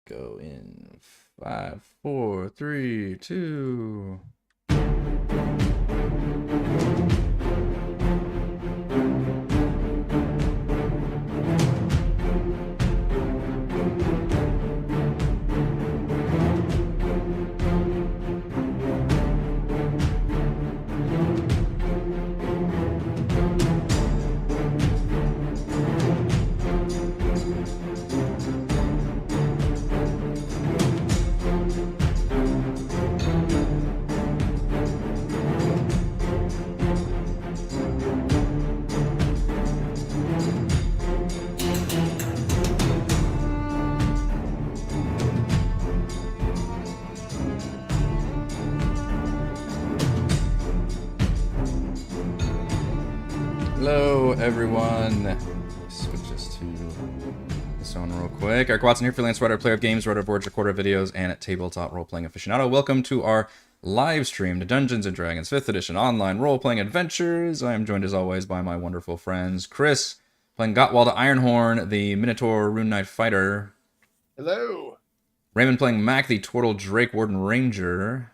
Go in 5, 4, 3, 2. Hello, everyone. Switch this to this one real quick. Eric Watson here, freelance writer, player of games, writer of boards, recorder of videos, and at tabletop role-playing aficionado. Welcome to our live stream to Dungeons & Dragons 5th edition online role-playing adventures. I am joined as always by my wonderful friends Chris, playing Gottwald Ironhorn, the Minotaur Rune Knight fighter. Hello. Raymond playing Mac, the Turtle Drake Warden Ranger.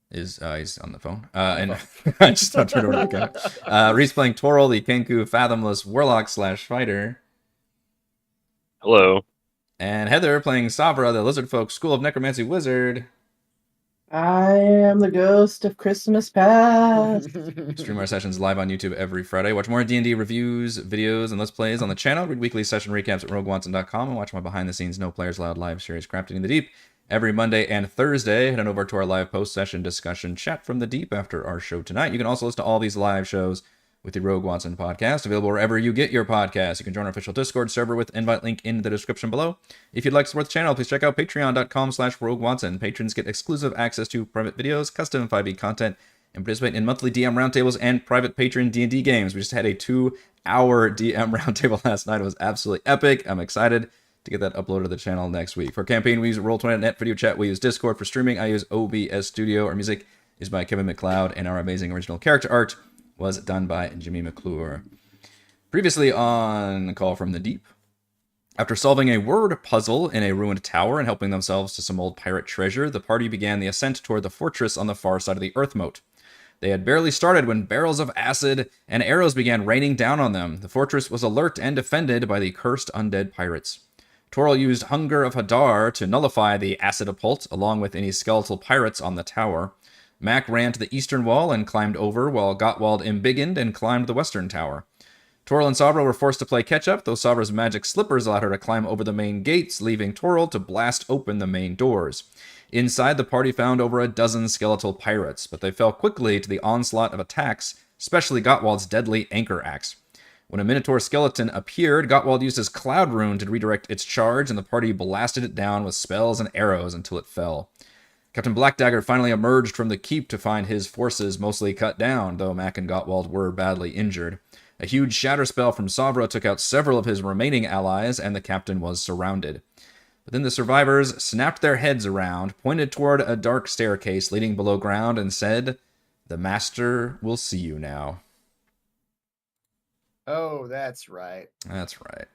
He's on the phone. And I just turned over to the guy. Reese playing Toril, the Kenku Fathomless Warlock / fighter. Hello. And Heather playing Savra, the Lizard Folk School of Necromancy Wizard. I am the ghost of Christmas past. Stream our sessions live on YouTube every Friday. Watch more D&D reviews, videos, and Let's Plays on the channel. Read weekly session recaps at roguewatson.com and watch my behind-the-scenes No Players Allowed live series Crafting in the Deep every Monday and Thursday. Head on over to our live post-session discussion chat from the deep after our show tonight. You can also listen to all these live shows with the Rogue Watson podcast, available wherever you get your podcasts. You can join our official Discord server with invite link in the description below. If you'd like to support the channel, please check out patreon.com/RogueWatson. Patrons get exclusive access to private videos, custom 5e content, and participate in monthly DM roundtables and private patron D&D games. We just had a 2-hour DM roundtable last night. It was absolutely epic. I'm excited to get that uploaded to the channel next week. For campaign, we use Roll20.net video chat. We use Discord. For streaming, I use OBS Studio. Our music is by Kevin MacLeod, and our amazing original character art was done by Jimmy McClure. Previously on Call from the Deep, after solving a word puzzle in a ruined tower and helping themselves to some old pirate treasure, the party began the ascent toward the fortress on the far side of the earthmote. They had barely started when barrels of acid and arrows began raining down on them. The fortress was alert and defended by the cursed undead pirates. Toril used Hunger of Hadar to nullify the acid occult, along with any skeletal pirates on the tower. Mac ran to the eastern wall and climbed over, while Gottwald embiggened and climbed the western tower. Toril and Savra were forced to play catch-up, though Savra's magic slippers allowed her to climb over the main gates, leaving Toril to blast open the main doors. Inside, the party found over a dozen skeletal pirates, but they fell quickly to the onslaught of attacks, especially Gottwald's deadly anchor axe. When a Minotaur skeleton appeared, Gottwald used his Cloud Rune to redirect its charge, and the party blasted it down with spells and arrows until it fell. Captain Blackdagger finally emerged from the keep to find his forces mostly cut down, though Mac and Gottwald were badly injured. A huge shatter spell from Savra took out several of his remaining allies, and the captain was surrounded. But then the survivors snapped their heads around, pointed toward a dark staircase leading below ground, and said, "The Master will see you now." Oh, that's right. That's right.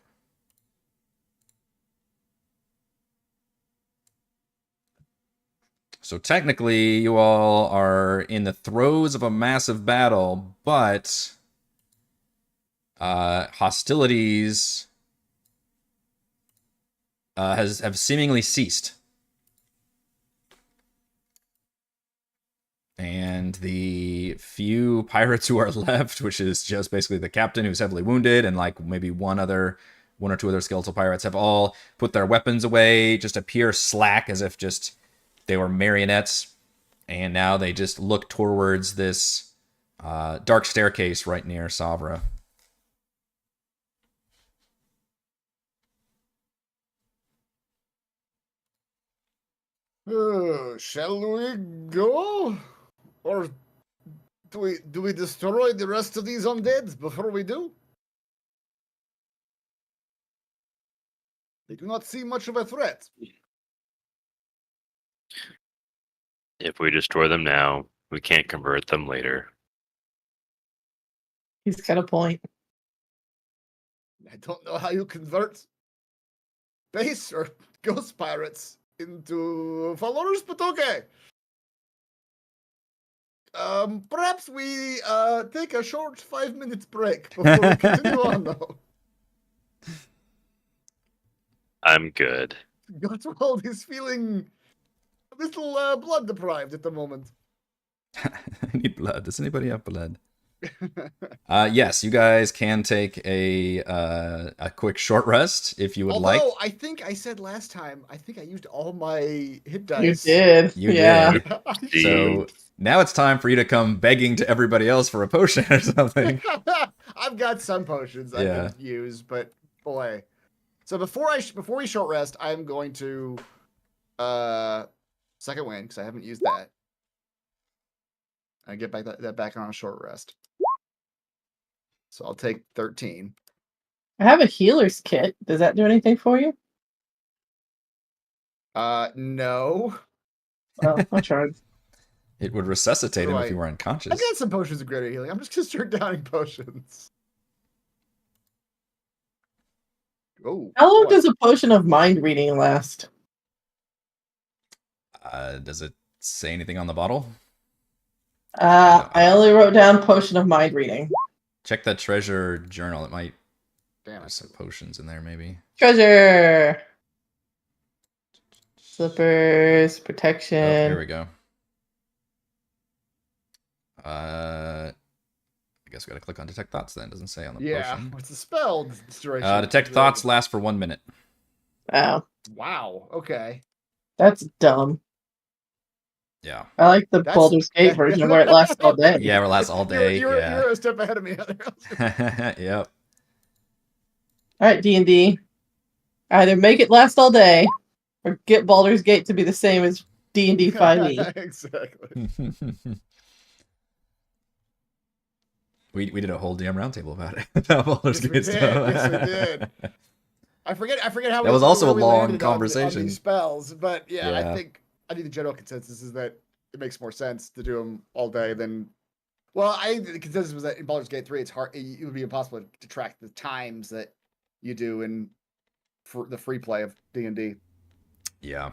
So technically, you all are in the throes of a massive battle, but hostilities have seemingly ceased. And the few pirates who are left, which is just basically the captain who's heavily wounded and like maybe one or two other skeletal pirates, have all put their weapons away, just appear slack as if just they were marionettes, and now they just look towards this dark staircase right near Savra. Shall we go? Or do we destroy the rest of these undead before we do? They do not seem much of a threat. If we destroy them now, we can't convert them later. He's got a point. I don't know how you convert base or ghost pirates into followers, but okay. Perhaps we take a short 5-minute break before we continue on, though. I'm good. Gottwald is feeling a little blood deprived at the moment. I need blood. Does anybody have blood? Yes, you guys can take a quick short rest if you would like. Although, I think I said last time, I think I used all my hit You dice. did. You yeah. did. So now it's time for you to come begging to everybody else for a potion or something. I've got some potions I Yeah. could use, but boy. So before we short rest, I'm going to second wind because I haven't used that. I get back that back on a short rest. So I'll take 13. I have a healer's kit. Does that do anything for you? No. Well, I tried. It would resuscitate him Right. if you were I've unconscious. got some potions of greater healing. I'm just gonna start downing potions. Oh. How long boy. does a potion of mind reading last? Does it say anything on the bottle? I only wrote down potion of mind reading. Check that treasure journal. It might Damn There's it. some potions in there, maybe. Treasure. Slippers, Oh, protection. here we go. I guess we gotta click on detect thoughts then. Doesn't say on the Yeah, potion. what's the spell? Duration? Detect thoughts lasts for 1 minute. Oh, Wow. Okay. that's dumb. Yeah. I like the That's- Baldur's Gate version where it lasts all day. Yeah, it lasts all day. You're Yeah. a step ahead of me. Yep. All right, D&D. Either make it last all day, or get Baldur's Gate to be the same as D&D 5e. Exactly. we did a whole DM roundtable about it. About Baldur's Yes, we Gate did. stuff. Yes, we did. I forget how That was also how a we long landed on conversation. these spells, but yeah, Yeah. I think the general consensus is that it makes more sense to do them all day than. Well, the consensus was that in Baldur's Gate 3, it's hard. It would be impossible to track the times that you do in for the free play of D&D. Yeah.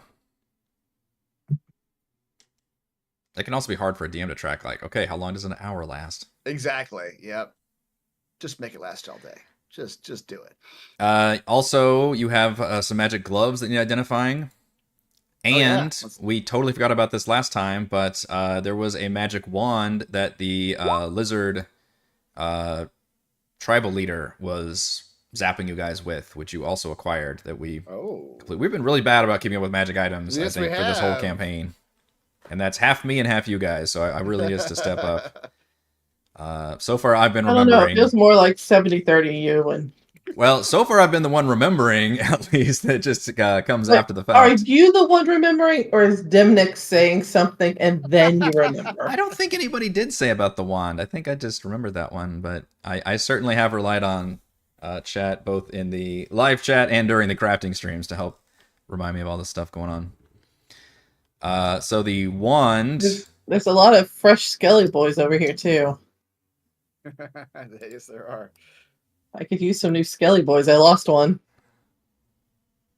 It can also be hard for a DM to track, like, okay, how long does an hour last? Exactly. Yep. Just make it last all day. Just do it. Also, you have some magic gloves that need identifying. And we totally forgot about this last time, but there was a magic wand that the lizard tribal leader was zapping you guys with, which you also acquired. That we've been really bad about keeping up with magic items. Yes, I think for this whole campaign, and that's half me and half you guys. So I really need us to step up. So far, I've been remembering. I don't know. It feels more like 70-30 you and. Well, so far I've been the one remembering, at least. That just comes after the fact. Are you the one remembering, or is Dimnik saying something and then you remember? I don't think anybody did say about the wand. I think I just remembered that one, but I certainly have relied on chat, both in the live chat and during the crafting streams, to help remind me of all this stuff going on. So the wand... There's a lot of fresh Skelly boys over here, too. Yes, there are. Uh, I could use some new Skelly boys. I lost one.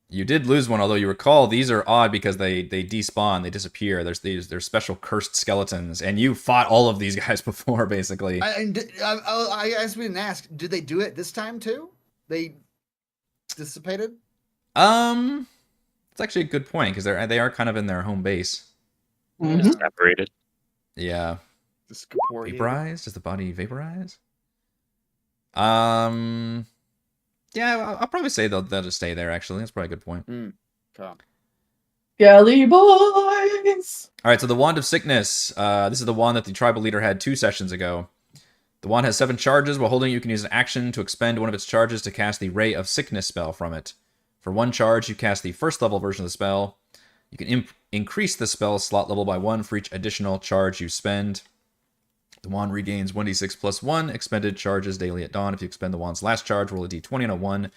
You did lose one, although you recall these are odd because they despawn, they disappear. There's special cursed skeletons, and you fought all of these guys before, basically. I guess we didn't ask. Did they do it this time too? They dissipated. It's actually a good point because they are kind of in their home base. Mm-hmm. Separated. Yeah. Vaporize? Does the body vaporize? Yeah, I'll probably say they'll just stay there, actually. That's probably a good point. Skelly boys! Alright, so the Wand of Sickness. This is the wand that the tribal leader had 2 sessions ago. The wand has 7 charges. While holding it, you can use an action to expend one of its charges to cast the Ray of Sickness spell from it. For 1 charge, you cast the first level version of the spell. You can increase the spell slot level by 1 for each additional charge you spend. The wand regains 1d6 plus 1 expended charges daily at dawn. If you expend the wand's last charge, roll a d20 and a 1.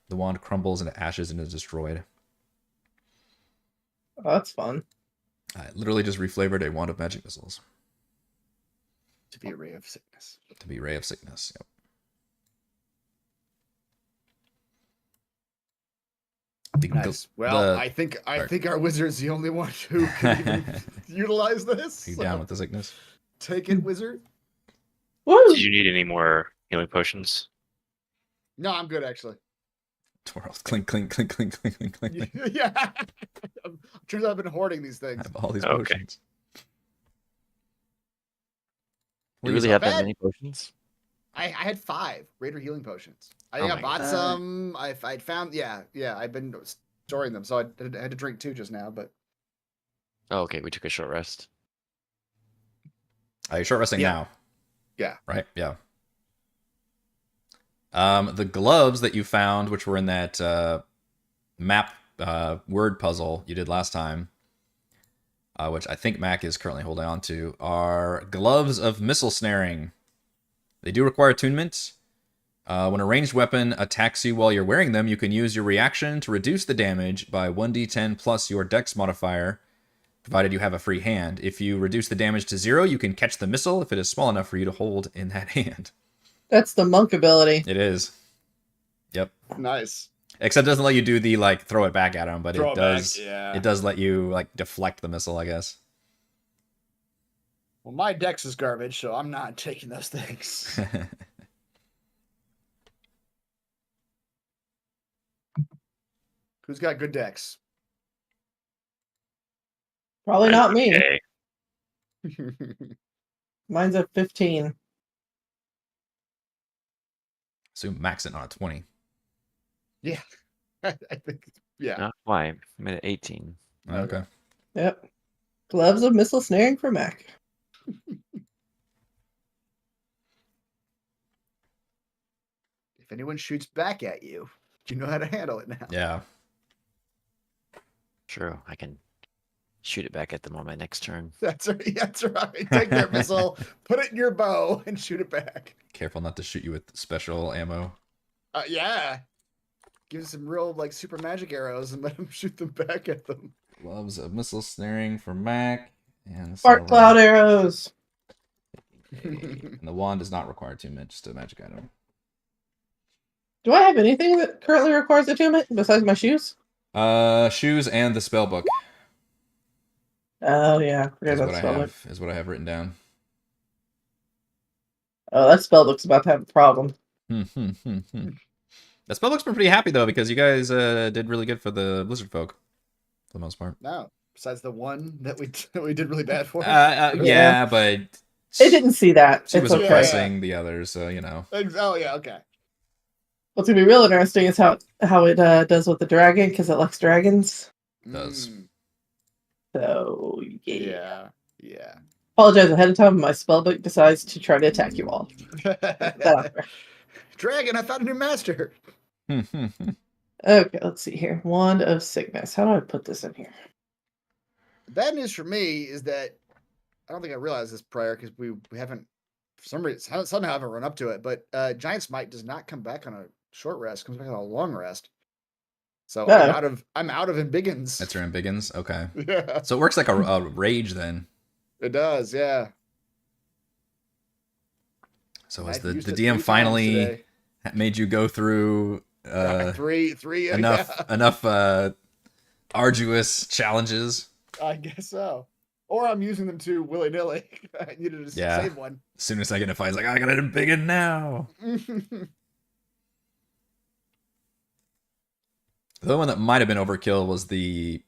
The wand crumbles into ashes and is destroyed. Oh, that's fun. I literally just reflavored a wand of magic missiles. To be a Ray of Sickness. To be Ray of Sickness, yep. Nice. Well, I think our wizard's the only one who can even utilize this. Are you down with the sickness? Take it, wizard. Woo! Did you need any more healing potions? No, I'm good actually. Twirls, clink, clink, clink, clink, clink, clink, clink, clink. Yeah. Turns out I've been hoarding these I things. have all these Okay. potions. You Well, really saw have that bad. many potions? I had 5 Raider healing potions. I Oh think I my bought God. some. I'd found. Yeah. I've been storing them, so I had to drink 2 just now. But Oh, okay, we took a short rest. Are you short resting Yeah. now? Yeah. Right? Yeah. The gloves that you found, which were in that map word puzzle you did last time, which I think Mac is currently holding on to, are gloves of missile snaring. They do require attunement. When a ranged weapon attacks you while you're wearing them, you can use your reaction to reduce the damage by 1d10 plus your dex modifier, provided you have a free hand. If you reduce the damage to 0, you can catch the missile if it is small enough for you to hold in that hand. That's the monk ability. It is. Yep. nice. Except it doesn't let you do the, like, throw it back at him, but Throw it it back, does. yeah. It does let you, like, deflect the missile, I guess. Well, my dex is garbage, so I'm not taking those things. Who's got good decks? Probably not me. Okay. Mine's at 15. So max it on a 20. Yeah. I think. Yeah. No? Why? I'm at 18. Okay. Yep. Gloves of missile snaring for Mac. If anyone shoots back at you, you know how to handle it now. Yeah. True, I can shoot it back at them on my next turn. That's right. That's right. Take their missile, put it in your bow, and shoot it back. Careful not to shoot you with special ammo. Yeah. Give them some real like super magic arrows and let them shoot them back at them. Gloves of missile snaring for Mac. And Spark cloud arrows. And the wand does not require attunement, just a magic item. Do I have anything that currently requires attunement besides my shoes? Shoes and the spell book Oh yeah, forget is that what I spell book. have. Is what I have written down. Oh, that spell book's about to have a problem. The spell book's been pretty happy though because you guys did really good for the Blizzard folk, for the most part. No. Besides the one that we did really bad for. Yeah, but It didn't see that. she It's was okay. oppressing the others, so you know. Oh yeah, okay. What's gonna be real interesting is how it does with the dragon because it likes dragons. Does. So Yeah. Yeah. Apologize ahead of time. If my spellbook decides to try to attack you all. That out there. Dragon, I found a new master. Okay, let's see here. Wand of sickness. How do I put this in here? The bad news for me is that I don't think I realized this prior because we haven't for some reason somehow haven't run up to it. But Giant Smite does not come back on a short rest; comes back on a long rest. So Oh. I'm out of embiggens. That's your ambiggins? Okay. Yeah, So it works like a rage then. it does. Yeah. So has I've the used it DM 3 times finally today. made you go through three enough arduous challenges? Yeah, I guess so. Or I'm using them too willy nilly. I needed to Yeah. save one. As soon as I get a fight, it's like, I got an embiggen now. The one that might have been overkill was maybe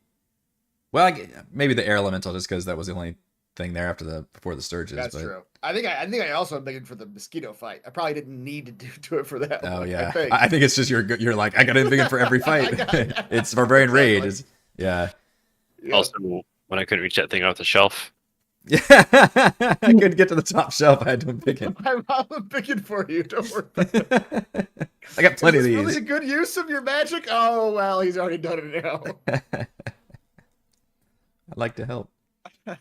the air elemental, just because that was the only thing there before the Sturges. That's but, true. I think I also embiggened for the mosquito fight. I probably didn't need to do it for that. Oh one, yeah, I think. I think it's just you're like, I got an embiggen for every fight. It's barbarian rage. Exactly. Yeah. Yeah. Also, when I couldn't reach that thing off the shelf, Yeah, I couldn't get to the top shelf. I had to embiggen. I'm picking for you. Don't worry about it. I got plenty Is of this these. really a good use of your magic? Oh well, he's already done it now. I'd like to help. All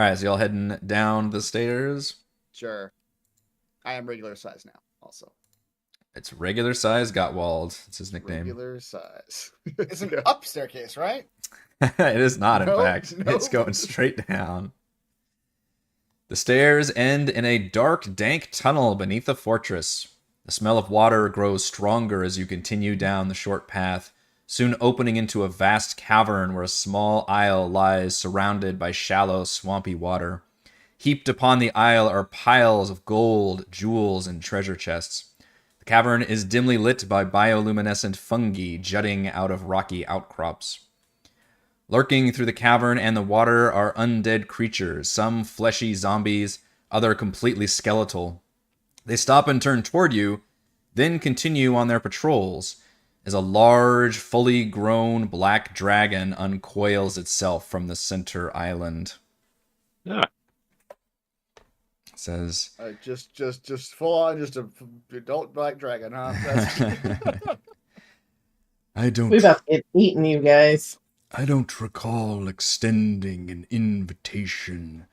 right, so y'all heading down the stairs. Sure. I am regular size now. Also, It's regular size Gottwald. It's his nickname. regular size. It's an up staircase, right? It is not, in Nope, fact. It's nope. going straight down. The stairs end in a dark, dank tunnel beneath the fortress. The smell of water grows stronger as you continue down the short path, soon opening into a vast cavern where a small isle lies surrounded by shallow, swampy water. Heaped upon the isle are piles of gold, jewels, and treasure chests. The cavern is dimly lit by bioluminescent fungi jutting out of rocky outcrops. Lurking through the cavern and the water are undead creatures, some fleshy zombies, other completely skeletal. They stop and turn toward you, then continue on their patrols as a large, fully grown black dragon uncoils itself from the center island. Ah, It says, Just full on, just a adult black dragon, huh? That's... I don't We about to get eaten, you guys. I don't recall extending an invitation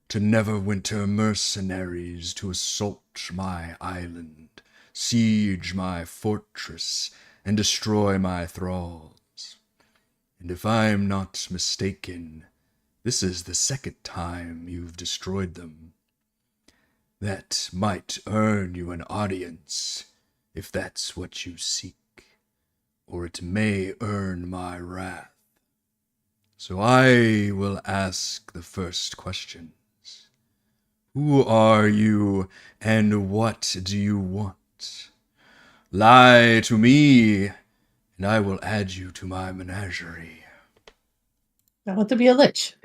to Neverwinter mercenaries to assault my island, siege my fortress, and destroy my thralls. And if I'm not mistaken, this is the second time you've destroyed them. That might earn you an audience, if that's what you seek, or it may earn my wrath. So I will ask the first questions. Who are you, and what do you want? Lie to me, and I will add you to my menagerie. I want to be a lich.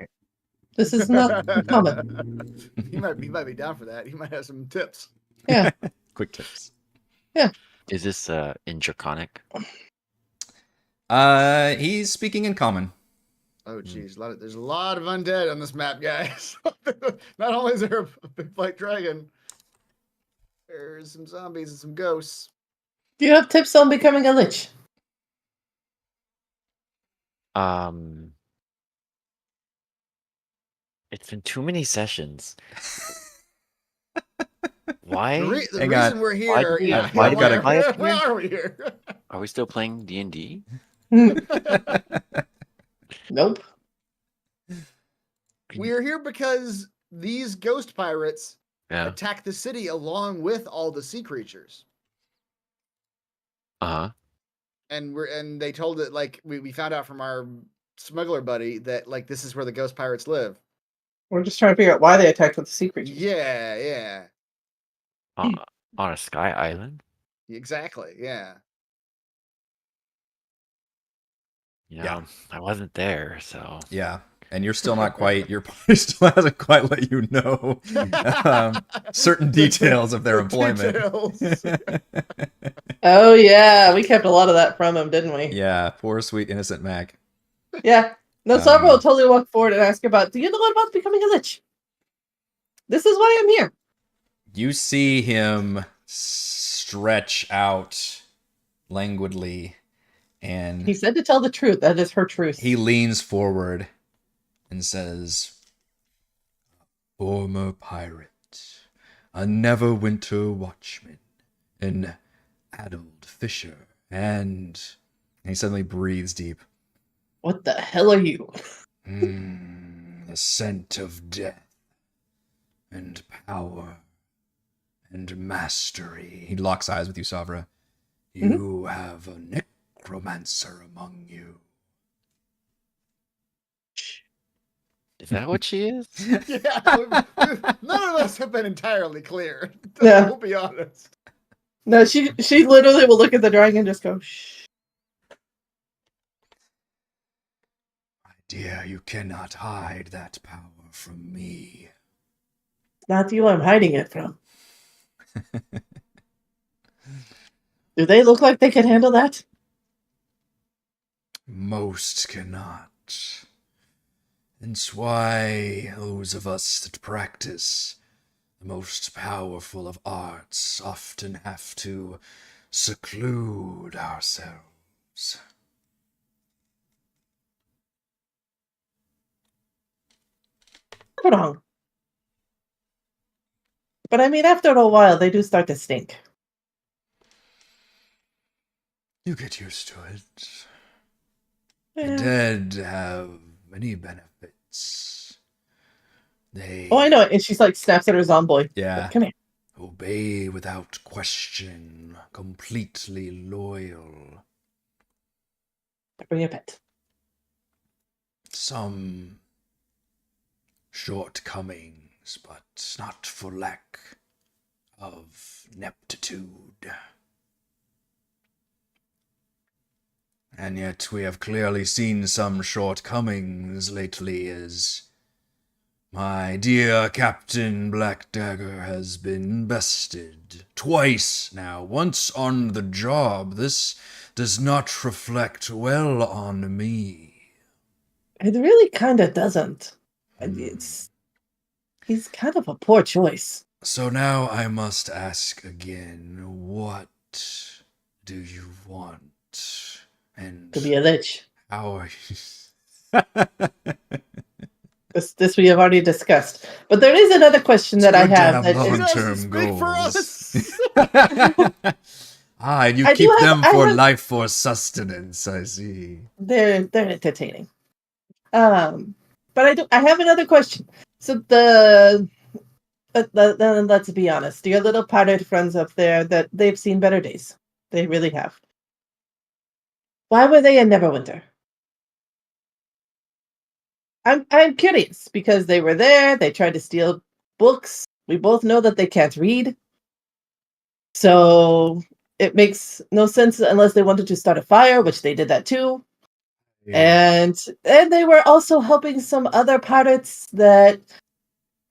This is not common. He might be down for that. He might have some tips. Yeah. Quick tips. Is this in Draconic? He's speaking in common. Oh, geez, there's a lot of undead on this map, guys. Not only is there a big white dragon, there's some zombies and some ghosts. Do you have tips on becoming a lich? It's been too many sessions. Why? The Hang on. reason we're here, do we- why gotta- why are we here? Are we still playing D&D? Nope. We are here because these ghost pirates Yeah. attack the city along with all the sea creatures. Uh-huh. And they told it, like, we found out from our smuggler buddy that, like, this is where the ghost pirates live. We're just trying to figure out why they attacked with the sea creatures. Yeah, On a sky island? exactly, yeah. Yeah. I wasn't there, so... Yeah. And you're still not quite, your party still hasn't quite let you know certain details of their employment. Details. Oh, yeah. We kept a lot of that from him, didn't we? Yeah, poor sweet innocent Mac. Yeah. No, Sabra will totally walk forward and ask about, do you know about becoming a lich? This is why I'm here. You see him stretch out languidly, and He said to tell the truth. That is her truth. he leans forward and says, former pirate, a Neverwinter watchman, an addled fisher, and he suddenly breathes deep. What the hell are you? The scent of death and power and mastery. He locks eyes with you, Savra. You have a necromancer among you. Is that what she is? Yeah, none of us have been entirely clear. Yeah. We'll be honest. No, she literally will look at the dragon and just go, shh. My dear, you cannot hide that power from me. Not you I'm hiding it from. Do they look like they can handle that? Most cannot. It's why those of us that practice the most powerful of arts often have to seclude ourselves. Not wrong. But I mean, after a while, they do start to stink. You get used to it. The Eh. dead have many benefits. They Oh, I know it. And she's like snaps at her zombie. Yeah. Come here. Obey without question, completely loyal. Bring your pet. Some shortcomings, but not for lack of neptitude. And yet we have clearly seen some shortcomings lately, as my dear Captain Blackdagger has been bested twice now, once on the job. This does not reflect well on me. It really kind of doesn't. He's kind of a poor choice. So now I must ask again, what do you want? And To be a lich. how are you? This we have already discussed. But there is another question that I It's good to have. have That He is, doesn't long-term speak for us. And you I keep do have- them I for have- life force sustenance, I see. they're entertaining. But I have another question. So then let's be honest. Your little pirate friends up there, that they've seen better days. They really have. Why were they in Neverwinter? I'm curious because they were there. They tried to steal books. We both know that they can't read. So it makes no sense unless they wanted to start a fire, which they did that too. And they were also helping some other pirates that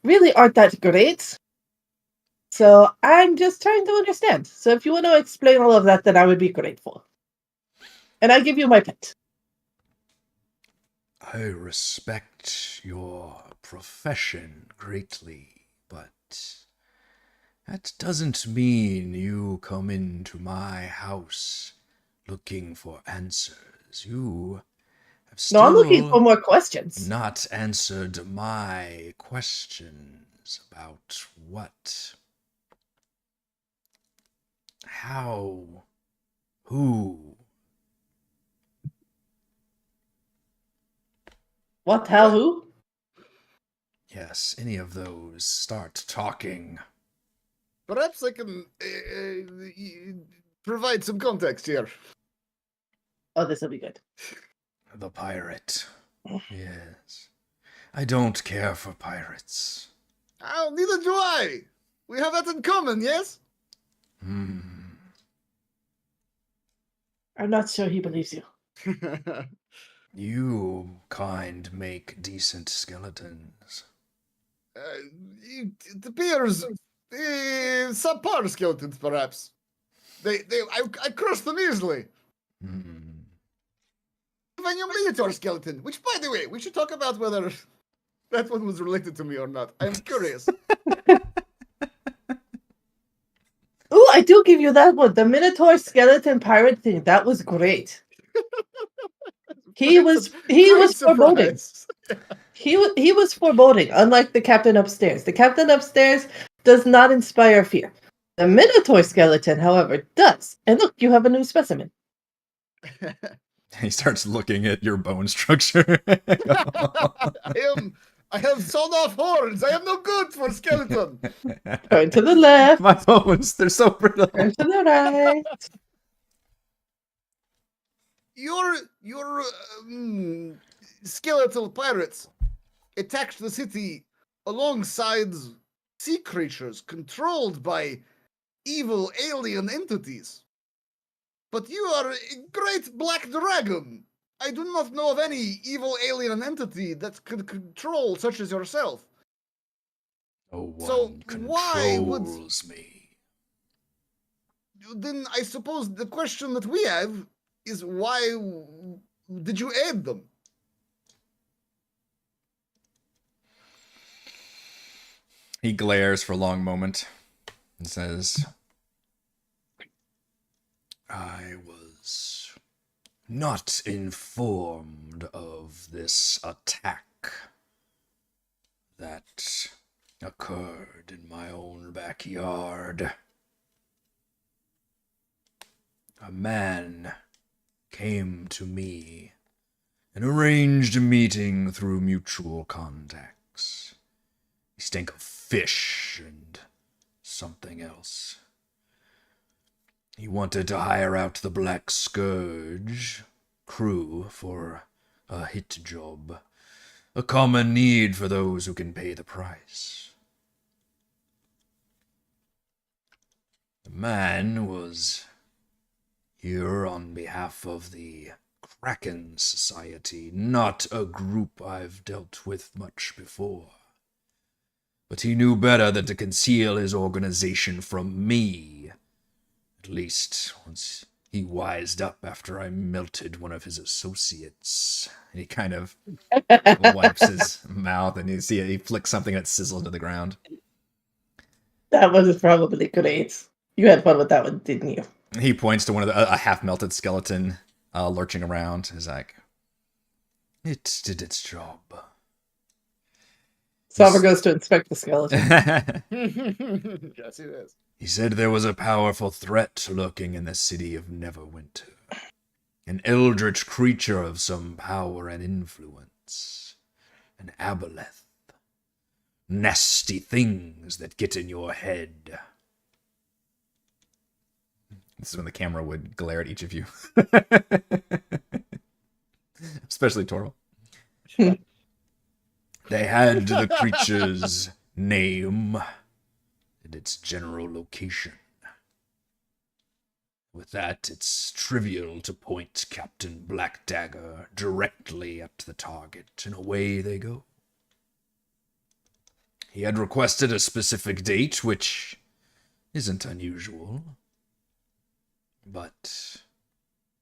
really aren't that great. So I'm just trying to understand. So if you want to explain all of that, then I would be grateful. And I give you my pet. I respect your profession greatly, but that doesn't mean you come into my house looking for answers. You have No, I'm looking for still more questions. not answered my questions about what, how, who. What, how, who? Yes, any of those. Start talking. Perhaps I can provide some context here. Oh, this will be good. The pirate. Yes. I don't care for pirates. Oh, neither do I. We have that in common, yes? I'm not sure he believes you. You kind make decent skeletons. It appears subpar skeletons, perhaps. I crush them easily. Even your Minotaur skeleton, which, by the way, we should talk about whether that one was related to me or not. I'm curious. Oh, I do give you that one. The Minotaur skeleton pirate thing. That was great. He was foreboding. surprise. He was foreboding, unlike the captain upstairs. The captain upstairs does not inspire fear. The Minotaur skeleton, however, does. And look, you have a new specimen. He starts looking at your bone structure. I have sawn off horns. I am no good for skeleton. Turn to the left. My bones, they're so brittle. Turn to the right. Your skeletal pirates attacked the city alongside sea creatures controlled by evil alien entities. But you are a great black dragon. I do not know of any evil alien entity that could control such as yourself. No one So why would- controls me. Then I suppose the question that we have is why did you aid them? He glares for a long moment and says, I was not informed of this attack that occurred in my own backyard. A man came to me and arranged a meeting through mutual contacts. He stank of fish and something else. He wanted to hire out the Black Scourge crew for a hit job. A common need for those who can pay the price. The man was here on behalf of the Kraken Society, not a group I've dealt with much before. But he knew better than to conceal his organization from me. At least, once he wised up after I melted one of his associates. And he kind of wipes his mouth, and you see he flicks something that sizzles to the ground. That was probably great. You had fun with that one, didn't you? He points to one of a half-melted skeleton lurching around. He's like, it did its job. Salver goes to inspect the skeleton. Yes, it is. He said there was a powerful threat lurking in the city of Neverwinter. An eldritch creature of some power and influence. An aboleth. Nasty things that get in your head. This is when the camera would glare at each of you. Especially Torval. They had the creature's name and its general location. With that, it's trivial to point Captain Blackdagger directly at the target, and away they go. He had requested a specific date, which isn't unusual. But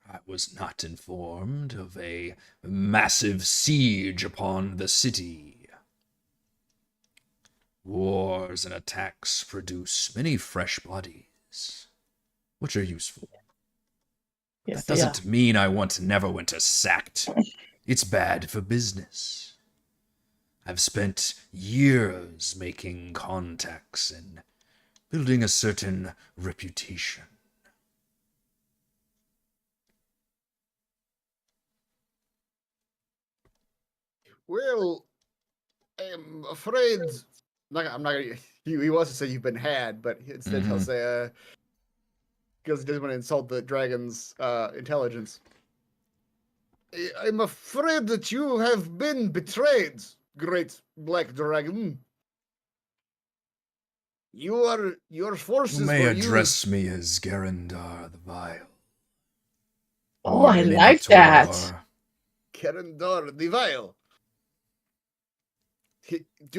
I was not informed of a massive siege upon the city. Wars and attacks produce many fresh bodies, which are useful. Yes, That doesn't mean I want Neverwinter sacked. It's bad for business. I've spent years making contacts and building a certain reputation. Well, I'm afraid. I'm not gonna. He wants to say you've been had, but instead he'll say, because he doesn't want to insult the dragon's intelligence. I'm afraid that you have been betrayed, great black dragon. Your forces You may were address me as Garandar the Vile. Oh, I Or like Minotaur. that. Kerendor the Vile.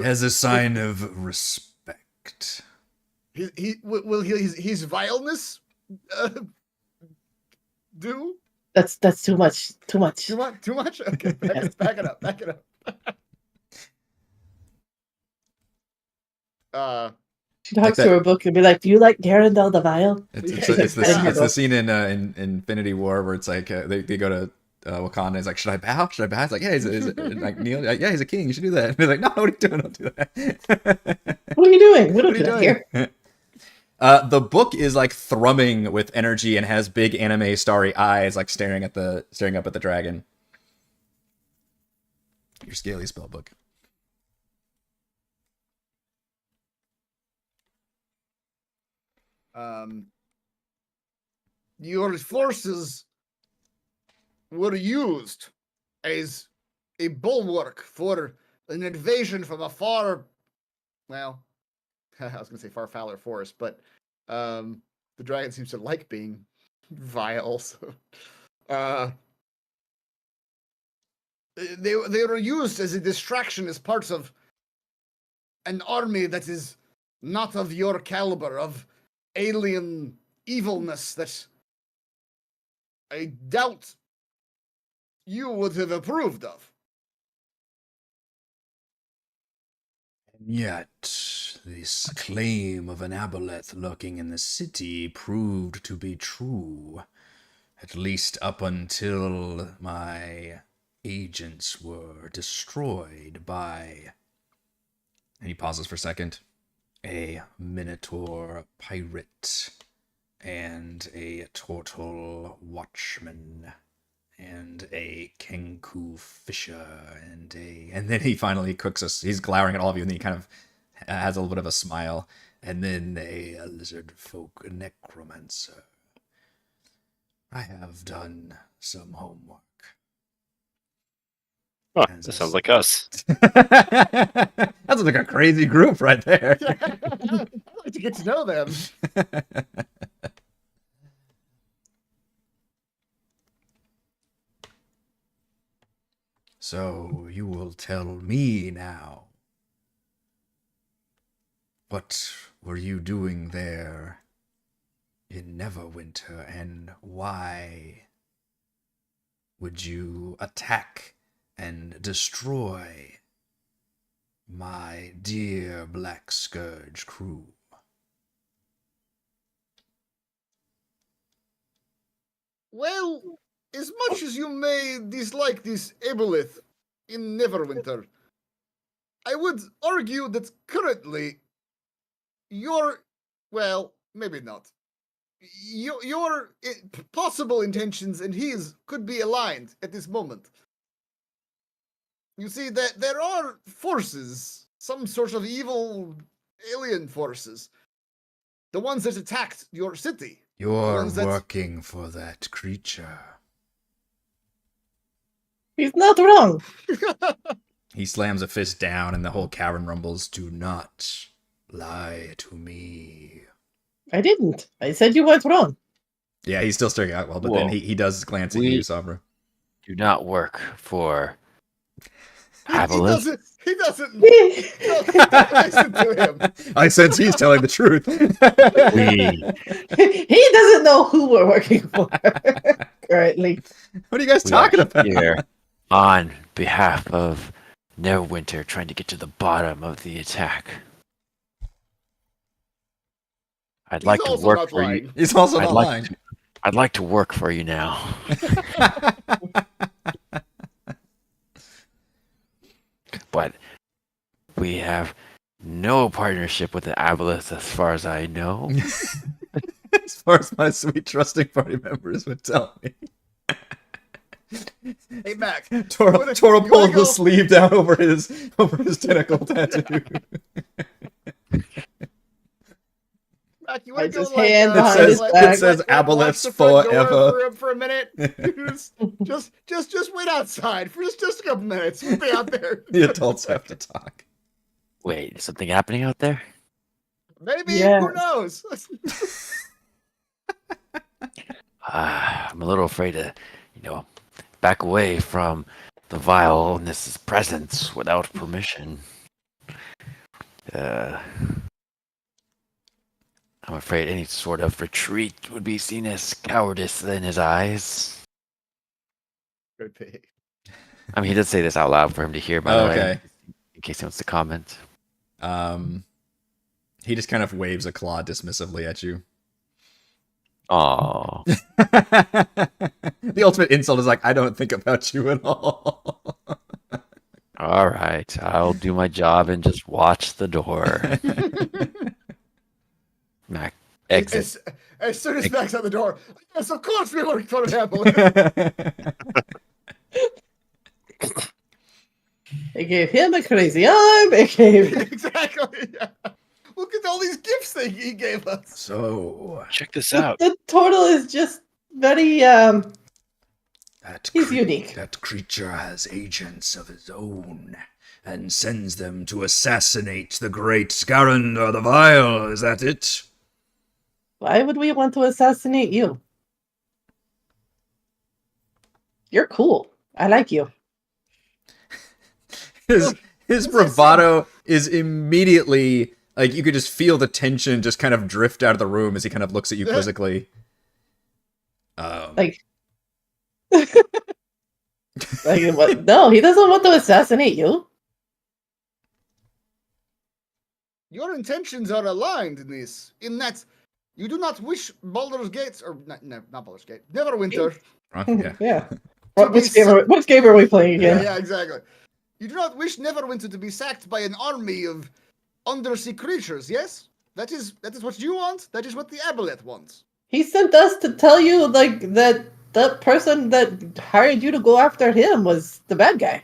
As a sign of respect. Will his vileness do? That's too much. Too much. Too much? Okay, back it up. She talks to her book and be like, "Do you like Garandel the Vile?" It's the scene in Infinity War where it's like they go to Wakanda. He's like, should I bow? Should I bow? It's like, yeah, he's like kneel. Like, yeah, he's a king. You should do that. And he's like, no, what are you doing? Don't do that. What are you doing? We don't What are do you that doing? here. The book is like thrumming with energy and has big anime starry eyes, like staring up at the dragon. Your scaly spell book. Your forces were used as a bulwark for an invasion from a far, well, I was going to say far fouler force, but the dragon seems to like being vile. So, they were used as a distraction, as parts of an army that is not of your caliber, of alien evilness that I doubt you would have approved of. And yet, this claim of an aboleth lurking in the city proved to be true, at least up until my agents were destroyed by, and he pauses for a second, a Minotaur pirate and a turtle watchman and a Kenku fisher and then he finally cooks us. He's glowering at all of you, and then he kind of has a little bit of a smile, and then a lizard folk necromancer. I have done some homework. Huh, As that I sounds s- like us. That's like a crazy group right there. I'd like to get to know them. So you will tell me now. What were you doing there in Neverwinter, and why would you attack and destroy my dear Black Scourge crew? Well, as much as you may dislike this Aboleth in Neverwinter, I would argue that currently your, well, maybe not. Your possible intentions and his could be aligned at this moment. You see that there are forces, some sort of evil alien forces, the ones that attacked your city. You're ones that- working for that creature. He's not wrong. He slams a fist down and the whole cavern rumbles. Do not lie to me. I didn't. I said you weren't wrong. Yeah, he's still staring out well, but then Whoa. he does glance at We- you, Sabra. Do not work for he Aboleth. doesn't. He doesn't. Don't listen to him. I sense he's telling the truth. He doesn't know who we're working for currently. What are you guys We talking are about? here on behalf of Neverwinter, trying to get to the bottom of the attack. I'd He's like to also work not for you. lying. He's also I'd not like lying. I'd like to work for you now. But we have no partnership with the Aboleth as far as I know. As far as my sweet trusting party members would tell me. Hey, Mac. Toro wanna pulls go- the sleeve down over his tentacle tattoo. Mac, you I want to go just like hand behind his back. It says watch Aboleth's the front door forever. for a minute? just wait outside for just a couple minutes. We'll be out there. The adults have to talk. Wait, is something happening out there? Maybe. Yes. Who knows? I'm a little afraid to, back away from the vileness's presence without permission. I'm afraid any sort of retreat would be seen as cowardice in his eyes. Could be. I mean, he did say this out loud for him to hear, by the way, Okay. in case he wants to comment. He just kind of waves a claw dismissively at you. Oh, The ultimate insult is like, I don't think about you at all. all right. I'll do my job and just watch the door. Mac, exit. As soon as Mac's out the door, yes, of course we work for Apple. They gave him a crazy arm. They gave. Exactly. Yeah. Look at all these gifts he gave us. So, Check this The, out. the turtle is just very. that He's unique. That creature has agents of his own and sends them to assassinate the great Skyhold the Vile. Is that it? Why would we want to assassinate you? You're cool. I like you. His bravado is immediately like you could just feel the tension just kind of drift out of the room as he kind of looks at you quizzically. Like, like what? No, he doesn't want to assassinate you. Your intentions are aligned in this, in that you do not wish Baldur's Gate, or not Baldur's Gate, Neverwinter. Yeah. Yeah. To be Which game are we playing Yeah, again? yeah, exactly. You do not wish Neverwinter to be sacked by an army of undersea creatures, yes? That is what you want? That is what the Aboleth wants. He sent us to tell you like that the person that hired you to go after him was the bad guy.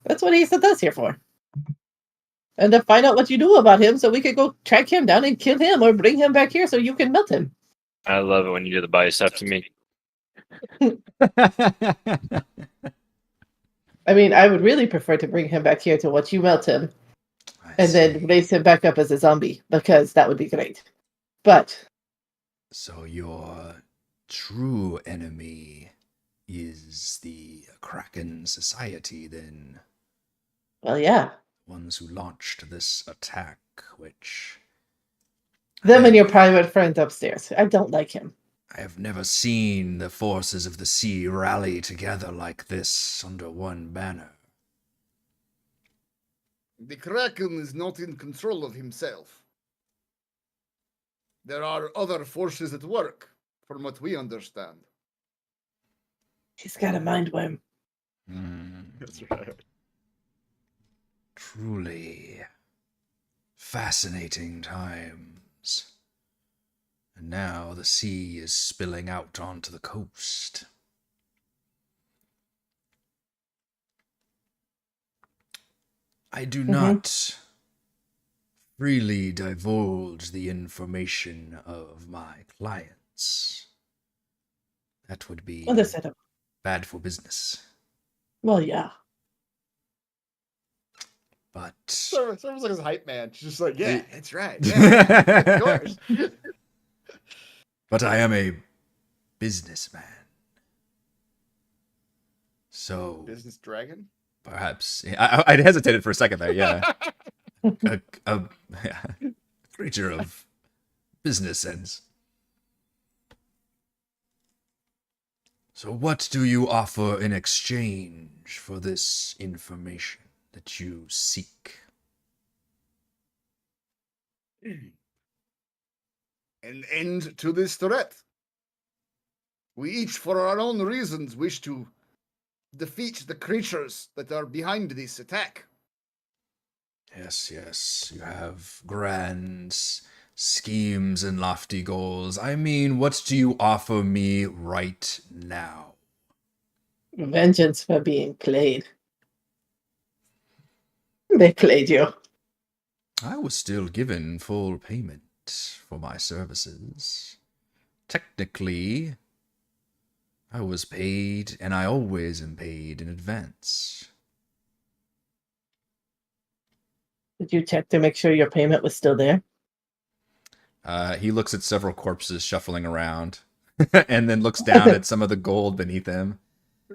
That's what he sent us here for. And to find out what you knew about him so we could go track him down and kill him or bring him back here so you can melt him. I love it when you do the bicep to me. I mean, I would really prefer to bring him back here to watch you melt him I and then see. raise him back up as a zombie, because that would be great. But So your true enemy is the Kraken Society, then? well, yeah, Ones who launched this attack, which them I and your private friend upstairs. I don't like him. I have never seen the forces of the sea rally together like this under one banner. The Kraken is not in control of himself. There are other forces at work, from what we understand. He's got a mind worm. That's right. Truly fascinating times. And now the sea is spilling out onto the coast. I do not freely divulge the information of my clients. That would be Understood. bad for business. Well, yeah. But Serves like his hype man. She's just like, yeah, that's right. Yeah, of course. but I am a businessman. So Business dragon? perhaps I hesitated for a second there. Yeah, a creature of business sense. So what do you offer in exchange for this information that you seek? An end to this threat. We each, for our own reasons, wish to defeat the creatures that are behind this attack. Yes, yes, you have grand schemes and lofty goals. I mean, what do you offer me right now? Vengeance for being played. They played you. I was still given full payment for my services. Technically, I was paid, and I always am paid in advance. Did you check to make sure your payment was still there? He looks at several corpses shuffling around, and then looks down at some of the gold beneath him.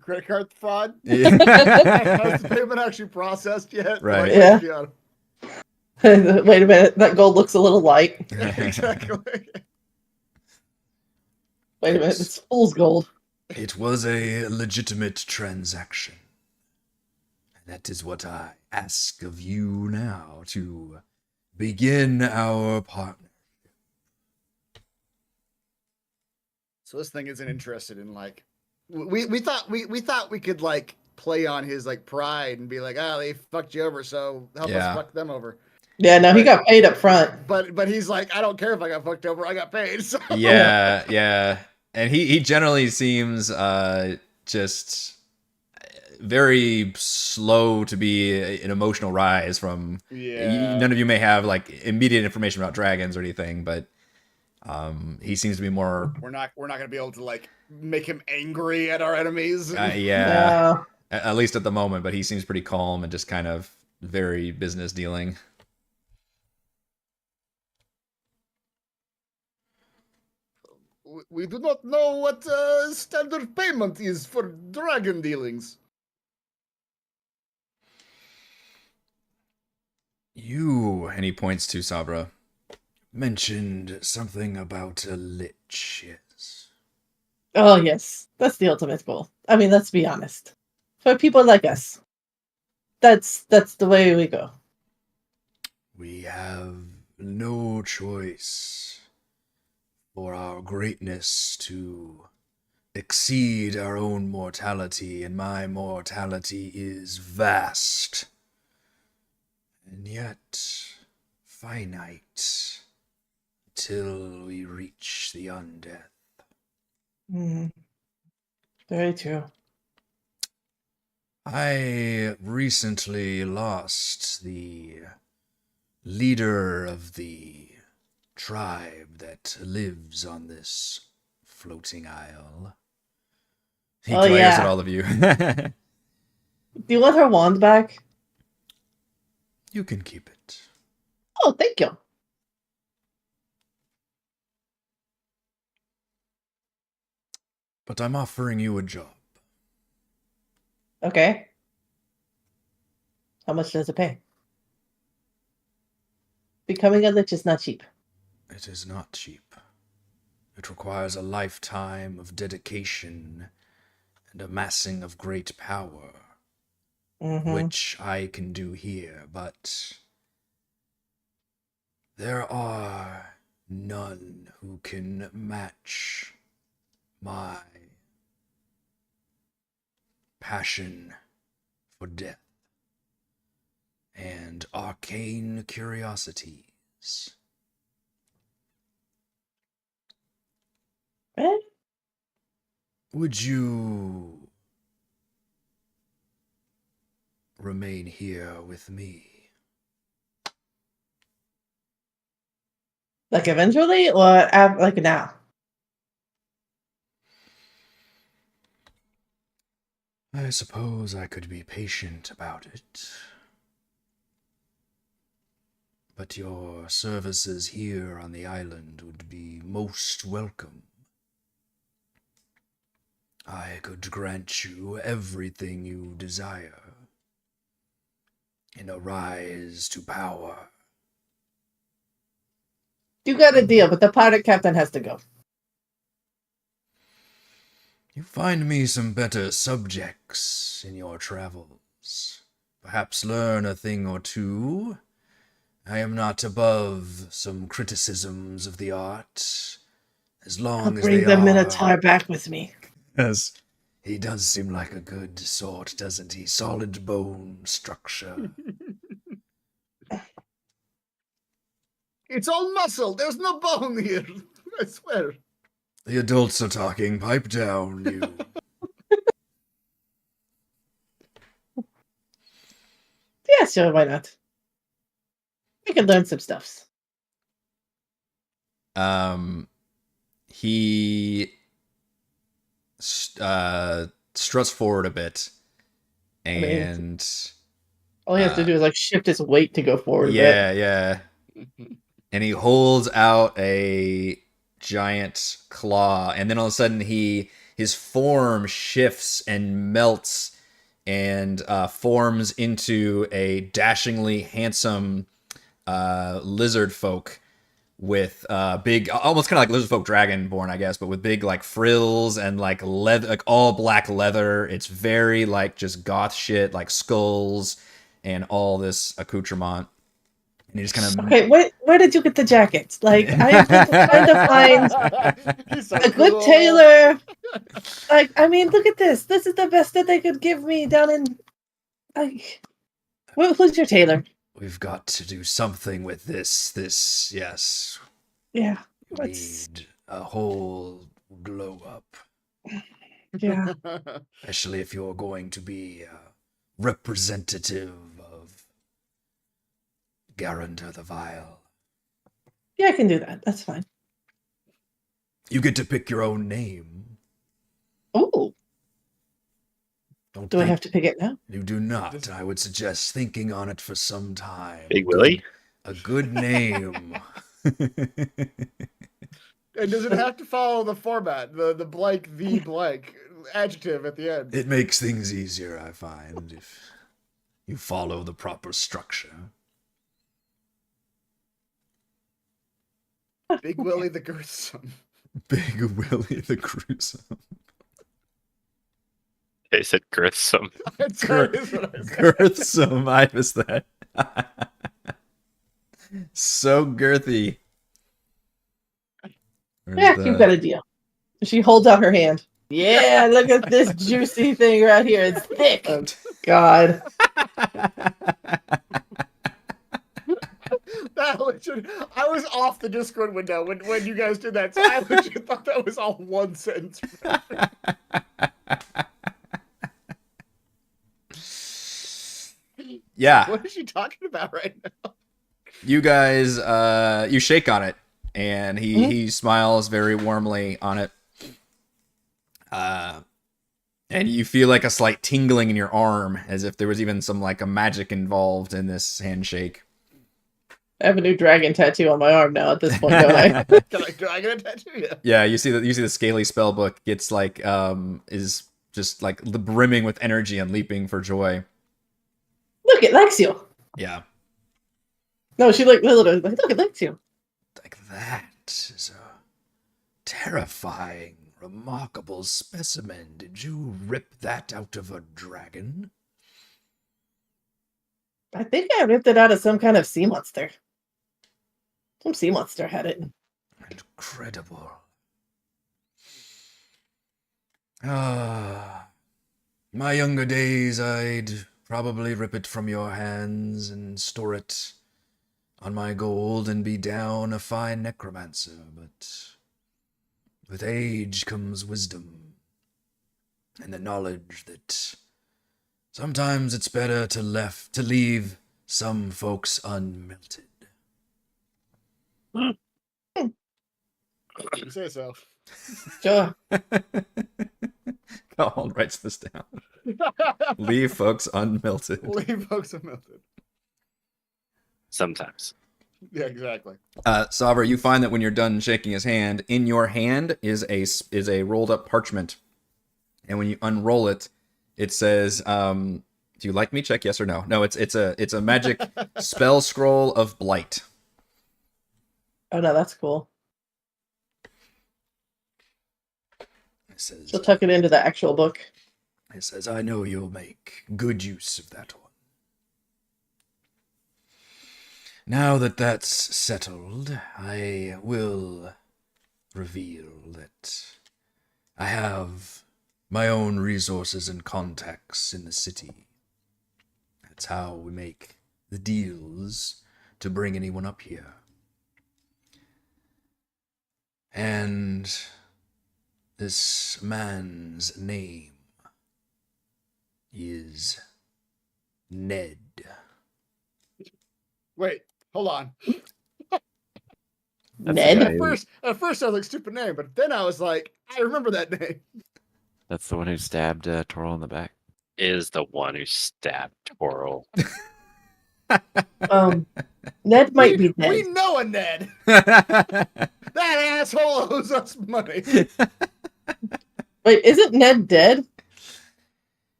Credit card fraud? Yeah. Has the payment actually processed yet? Right. Like, Yeah. yeah. Wait a minute, that gold looks a little light. Exactly. Wait a minute, it's fool's gold. It was a legitimate transaction. And that is what I ask of you now, to begin our partner. So this thing isn't interested in like we thought we could like play on his like pride and be like, oh, they fucked you over, so help Yeah. us fuck them over. Yeah, no, he Right. got paid up front. But he's like, I don't care if I got fucked over, I got paid. So Yeah, yeah. And he generally seems just very slow to be an emotional rise from yeah. none of you may have like immediate information about dragons or anything, but he seems to be more We're not gonna be able to like make him angry at our enemies. yeah, at least at the moment, but he seems pretty calm and just kind of very business dealing. We do not know what standard payment is for dragon dealings. You, and he points to Sabra, mentioned something about a lich, yes. Oh, yes, that's the ultimate goal. I mean, let's be honest. For people like us, that's the way we go. We have no choice for our greatness to exceed our own mortality, and my mortality is vast, and yet finite, till we reach the undeath. Very true. I recently lost the leader of the tribe that lives on this floating isle. He Oh, glares yeah. at all of you. Do you want her wand back? You can keep it. Oh, thank you. But I'm offering you a job. Okay. How much does it pay? Becoming a lich is not cheap. It is not cheap. It requires a lifetime of dedication and amassing of great power, Mm-hmm. which I can do here, but there are none who can match my passion for death and arcane curiosities. Eh? Would you remain here with me? Like eventually, or like now? I suppose I could be patient about it. But your services here on the island would be most welcome. I could grant you everything you desire in a rise to power. You got a deal, but the pirate captain has to go. You find me some better subjects in your travels. Perhaps learn a thing or two. I am not above some criticisms of the art, as I'll long as bring they the are. Minotaur back with me. Yes, he does seem like a good sort, doesn't he? Solid bone structure. It's all muscle. There's no bone here. I swear. The adults are talking. Pipe down, you. Yeah, sure, why not? We can learn some stuffs. He struts forward a bit, and All he has to do is like shift his weight to go forward a bit. yeah, and he holds out a giant claw, and then all of a sudden his form shifts and melts and forms into a dashingly handsome lizard folk with big, almost kind of like lizard folk dragonborn, I guess, but with big like frills and like leather, like all black leather. It's very like just goth shit, like skulls and all this accoutrement. And he just kind of Okay, where did you get the jackets? Like, I am trying to find He's so a good cool. tailor. Like, I mean, look at this. This is the best that they could give me down in. Like, who's your tailor? We've got to do something with this, yes. Yeah, You let's. need a whole glow up. Yeah. Especially if you're going to be representative of Garander the Vile. Yeah, I can do that. That's fine. You get to pick your own name. Oh, Don't do I think have to pick it now? You do not. I would suggest thinking on it for some time. Big Willie? A good name. And does it have to follow the format? The blank, the blank adjective at the end. It makes things easier, I find, if you follow the proper structure. Big Willie the Girthsome. Big Willie the Gruesome. They said girthsome. That's what I said. Girthsome, I missed that. So girthy. Yeah, you've got a deal. She holds out her hand. Yeah, look at this juicy thing right here. It's thick. Oh, God. That legit, I was off the Discord window when you guys did that, so I legit thought that was all one sentence. Yeah. What is she talking about right now? You guys, you shake on it, and he smiles very warmly on it. And you feel like a slight tingling in your arm, as if there was even some like a magic involved in this handshake. I have a new dragon tattoo on my arm now at this point, don't I? Do I get a tattoo? Yeah. Yeah, you see the scaly spell book gets like is just like brimming with energy and leaping for joy. Look, it likes you. Yeah. No, she literally like, look, it likes you. Like that is a terrifying, remarkable specimen. Did you rip that out of a dragon? I think I ripped it out of some kind of sea monster. Some sea monster had it. Incredible. Ah, my younger days, I'd probably rip it from your hands and store it on my gold and be down a fine necromancer, but with age comes wisdom and the knowledge that sometimes it's better to leave some folks unmelted. You say so. Sure. Colin writes this down. Leave folks unmelted. Leave folks unmelted. Sometimes. Yeah, exactly. Sabra, you find that when you're done shaking his hand, in your hand is a rolled up parchment, and when you unroll it, it says, "Do you like me? Check yes or no." No, it's a magic spell scroll of blight. Oh no, that's cool. It says, She'll tuck it into the actual book. It says, "I know you'll make good use of that one." Now that that's settled, I will reveal that I have my own resources and contacts in the city. That's how we make the deals to bring anyone up here. And this man's name is Ned. Wait, hold on. That's Ned? the guy who- At first I was like, stupid name, but then I was like, I remember that name. That's the one who stabbed Toril in the back. Is the one who stabbed Toril. Ned might be We dead. know a Ned. That asshole owes us money. Wait, isn't Ned dead?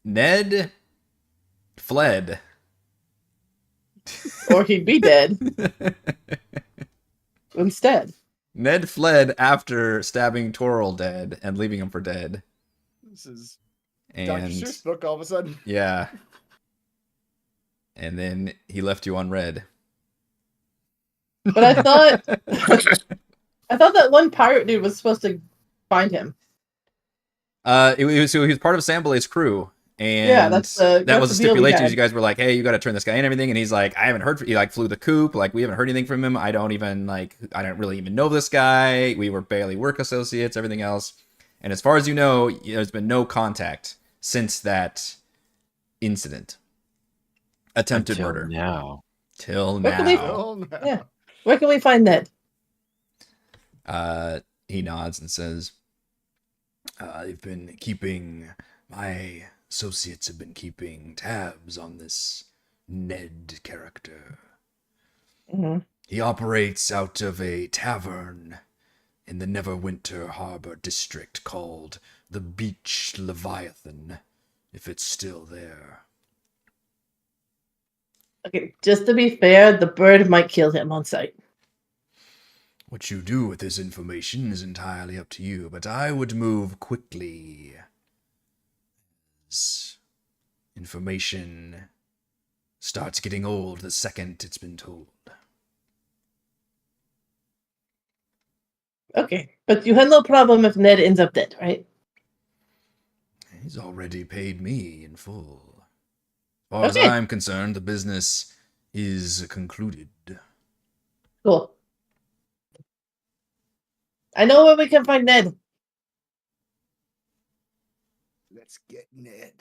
Ned fled. Or he'd be dead instead. Ned fled after stabbing Toril dead and leaving him for dead. This is Dr. And Seuss book all of a sudden. yeah. And then he left you unread. But I thought that one pirate dude was supposed to find him. He was part of Sambale's crew. And Yeah, that was a the deal we stipulation. had. You guys were like, "Hey, you got to turn this guy in and everything." And he's like, "I haven't heard." He like flew the coop. Like we haven't heard anything from him. I don't really even know this guy. We were barely work associates. Everything else. And as far as you know, there's been no contact since that incident. Attempted Until murder. Now. Till Where can we- now. Oh, no. Yeah. Where can we find Ned? He nods and says, my associates have been keeping tabs on this Ned character. Hmm. He operates out of a tavern in the Neverwinter Harbor district called the Beach Leviathan, if it's still there. Okay, just to be fair, the bird might kill him on sight. What you do with this information is entirely up to you, but I would move quickly. As information starts getting old the second it's been told. Okay, but you had no problem if Ned ends up dead, right? He's already paid me in full. As far as Okay. I'm concerned, the business is concluded. Cool. I know where we can find Ned. Let's get Ned.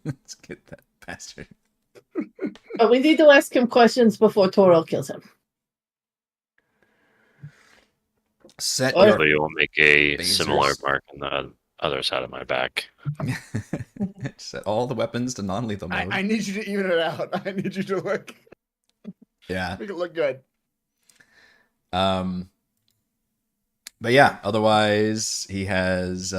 Let's get that bastard. But we need to ask him questions before Toril kills him. Set Or- your Hopefully, you'll make a Lasers. similar mark on the other side of my back. Set all the weapons to non-lethal mode. I need you to even it out. I need you to look. Yeah. Make it look good. But yeah, otherwise he has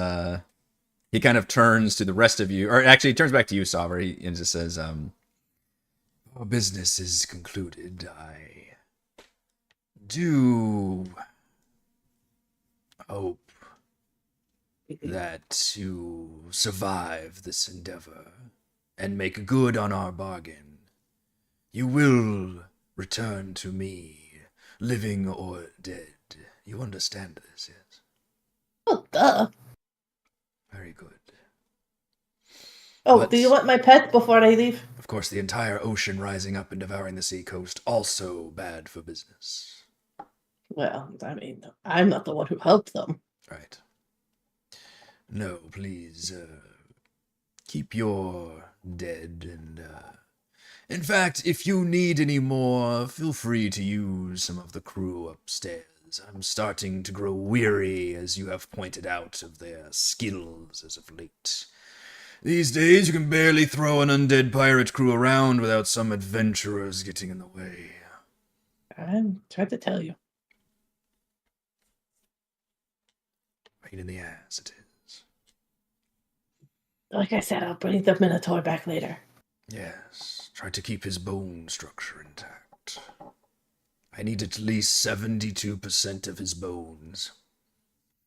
he kind of turns to the rest of you, or actually he turns back to you, Sauver, and just says, our business is concluded. I do hope that to survive this endeavor and make good on our bargain, you will return to me, living or dead. You understand this, yes? Oh, duh. Very good. Oh, But- do you want my pet before I leave? Of course, the entire ocean rising up and devouring the seacoast, also bad for business. Well, I mean, I'm not the one who helped them. Right. No, please, keep your dead, and, in fact, if you need any more, feel free to use some of the crew upstairs. I'm starting to grow weary, as you have pointed out, of their skills as of late. These days, you can barely throw an undead pirate crew around without some adventurers getting in the way. I'm trying to tell you. Pain in the ass, it is. Like I said, I'll bring the Minotaur back later. Yes, try to keep his bone structure intact. I need at least 72% of his bones.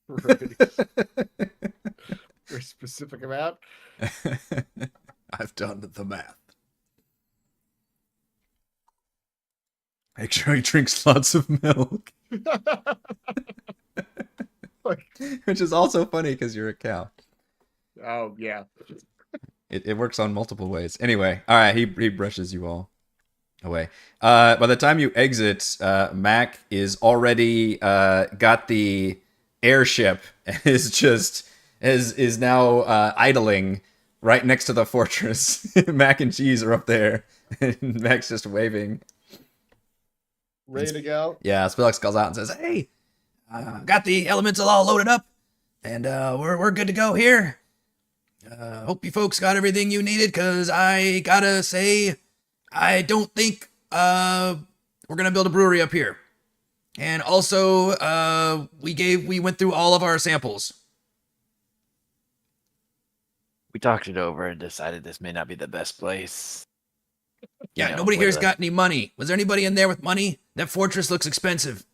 Right. Very specific amount. I've done the math. Make sure he drinks lots of milk. Which is also funny because you're a cow. Oh yeah. It works on multiple ways. Anyway, all right, he brushes you all away. By the time you exit, Mac is already got the airship and is now idling right next to the fortress. Mac and Cheese are up there, and Mac's just waving. Ready to go. Yeah, Spillex calls out and says, "Hey, got the elemental all loaded up, and we're good to go here. Hope you folks got everything you needed, cause I gotta say, I don't think we're gonna build a brewery up here. And also, we went through all of our samples." We talked it over and decided this may not be the best place. Yeah, You know, nobody here's with got any money. Was there anybody in there with money? That fortress looks expensive.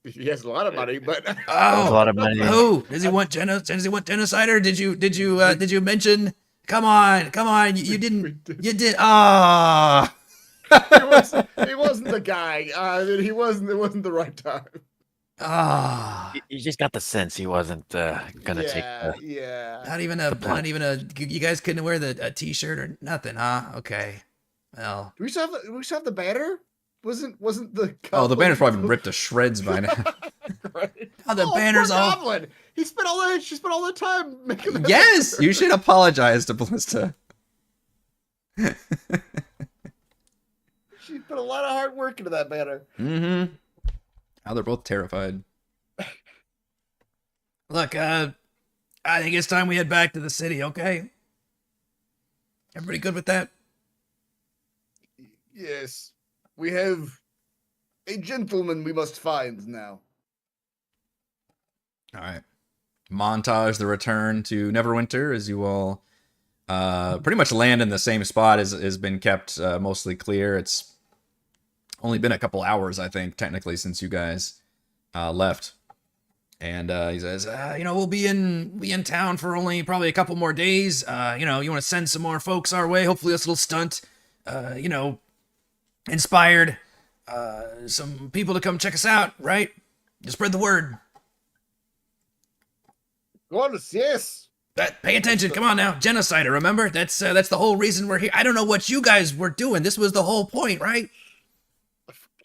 He has a lot of money, but That was a lot of money. Oh, does he want genocide, or did you mention? Come on, you didn't. You did. Ah. he wasn't the guy. It wasn't the right time. Ah. You just got the sense he wasn't gonna take the... Yeah. Not even a. You guys couldn't wear a t-shirt or nothing, huh? Okay. Well. Do we still have the banner? Wasn't the Oh, the goblin- banner's probably been ripped to shreds by now. Right. Oh, the Oh, banner's poor all. goblin. She spent all that time making that Yes, banner. you should apologize to Ballista. She put a lot of hard work into that banner. Mm-hmm. Now they're both terrified. Look, I think it's time we head back to the city, okay? Everybody good with that? Yes. We have a gentleman we must find now. All right. Montage the return to Neverwinter as you all pretty much land in the same spot as has been kept mostly clear. It's only been a couple hours, I think, technically, since you guys left. And he says, we'll be in town for only probably a couple more days. You want to send some more folks our way. Hopefully this little stunt, inspired some people to come check us out, right? Just spread the word. Yes. Pay attention. Come on now. Genocider, remember? That's the whole reason we're here. I don't know what you guys were doing. This was the whole point, right?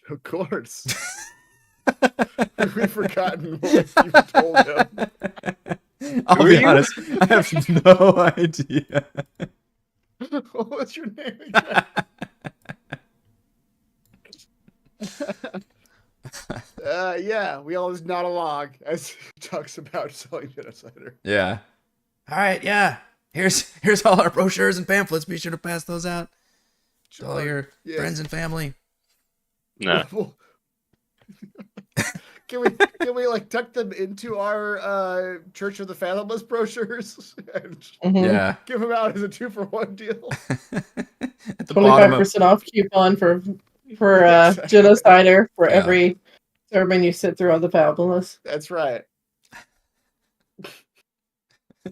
Of course. We've forgotten what you told him. I'll be honest. I have no idea. What's your name again? Yeah, we always nod along as he talks about selling genocider. Yeah. All right. Yeah. Here's all our brochures and pamphlets. Be sure to pass those out to all your friends and family. No. Can we like tuck them into our Church of the Fathomless brochures and Yeah. give them out as a 2-for-1 deal? At the bottom of 25% off coupon for Exactly. genocider for Yeah. every sermon you sit through on the Fathomless. That's right.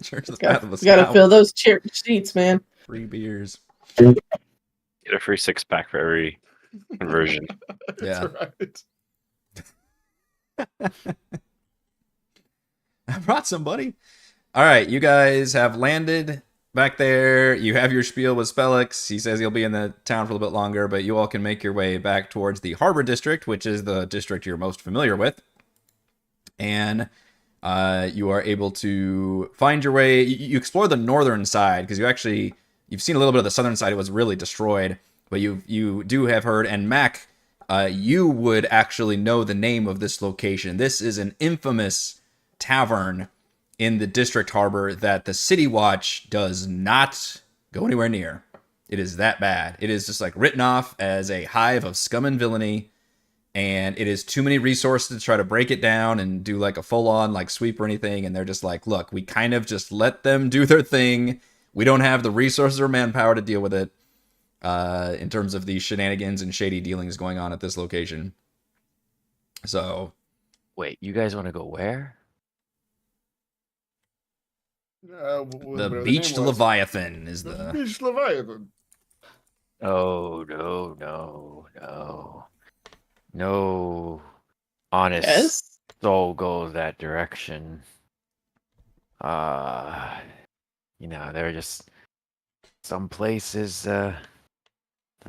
Church of the Got Fathomless. to fill those church seats, man. Free beers. Get a free 6-pack for every conversion. That's Yeah. right. I brought somebody. All right, you guys have landed back there. You have your spiel with Spellix. He says he'll be in the town for a little bit longer, but you all can make your way back towards the Harbor District, which is the district you're most familiar with. And you are able to find your way. You explore the northern side because you've seen a little bit of the southern side. It was really destroyed, but you do have heard. And Mac, you would actually know the name of this location. This is an infamous tavern in the district harbor that the City Watch does not go anywhere near. It is that bad. It is just like written off as a hive of scum and villainy, and it is too many resources to try to break it down and do like a full-on like sweep or anything. And they're just like, look, we kind of just let them do their thing. We don't have the resources or manpower to deal with it. In terms of the shenanigans and shady dealings going on at this location. So, Wait, you guys want to go where? the Beached Leviathan is the... Beached Leviathan. Oh, no honest Yes? soul goes that direction. There are just some places that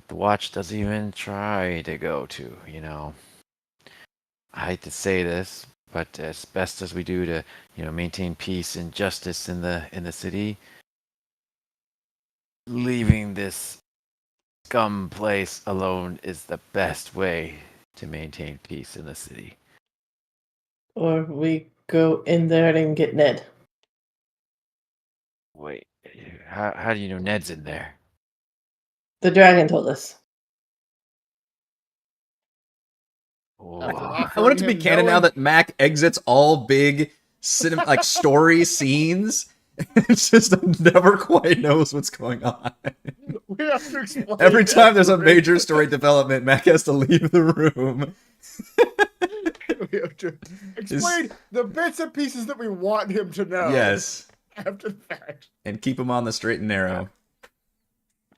the watch doesn't even try to go to. I hate to say this, but as best as we do to maintain peace and justice in the city, leaving this scum place alone is the best way to maintain peace in the city. Or we go in there and get Ned. Wait, how do you know Ned's in there? The dragon told us. Oh, I want it to be canon now that Mac exits all big like story scenes. It's just never quite knows what's going on. We have to explain Every that time there's a to major story development, Mac has to leave the room. We have to explain the bits and pieces that we want him to know. Yes. After the fact. And keep him on the straight and narrow.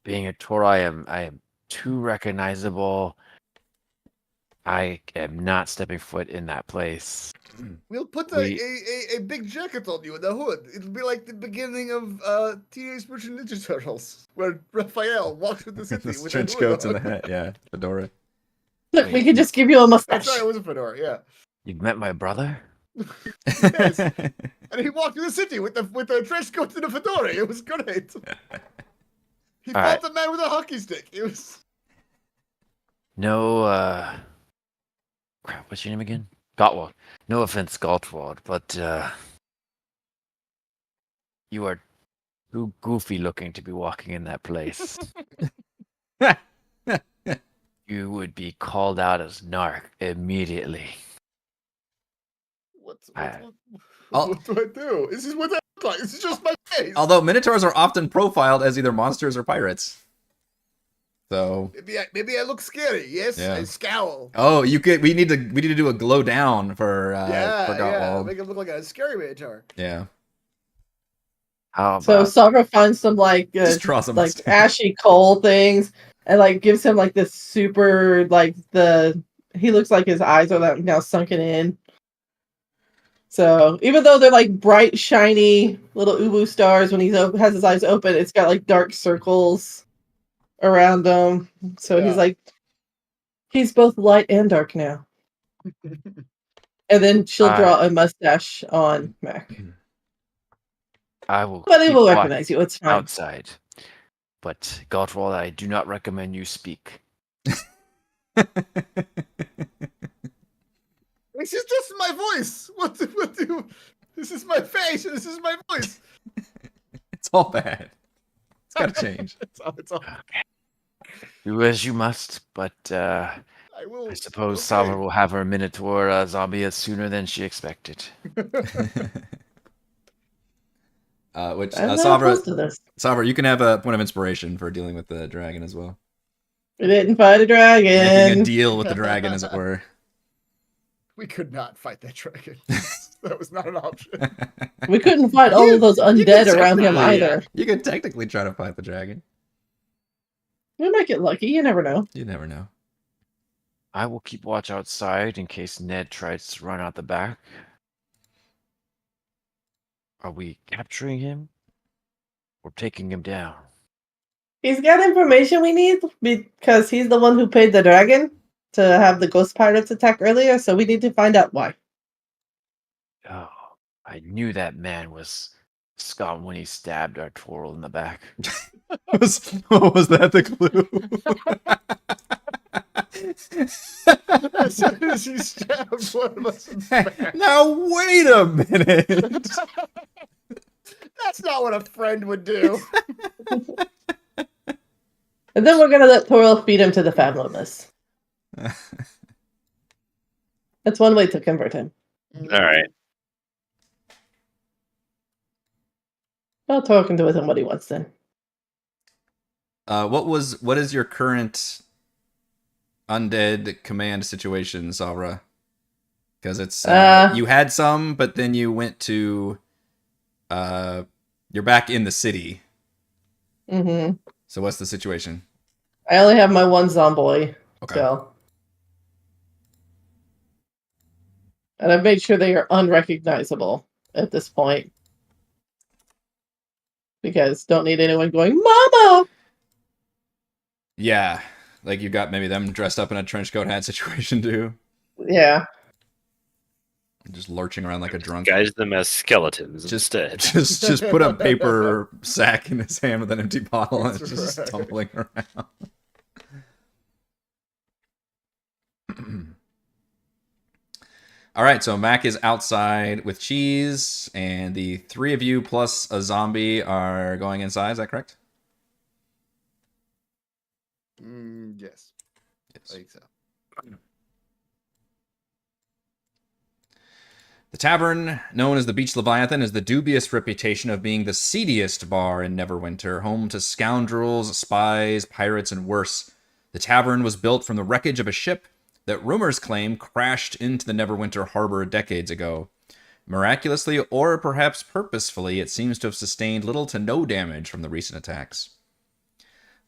being a Toro, I am too recognizable. I am not stepping foot in that place. We'll put a big jacket on you in the hood. It'll be like the beginning of Teenage Mutant Ninja Turtles, where Raphael walks through the city The with trench a hood coats and the on. hat, yeah, fedora. Look, Wait, we could just give you a mustache. That's right, it was a fedora, yeah. You've met my brother? Yes. And he walked through the city with the trench coat and the fedora. It was great. He All fought right. the man with a hockey stick. It was. No, crap, what's your name again? Gottwald. No offense, Gottwald, but you are too goofy looking to be walking in that place. You would be called out as narc immediately. What do I do? This is what I look like. This is just my face. Although Minotaurs are often profiled as either monsters or pirates. So maybe I look scary. Yes, Yeah. I scowl. oh, you could we need to do a glow down for Yeah, Gottwald. make him look like a scary minotaur. Yeah. How So about Saga finds some Just draw some like mustache. ashy coal things and like gives him like this super he looks like his eyes are like now sunken in. So even though they're like bright, shiny little ubu stars when he has his eyes open, it's got like dark circles around them. So Yeah. he's both light and dark now. And then she'll draw a mustache on Mac. I will But they keep will watch recognize you. It's fine. outside. But Gottwald, I do not recommend you speak. This is just my voice. This is my face. This is my voice. It's all bad. It's got to change. It's all. Do as you must, but I will. I suppose okay. Salva will have her Minotaur zombie sooner than she expected. Which I'm not opposed to Savra, this. Savra, you can have a point of inspiration for dealing with the dragon as well. We didn't fight a Making a dragon. deal with the dragon, as it were. We could not fight that dragon. That was not an option. We couldn't fight all of those You undead could around him technically- either. You could technically try to fight the dragon. We might get lucky. You never know. You never know. I will keep watch outside in case Ned tries to run out the back. Are we capturing him? Or taking him down? He's got information we need because he's the one who paid the dragon to have the ghost pirates attack earlier, so we need to find out why. Oh, I knew that man was scum when he stabbed Arturo in the back. Was that the clue? As soon as he stabbed one of us in the back. Now wait a minute. That's not what a friend would do. And then we're gonna let Toro feed him to the fabulous. That's one way to convert him. All right. Well, Toro can do with him what he wants then. What is your current undead command situation, Savra? Because it's you had some, but then you went to you're back in the city. Mm-hmm. So what's the situation? I only have my one zomboy, Okay. so. And I've made sure they are unrecognizable at this point. Because don't need anyone going, Mama! Yeah, like you got maybe them dressed up in a trench coat hat situation too, Yeah. just lurching around like a drunk. Guise them as skeletons Just, instead. just put a paper sack in his hand with an empty bottle and it's That's just right. tumbling around. All right, so Mac is outside with cheese, and the three of you plus a zombie are going inside. Is that correct? Yes, Yes. I think so. The Tavern, known as the Beach Leviathan, has the dubious reputation of being the seediest bar in Neverwinter, home to scoundrels, spies, pirates, and worse. The Tavern was built from the wreckage of a ship that rumors claim crashed into the Neverwinter harbor decades ago. Miraculously, or perhaps purposefully, it seems to have sustained little to no damage from the recent attacks.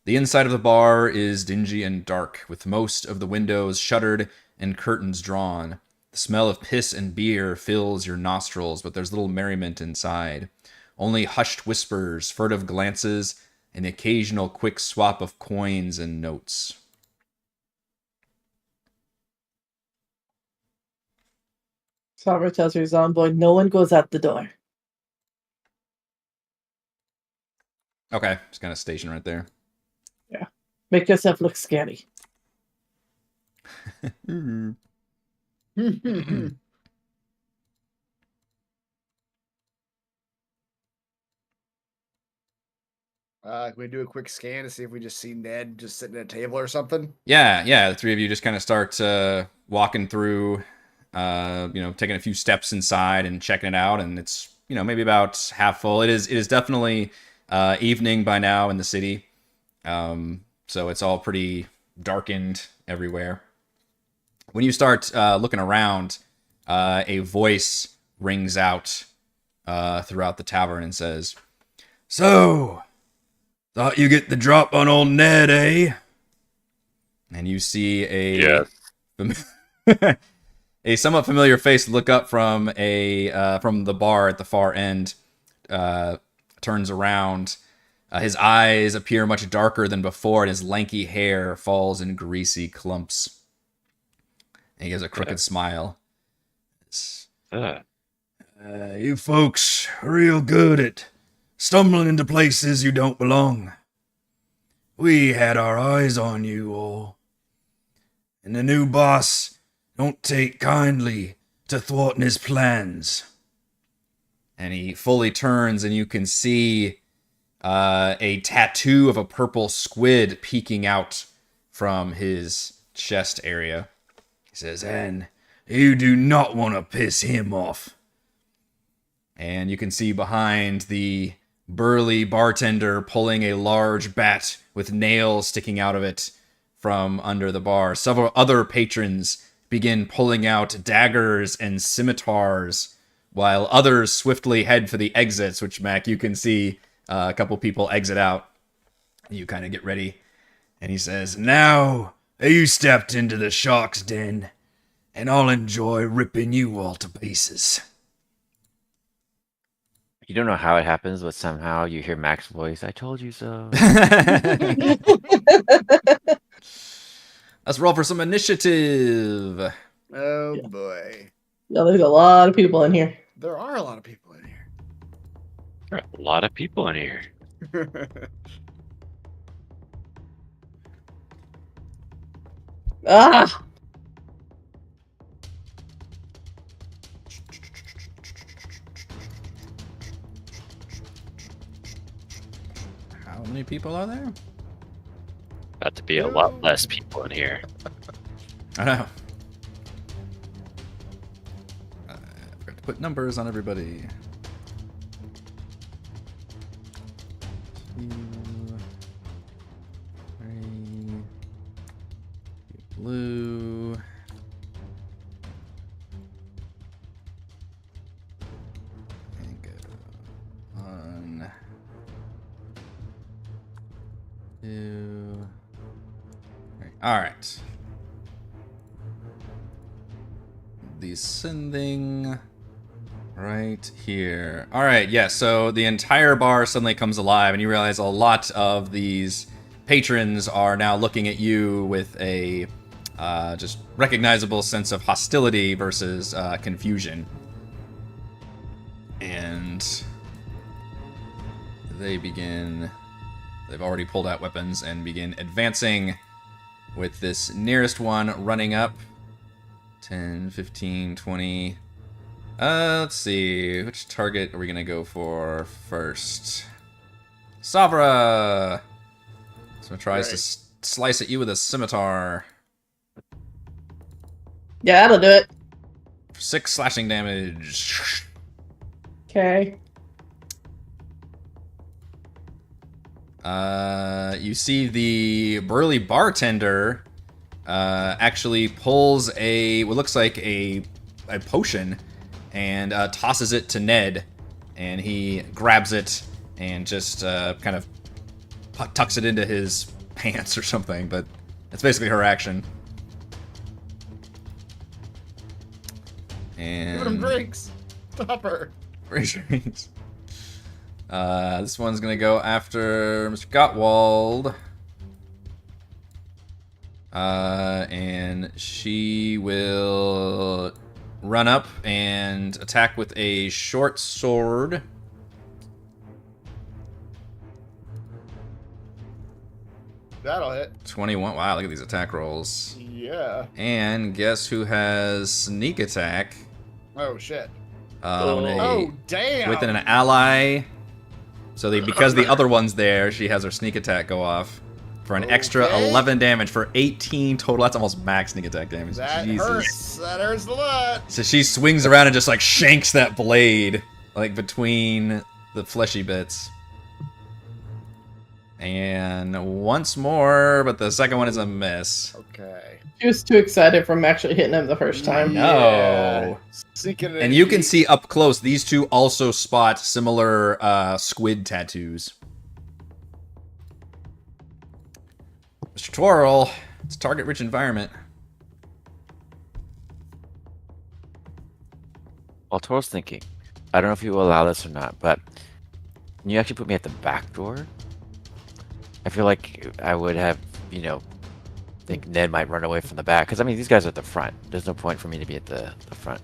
The inside of the bar is dingy and dark, with most of the windows shuttered and curtains drawn. The smell of piss and beer fills your nostrils, but there's little merriment inside. Only hushed whispers, furtive glances, and the occasional quick swap of coins and notes. Sabra tells her zomboy, no one goes out the door. Okay, just kind of station right there. Make yourself look scary. Can we do a quick scan to see if we just see Ned just sitting at a table or something? Yeah, the three of you just kind of start walking through, taking a few steps inside and checking it out, and it's, maybe about half full. It is definitely evening by now in the city, so it's all pretty darkened everywhere. When you start looking around, a voice rings out throughout the tavern and says, "So, thought you get the drop on old Ned, eh?" And you see a somewhat familiar face look up from the bar at the far end, turns around. His eyes appear much darker than before, and his lanky hair falls in greasy clumps. And he gives a crooked smile. You folks are real good at stumbling into places you don't belong. We had our eyes on you all. And the new boss don't take kindly to thwarting his plans. And he fully turns, and you can see a tattoo of a purple squid peeking out from his chest area. He says, and you do not want to piss him off. And you can see behind the burly bartender pulling a large bat with nails sticking out of it from under the bar. Several other patrons begin pulling out daggers and scimitars, while others swiftly head for the exits, which, Mac, you can see a couple people exit out. You kind of get ready. And he says, now you stepped into the shark's den, and I'll enjoy ripping you all to pieces. You don't know how it happens, but somehow you hear Mac's voice. I told you so. Let's roll for some initiative. Oh boy. Yeah, there's a lot of people in here. There are a lot of people in here. There are a lot of people in here. Ah! How many people are there? About to be a lot less people in here. I know. I forgot to put numbers on everybody. 2, 3, blue. And go 1, 2. All right. Descending right here. All right, yeah, so the entire bar suddenly comes alive, and you realize a lot of these patrons are now looking at you with a just recognizable sense of hostility versus confusion. And they've already pulled out weapons and begin advancing, with this nearest one running up. 10, 15, 20. Let's see. Which target are we going to go for first? Savra! So it tries to slice at you with a scimitar. Yeah, that'll do it. 6 slashing damage. Okay. You see the burly bartender actually pulls what looks like a potion and tosses it to Ned, and he grabs it and just kind of tucks it into his pants or something, but that's basically her action. And Give him drinks. Stop her. drinks. This one's gonna go after Mr. Gottwald. And she will run up and attack with a short sword. That'll hit. 21. Wow, look at these attack rolls. Yeah. And guess who has sneak attack? Oh shit. Oh, damn. with an ally. So because the other one's there, she has her sneak attack go off for an extra 11 damage for 18 total. That's almost max sneak attack damage. That Jesus. hurts. That hurts a lot. So she swings around and just like shanks that blade like between the fleshy bits. And once more, but the second one is a miss. Okay. She was too excited from actually hitting him the first time. No. Sinking it And in you can deep. see up close, these two also spot similar squid tattoos. Mr. Twirl, it's a target-rich environment. Well, Tor's thinking, I don't know if you will allow this or not, but can you actually put me at the back door? I feel like I would have, think Ned might run away from the back. Because, I mean, these guys are at the front. There's no point for me to be at the front.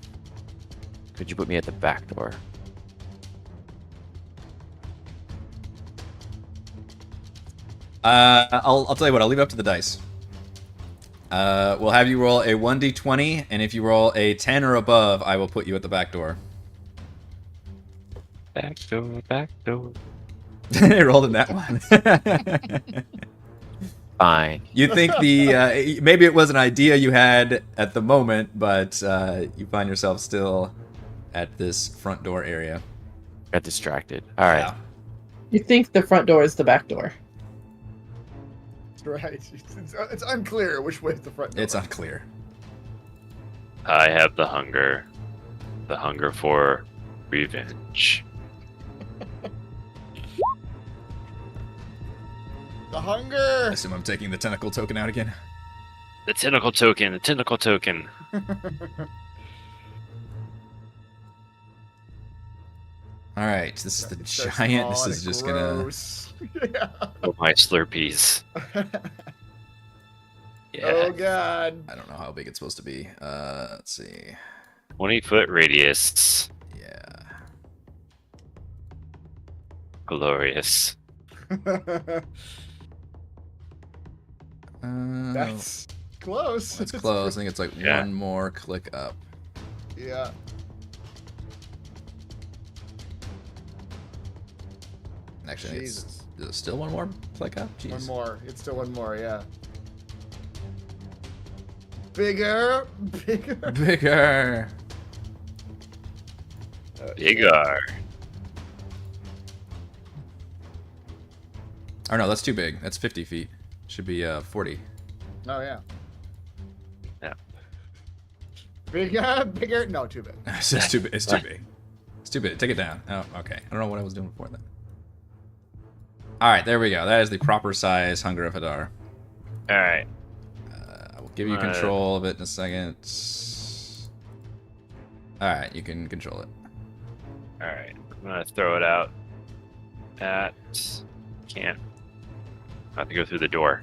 Could you put me at the back door? I'll tell you what, I'll leave it up to the dice. We'll have you roll a 1d20, and if you roll a 10 or above, I will put you at the back door. Back door, back door. I rolled in that one. Fine. You think maybe it was an idea you had at the moment, but you find yourself still at this front door area. Got distracted. All right. Yeah. You think the front door is the back door. That's right. It's unclear which way the front door. It's unclear. I have the hunger. The hunger for revenge. The hunger. I assume I'm taking the tentacle token out again. The tentacle token, the tentacle token. All right, this is the It's so giant. small This and is just gonna. gross. Yeah. Oh, my Slurpees. Yeah. Oh god. I don't know how big it's supposed to be. Let's see. 20-foot radius. Yeah. Glorious. That's close. That's close. I think it's like Yeah. one more click up. Yeah. Actually, Jesus. is it still one more click up? Jeez. One more. It's still one more, yeah. Bigger. Bigger. Bigger. Bigger. Oh no, that's too big. That's 50 feet. Should be 40. Oh yeah. Yeah. Bigger, bigger. No, too big. It's just too big. It's too big. It's too big. Take it down. Oh, okay. I don't know what I was doing before then. All right, there we go. That is the proper size Hunger of Hadar. All right. I will give you control of it in a second. All right, you can control it. All right. I'm gonna throw it out. That can't. I have to go through the door.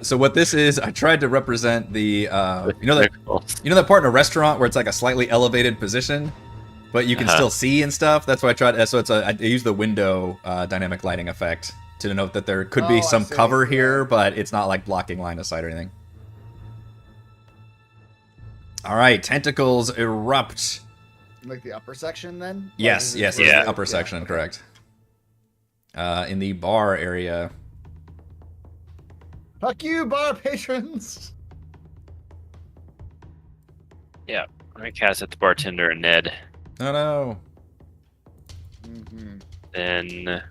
So what this is, I tried to represent the you know that part in a restaurant where it's like a slightly elevated position, but you can still see and stuff. That's what I tried. So I use the window dynamic lighting effect to denote that there could be I some see. cover Yeah. here, but it's not like blocking line of sight or anything. All right, tentacles erupt. Like the upper section, then. Like, Yes, is it yes, where yes, Yeah. the upper section, okay. correct. In the bar area. Fuck you, bar patrons. Yeah. I'm gonna cast at the bartender and Ned. Oh no. Mm-hmm. Then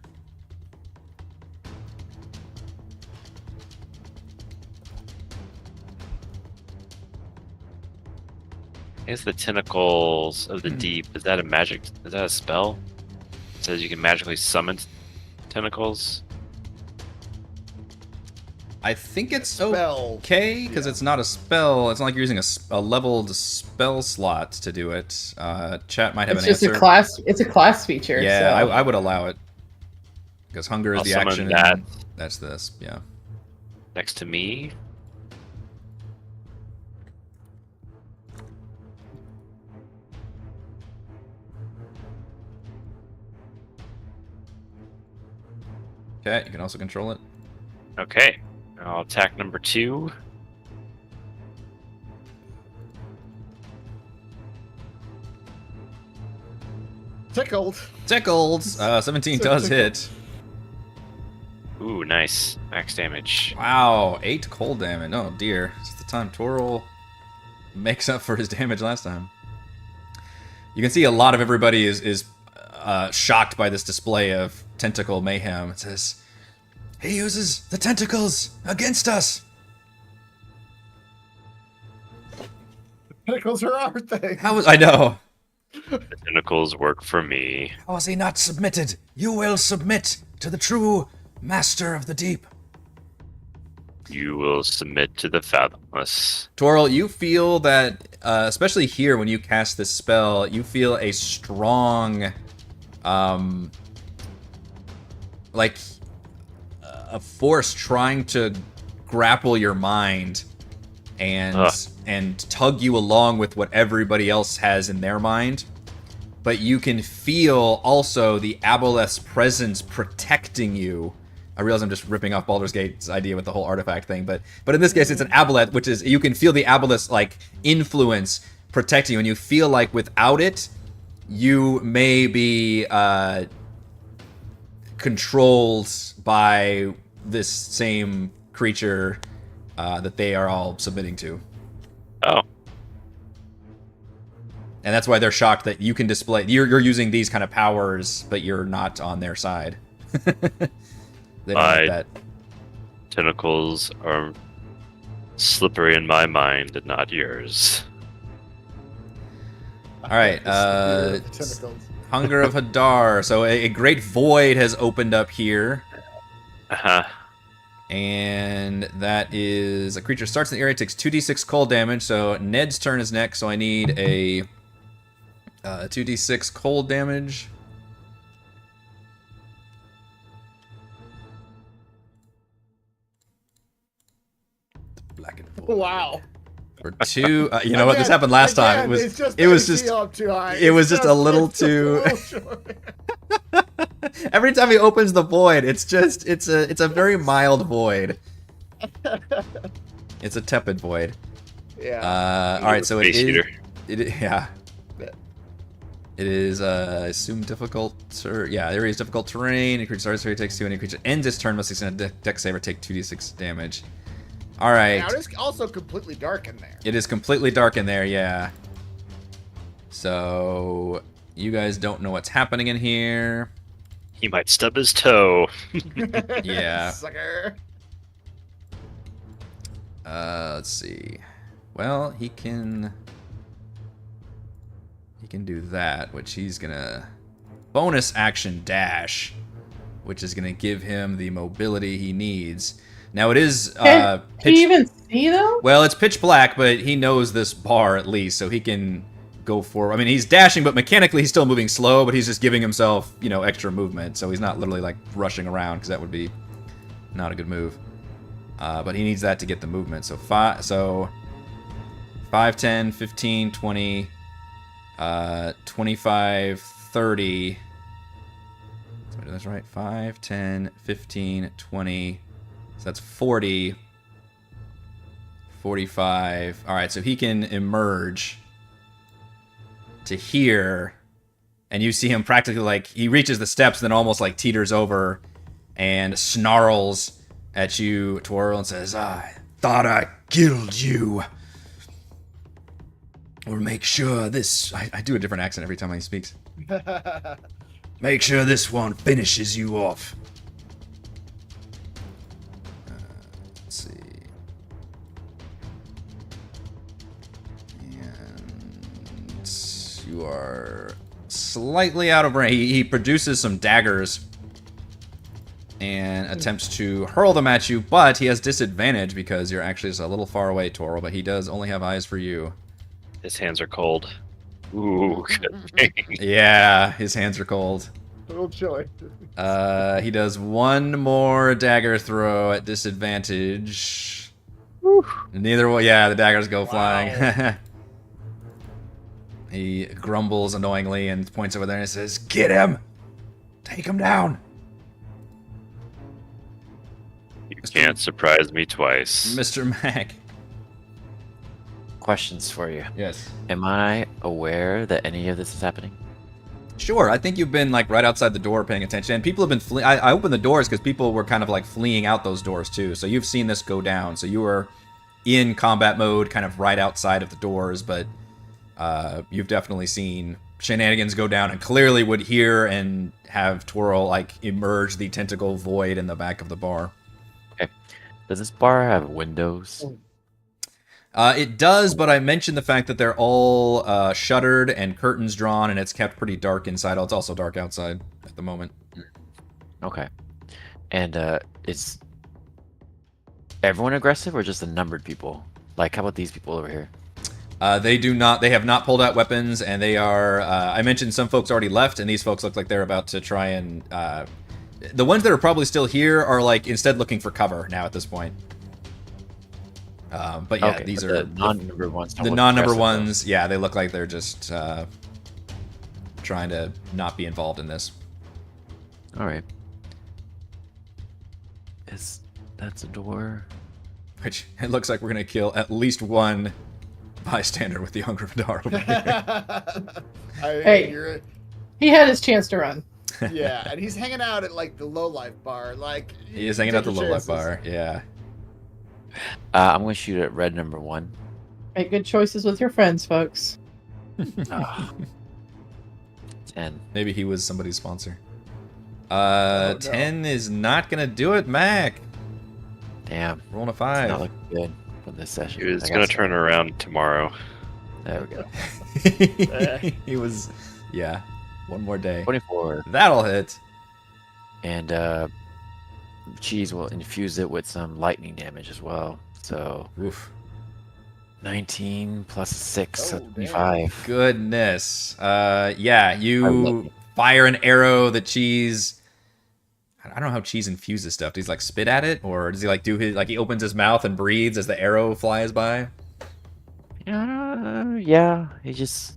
I guess the tentacles of the deep, is that a magic, is that a spell? It says you can magically summon tentacles. I think it's Spell. okay because Yeah. it's not a spell. It's not like you're using a leveled spell slot to do it. Chat might have It's an just answer. a class. It's a class feature. Yeah, so. I would allow it because hunger is I'll the summon action. that. That's this. Yeah. Next to me. Okay, you can also control it. Okay. I'll attack number 2. Tickled. Tickled. 17 does hit. Ooh, nice. Max damage. Wow, 8 cold damage. Oh dear. It's the time Toril makes up for his damage last time. You can see a lot of everybody is shocked by this display of tentacle mayhem. It says, "He uses the tentacles against us. Pickles are our thing. How was I know? The tentacles work for me. How has he not submitted? You will submit to the true master of the deep." You will submit to the fathomless. Toril, you feel that, especially here when you cast this spell, you feel a strong, like, a force trying to grapple your mind and tug you along with what everybody else has in their mind. But you can feel also the Aboleth's presence protecting you I realize I'm just ripping off Baldur's Gate's idea with the whole artifact thing, but in this case, it's an aboleth, which is, you can feel the aboleth's like influence protecting you, and you feel like without it, you may be controlled by this same creature that they are all submitting to. Oh. And that's why they're shocked that you can display. You're using these kind of powers, but you're not on their side. They don't like that. Tentacles are slippery in my mind, and not yours. All right. Hunger of Hadar. So a great void has opened up here. Uh-huh. And that is a creature starts in the area, takes 2d6 cold damage. So Ned's turn is next. So I need a 2d6 cold damage. Blackened void. Wow. For 2, you know what? This happened last time. It was just a little too. Every time he opens the void, it's a very mild void. It's a tepid void. Yeah. All right, so it Space is. heater. Yeah. It is assume difficult, or yeah, area is difficult terrain. Any creature starts here takes 2. Any creature ends its turn must succeed a dex save or take 2d6 damage. All right. Now it's also completely dark in there. It is completely dark in there, yeah. So you guys don't know what's happening in here. He might stub his toe. Yeah. Sucker. Let's see. Well, he can do that, which he's gonna bonus action dash, which is gonna give him the mobility he needs. Now it is Can he even see though? well, it's pitch black, but he knows this bar at least, so he can go forward. I mean, he's dashing, but mechanically he's still moving slow, but he's just giving himself, extra movement, so he's not literally like rushing around, because that would be not a good move. But he needs that to get the movement. So 5, 10, 15, 20, 25, 30. Did I do this right? 5, 10, 15, 20. So that's 40. 45. All right, so he can emerge to here, and you see him practically like he reaches the steps, then almost like teeters over and snarls at you, Twirl, and says, "I thought I killed you. Or make sure this..." I do a different accent every time he speaks. "Make sure this one finishes you off." Let's see. And you are slightly out of range. He produces some daggers and attempts to hurl them at you, but he has disadvantage because you're actually just a little far away, Toro, but he does only have eyes for you. His hands are cold. Ooh, good thing. Yeah, his hands are cold. A little chilly. He does one more dagger throw at disadvantage. Neither one. Yeah, the daggers go flying. He grumbles annoyingly and points over there and says, "Get him! Take him down!" You can't surprise me twice. Mr. Mac. Questions for you. Yes. Am I aware that any of this is happening? Sure, I think you've been like right outside the door paying attention, and people have been fleeing. I opened the doors because people were kind of like fleeing out those doors too, so you've seen this go down. So you were in combat mode kind of right outside of the doors, but you've definitely seen shenanigans go down, and clearly would hear and have Twirl like emerge the tentacle void in the back of the bar. Okay. Does this bar have windows? It does, but I mentioned the fact that they're all shuttered and curtains drawn, and it's kept pretty dark inside. Oh, it's also dark outside at the moment. Okay. And is everyone aggressive or just the numbered people? Like, how about these people over here? They do not. They have not pulled out weapons, and they are. I mentioned some folks already left, and these folks look like they're about to try and. The ones that are probably still here are like instead looking for cover now at this point. But yeah, Okay, these but are the non-numbered ones. don't the look non-number aggressive, though. ones. Yeah, they look like they're just trying to not be involved in this. All right. That's a door. Which it looks like we're gonna kill at least one bystander with the Hunger Vidar over here. Hey. He had his chance to run. Yeah, and he's hanging out at like the low life bar. Like He is hanging out take the your low life chances. bar. Yeah. I'm gonna shoot at red number 1. Make good choices with your friends, folks. 10. Maybe he was somebody's sponsor. no. 10 is not gonna do it, Mac. Damn. Rolling a It's 5. not looking good for this session. He was I gonna got turn around tomorrow. There we go. He was, yeah. One more day. 24. That'll hit. And cheese will infuse it with some lightning damage as well. So Oof. 19 plus 6, so Oh, damn. 25. Goodness. Yeah, you love fire an arrow. The cheese. I don't know how cheese infuses stuff. Does he like spit at it, or does he like do his like he opens his mouth and breathes as the arrow flies by? Yeah, he just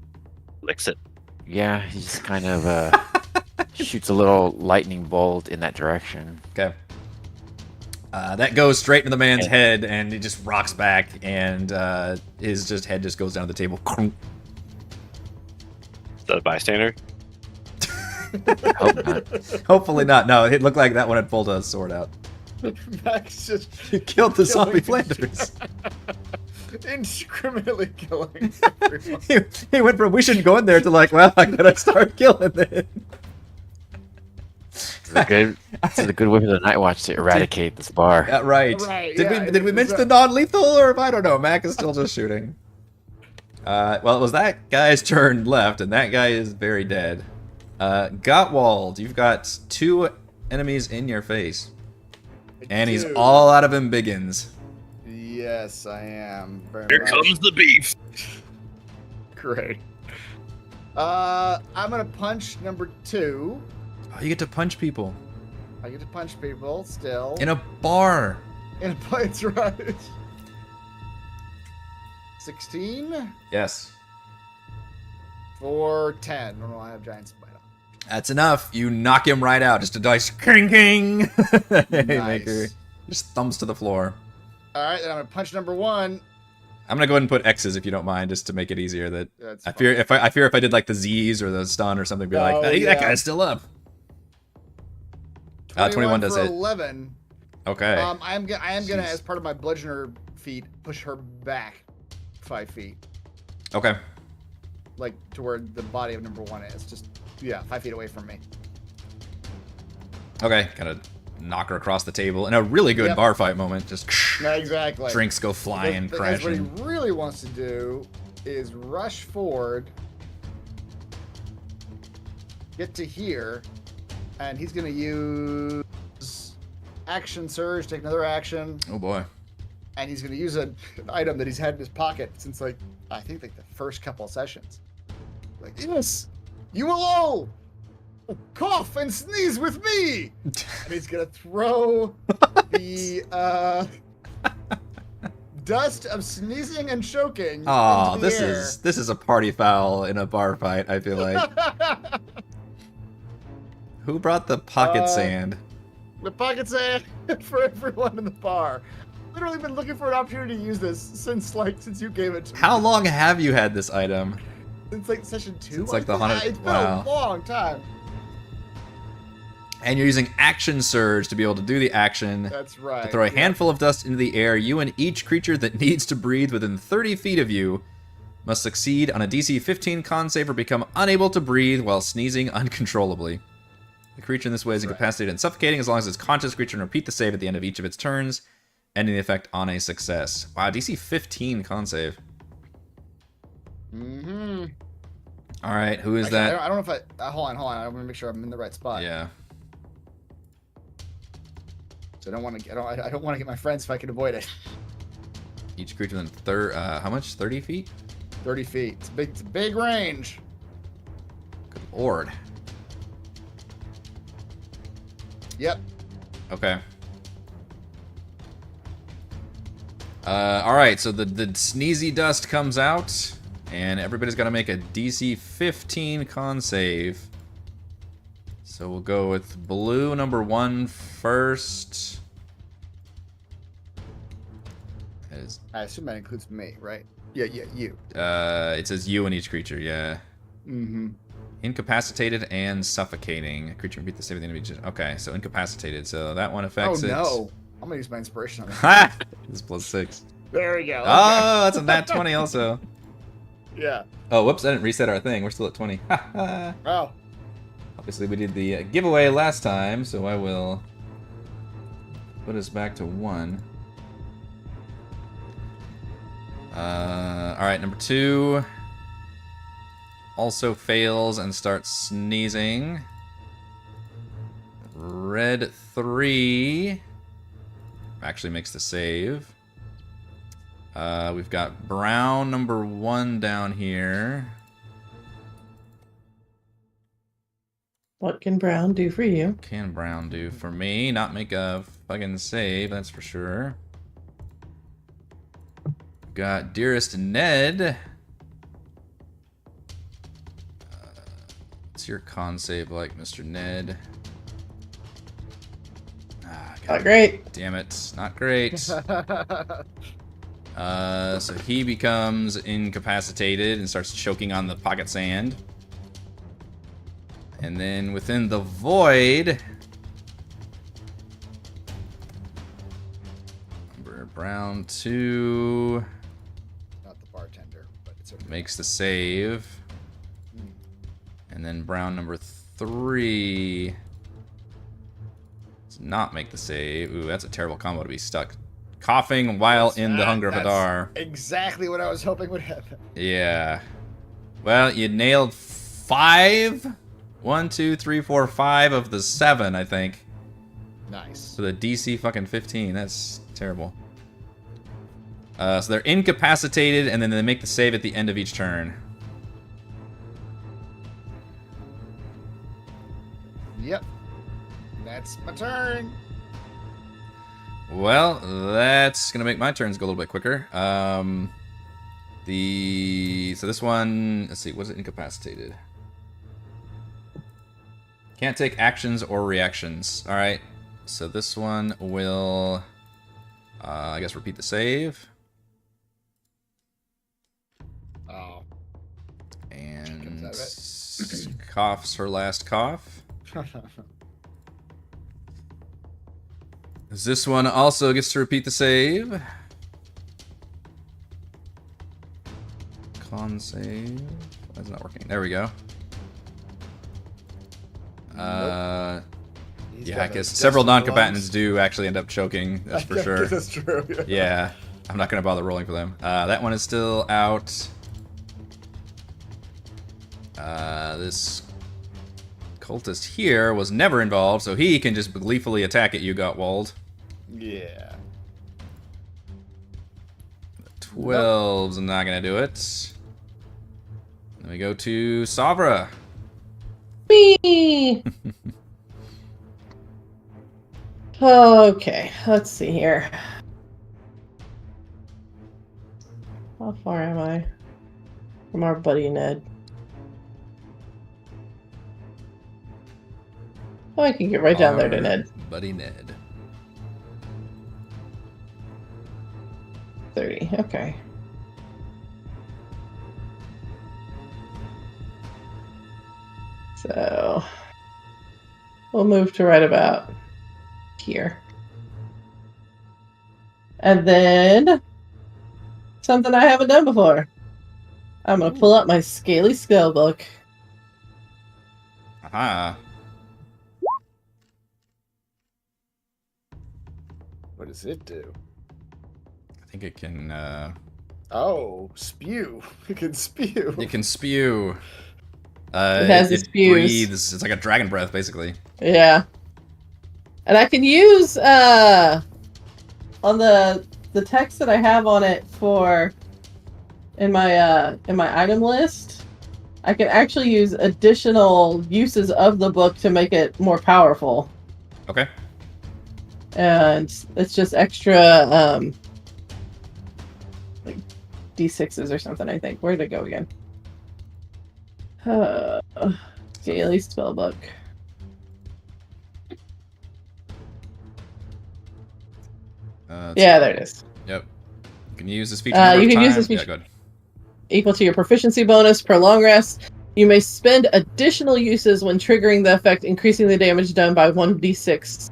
kind of shoots a little lightning bolt in that direction. Okay. That goes straight into the man's head, and he just rocks back, and his head just goes down to the table. Is that a bystander? Hope not. Hopefully not. No, it looked like that one had pulled a sword out. Max just You killed the zombie killing- Flanders. indiscriminately killing everyone. he went from we shouldn't go in there to like, well, I gotta start killing it. It's a good way for the Night Watch to eradicate this bar. Yeah, right. Right, Did yeah, we did we it mention was, the non-lethal, or I don't know? Mac is still just shooting. Well, it was that guy's turn left, and that guy is very dead. Gottwald, you've got 2 enemies in your face, and he's Dude. all out of embiggens. Yes, I am. Very Here much. comes the beef. Great. I'm gonna punch number 2. Oh, you get to punch people I get to punch people still. in a bar. In a punch, right? 16 Yes, for 10. No, I have giant spite on. that's enough. You knock him right out. Just a dice, king king. Haymaker Nice. just thumbs to the floor. All right, then I'm gonna punch number 1. I'm gonna go ahead and put X's if you don't mind, just to make it easier. That That's I fine. fear if I did like the Z's or the stun or something, be like, Oh, hey, yeah. that guy's still up. 21 does for hit. 11. Okay. I am gonna, Jeez. as part of my bludgeoner feat, push her back 5 feet, Okay. like to where the body of number 1 is. Just 5 feet away from me. Okay. Kind of knock her across the table in a really good Yep. bar fight moment. Just Yeah, exactly. drinks go flying, Because what he crashing. really wants to do is rush forward, get to here, and he's gonna use action surge, take another action, Oh boy. and he's gonna use an item that he's had in his pocket since I think the first couple of sessions. Like, yes, you will all cough and sneeze with me, and he's gonna throw the dust of sneezing and choking. Oh, into the this is a party foul in a bar fight. I feel like. air. Who brought the pocket Uh, sand? The pocket sand for everyone in the bar. Literally been looking for an opportunity to use this since you gave it to me. How long have you had this item? Since like session 2. Since, like, I the think. 100 It's been wow. a long time. And you're using action surge to be able to do the action. That's right. To throw a yeah. handful of dust into the air, you and each creature that needs to breathe within 30 feet of you must succeed on a DC 15 con save or become unable to breathe while sneezing uncontrollably. The creature in this way is Right. incapacitated and suffocating as long as it's conscious creature, and repeat the save at the end of each of its turns, ending the effect on a success. Wow, DC 15 con save. Mm-hmm. All right, who is Actually, that? I don't know if I... hold on. I want to make sure I'm in the right spot. Yeah. So I don't want to get my friends if I can avoid it. Each creature within how much? 30 feet? 30 feet. It's a big range. Good lord. Yep. Okay. All right, so the sneezy dust comes out, and everybody's got to make a DC 15 con save. So we'll go with blue number 1 first. is. I assume that includes me, right? Yeah, you. It says you and each creature, yeah. Mm-hmm. Incapacitated and suffocating. A creature repeat the save at the end of each. Okay, so incapacitated. So that one Oh affects it. no! I'm gonna use my inspiration on it. Ha! This is +6. There we go. Okay. Oh, that's a nat 20 also. Yeah. Oh, whoops, I didn't reset our thing. We're still at 20. Ha ha. Oh. Obviously, we did the giveaway last time, so I will put us back to 1. Alright, number 2 also fails and starts sneezing. Red 3 actually makes the save. We've got brown number 1 down here. What can Brown do for you? Can brown do for me? Not make a fucking save, that's for sure. Got dearest Ned. What's your con save like, Mr. Ned? Ah, Not great. damn it, not great. So he becomes incapacitated and starts choking on the pocket sand. And then within the void, number brown 2 Not the bartender, but it's okay. makes the save. And then brown number 3 does not make the save. Ooh, that's a terrible combo to be stuck coughing while in the Hunger of That's Hadar. exactly what I was hoping would happen. Yeah. Well, you nailed 5. 1, 2, 3, 4, 5 of the 7, I think. Nice. With a DC fucking 15. That's terrible. So they're incapacitated, and then they make the save at the end of each turn. Yep. That's my turn. Well, that's gonna make my turns go a little bit quicker. So this one, let's see, was it incapacitated? Can't take actions or reactions. All right, so this one will, I guess, repeat the save. Oh. And Comes out of coughs her last cough. This one also gets to repeat the save. Con save. Why is it not working? There we go. He's Yeah, got I guess those several desperate non-combatants lungs. do actually end up choking. That's for sure. That's true. Yeah, I'm not gonna bother rolling for them. That one is still out. This cultist here was never involved, so he can just gleefully attack at you, Gottwald. Yeah. 12's not gonna do it. Then we go to Savra. Me. Okay, let's see here. How far am I from our buddy Ned? Oh, I can get right down there to Our Ned. Buddy Ned. 30. Okay. So we'll move to right about here. And then something I haven't done before. I'm gonna pull up my Scaly Skull book. Aha. What does it do? I think it can, Oh, spew. It can spew. it can spew. It has the it spews. breathes. It's like a dragon breath, basically. Yeah. And I can use on the text that I have on it for in my item list, I can actually use additional uses of the book to make it more powerful. Okay. And it's just extra like D6s or something, I think. Where'd it go again? Scaly Spellbook. Let's Yeah, see. there it is. Yep. Can you use this feature number you of can use times? this feature- Yeah, good. Equal to your proficiency bonus per long rest. You may spend additional uses when triggering the effect, increasing the damage done by 1d6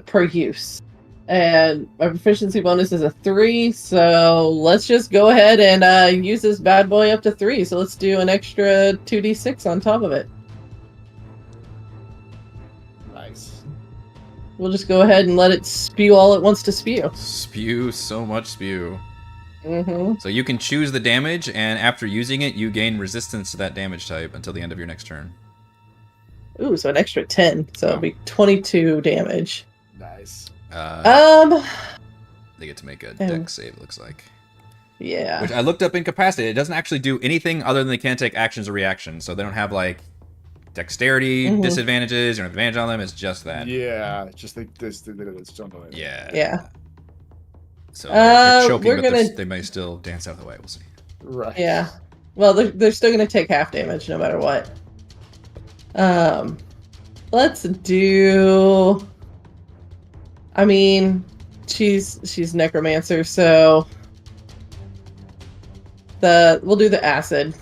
per use. And my proficiency bonus is a 3, so let's just go ahead and use this bad boy up to 3. So let's do an extra 2d6 on top of it. Nice. We'll just go ahead and let it spew all it wants to spew. Spew, so much spew. Mm-hmm. So you can choose the damage, and after using it, you gain resistance to that damage type until the end of your next turn. Ooh, so an extra 10. So it'll be 22 damage. Nice. They get to make a Oh. dex save, it looks like. Yeah. Which I looked up incapacitated. It doesn't actually do anything other than they can't take actions or reactions. So they don't have, like, dexterity Mhm. disadvantages or advantage on them. It's just that. Yeah, just they just don't do it. Yeah. Yeah. So they're we're choking, but gonna- they may still dance out of the way. We'll see. Right. Yeah. Well, they're still going to take half damage no matter what. Let's do... I mean, she's necromancer, so... We'll do the acid.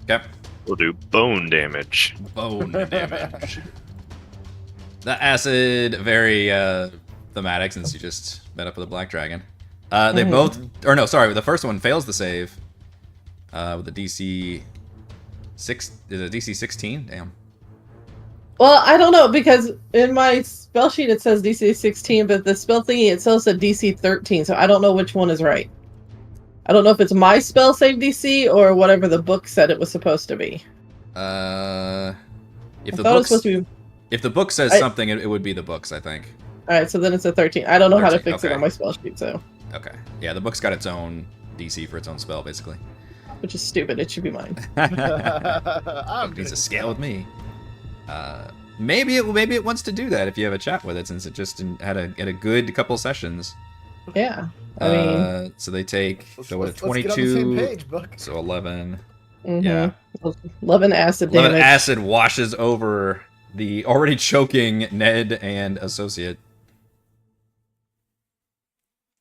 Okay. We'll do bone damage. Bone damage. The acid, very thematic since you just met up with a black dragon. They both, or no, sorry, the first one fails the save with a DC 6. Is it DC 16? Damn. Well, I don't know, because in my spell sheet it says DC 16, but the spell thingy itself said DC 13, so I don't know which one is right. I don't know if it's my spell save DC or whatever the book said it was supposed to be. If I the thought it was book supposed to be... if the book says something, it would be the books, I think. Alright, so then it's a 13. I don't know how to 13, fix it okay. on my spell sheet, so... Okay. Yeah, the book's got its own DC for its own spell, basically. Which is stupid. It should be mine. I'm Needs gonna to scale with me. Maybe it wants to do that if you have a chat with it, since it just had a good couple sessions. Yeah. I mean... So they take Let's what, get on the 22. same page, book. So 11. mhm. Yeah. 11 acid 11 damage. acid washes over the already choking Ned and associate.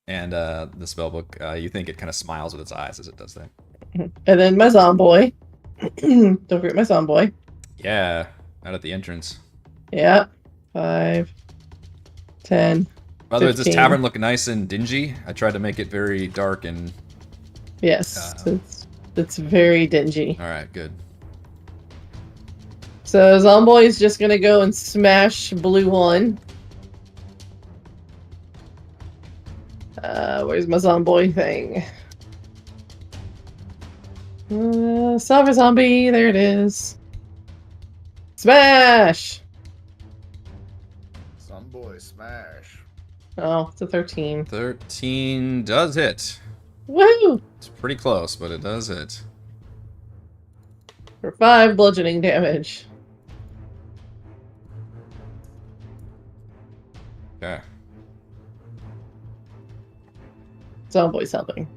And the spellbook, you think it kind of smiles with its eyes as it does that. And then my zomboy. Don't forget my zomboy. Yeah, out at the entrance. Yeah. 5, 10. By the way, does this 15. tavern look nice and dingy? I tried to make it very dark and... Yes. It's very dingy. Alright, good. So zomboy is just gonna go and smash blue one. Where's my zomboy thing? Silver zombie, there it is. Smash! Some boy smash. Oh, it's a 13. 13 does hit. Woo! It's pretty close, but it does hit. For 5 bludgeoning damage. Okay. Zomboy's helping.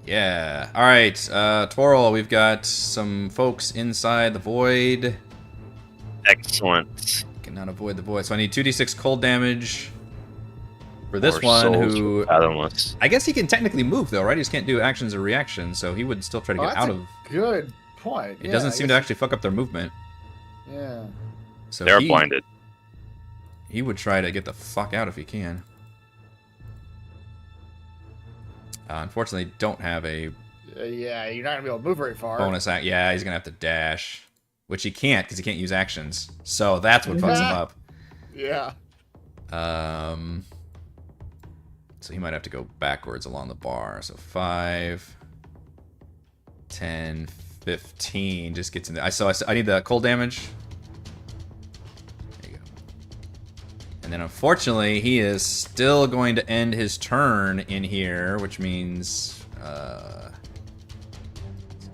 Yeah. Alright, Tworl, we've got some folks inside the void. Excellent. Cannot avoid the void. So I need 2d6 cold damage for this Or one, souls who... were fathomless. I guess he can technically move, though, right? He just can't do actions or reactions, so he would still try to get that's out a of... Good point. It doesn't seem to actually fuck up their movement. Yeah. So They're he, blinded. He would try to get the fuck out if he can. Unfortunately, don't have a Yeah, you're not gonna be able to move very far. bonus act. Yeah, he's gonna have to dash, which he can't because he can't use actions. So that's what fucks him up. Yeah. So he might have to go backwards along the bar. So 5, 10, 15 just gets in there. I need the cold damage. There you go. And then unfortunately, he is still going to end his turn in here, which means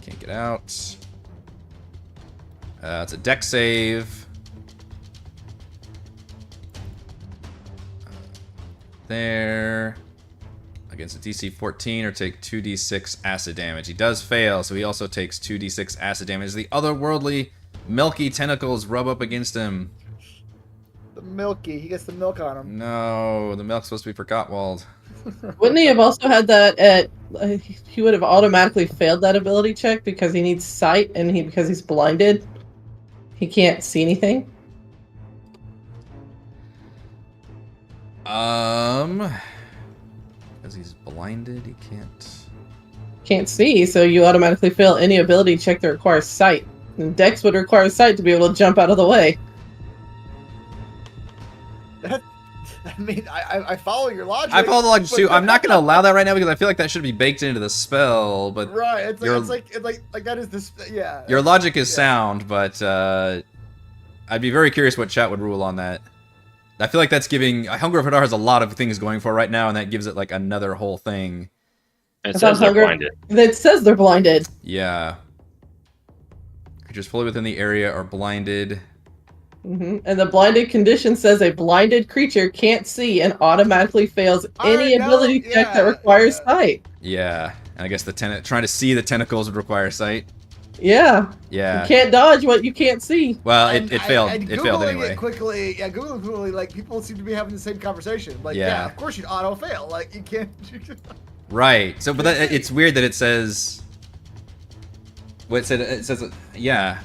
can't get out. It's a dex save. There. Against a DC 14 or take 2d6 acid damage. He does fail, so he also takes 2d6 acid damage. The otherworldly milky tentacles rub up against him. The milky. He gets the milk on him. No, the milk's supposed to be for Gottwald. Wouldn't he have also had that at? He would have automatically failed that ability check because he needs sight, and because he's blinded, he can't see anything. Because he's blinded, he Can't see, so you automatically fail any ability check that requires sight. And Dex would require sight to be able to jump out of the way. I mean, I follow your logic. I follow the logic too. I'm not going to allow that right now because I feel like that should be baked into the spell. But right, it's like that is this. Yeah. Your logic is sound, but I'd be very curious what chat would rule on that. I feel like that's giving Hunger of Hadar has a lot of things going for it right now, and that gives it like another whole thing. It says they're blinded. It says they're blinded. Yeah. Creatures fully within the area are blinded. And the blinded condition says a blinded creature can't see and automatically fails any ability check that requires sight. Yeah, and I guess trying to see the tentacles would require sight. Yeah. Yeah. You can't dodge what you can't see. Well, it failed. And it failed anyway. It quickly, Googling quickly, like people seem to be having the same conversation. Like, Yeah. of course you'd auto fail. Like you can't. Right. So, but it's weird that it says. What it said? It says, yeah.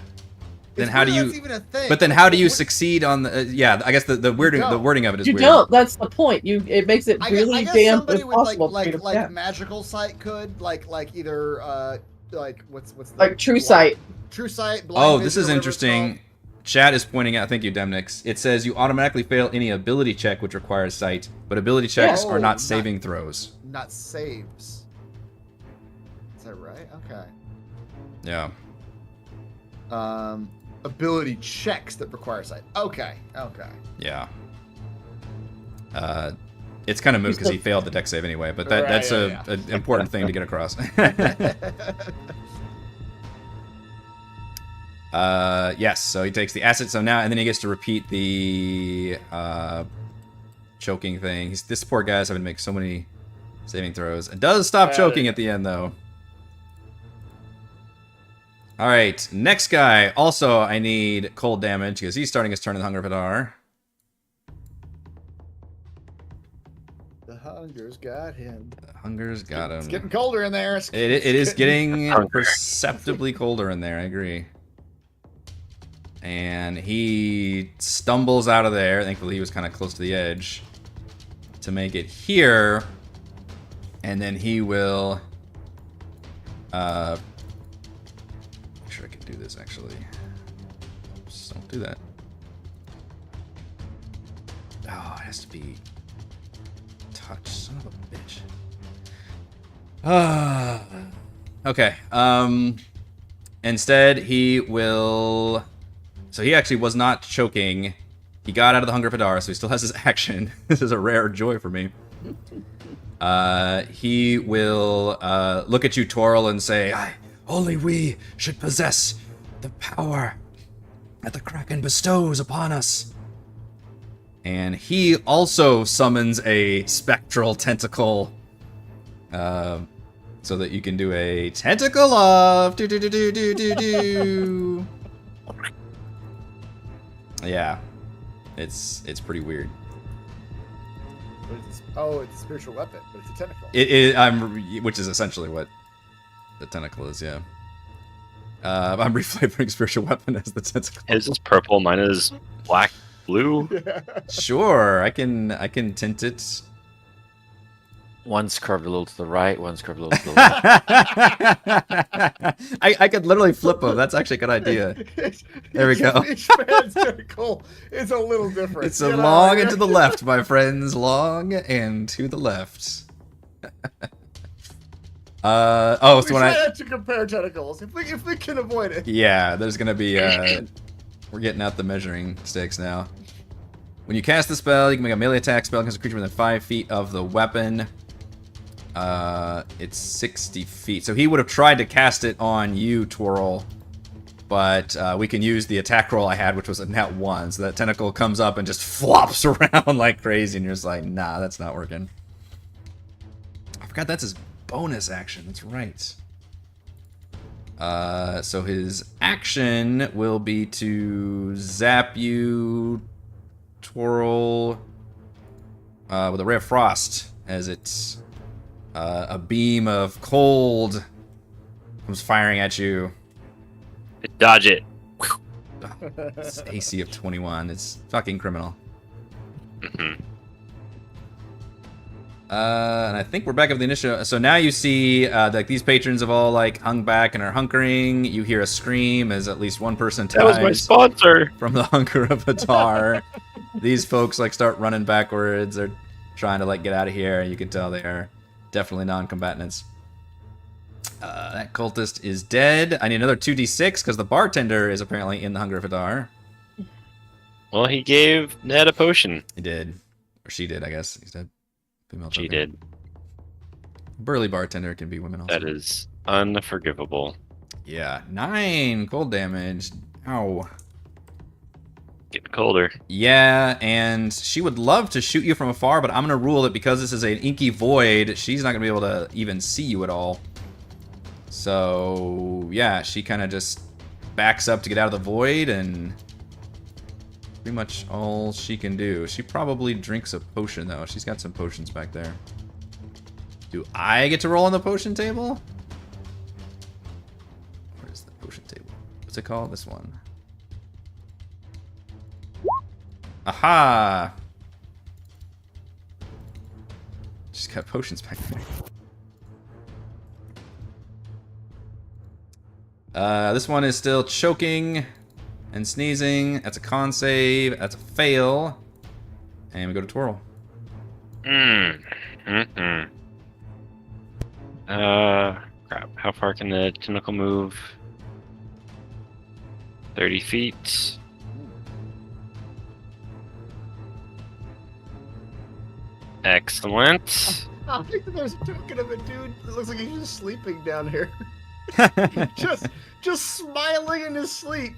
Then how do you? Even a thing. But then how do you succeed on the? Yeah, I guess the wording of it is you weird. don't. That's the point. It makes it really I guess damn somebody impossible. with like magical sight could like either like what's the like true sight. True sight. Oh, this is interesting. Chat is pointing out. Thank you, Demnix. It says you automatically fail any ability check which requires sight, but ability checks are not saving throws. Not saves. Is that right? Okay. Yeah. Ability checks that require sight. Okay. Yeah. It's kind of moved because he failed the deck save anyway, but that's an important thing to get across. Yes, so he takes the asset, so now, and then he gets to repeat the choking thing. This poor guy's having to make so many saving throws. It does stop choking at the end, though. Alright, next guy. Also, I need cold damage, because he's starting his turn in the Hunger of Hadar. The hunger's got him. The hunger's got him. It's getting colder in there. It is getting perceptibly colder in there, I agree. And he stumbles out of there. Thankfully, he was kind of close to the edge to make it here. And then he will... make sure I can do this, actually. Oops, don't do that. Oh, it has to be... touch. Son of a bitch. Okay. Instead, he will... So he actually was not choking. He got out of the Hunger of Hadar, so he still has his action. This is a rare joy for me. He will look at you, Toril, and say, only we should possess the power that the Kraken bestows upon us. And he also summons a spectral tentacle, so that you can do a tentacle off. Do do do do do do do. Yeah, it's pretty weird. Oh, it's a spiritual weapon, but it's a tentacle. Which is essentially what the tentacle is. Yeah. I'm reflavoring spiritual weapon as the tentacle. His is purple, mine is black, blue. Sure, I can tint it. One's curved a little to the right, one's curved a little to the left. I could literally flip them. That's actually a good idea. There we go. Each man's tentacle is a little different. It's a long and to the left, my friends. Long and to the left. So we when try not to compare tentacles if we can avoid it. Yeah, there's gonna be we're getting out the measuring sticks now. When you cast the spell, you can make a melee attack spell against a creature within 5 feet of the weapon. It's 60 feet. So he would have tried to cast it on you, Twirl. But we can use the attack roll I had, which was a nat 1. So that tentacle comes up and just flops around like crazy. And you're just like, nah, that's not working. I forgot that's his bonus action. That's right. So his action will be to zap you, Twirl, with a Ray of Frost. as it's a beam of cold comes firing at you. Dodge it. It's AC of 21. It's fucking criminal. Mhm. And I think we're back up the initial. So now you see like these patrons have all like hung back and are hunkering. You hear a scream as at least one person That was my dies sponsor. from the hunger of a tar. These folks like start running backwards. They're trying to like get out of here. You can tell they are definitely non-combatants. That cultist is dead. I need another 2d6 because the bartender is apparently in the hunger of a tar. Well, he gave Ned a potion. He did, or she did, I guess. He's dead. Female She token. did. Burly bartender can be women also. That is unforgivable. Yeah, 9 cold damage. Ow. Getting colder. Yeah, and she would love to shoot you from afar, but I'm gonna rule that because this is an inky void, she's not gonna be able to even see you at all. So yeah, she kind of just backs up to get out of the void, and pretty much all she can do. She probably drinks a potion though. She's got some potions back there. Do I get to roll on the potion table? Where's the potion table? What's it called? This one. Aha! She's got potions back there. This one is still choking and sneezing. That's a con save. That's a fail. And we go to twirl. Crap. How far can the tentacle move? 30 feet. Excellent. I think that there's a token of a dude that looks like he's just sleeping down here. just smiling in his sleep.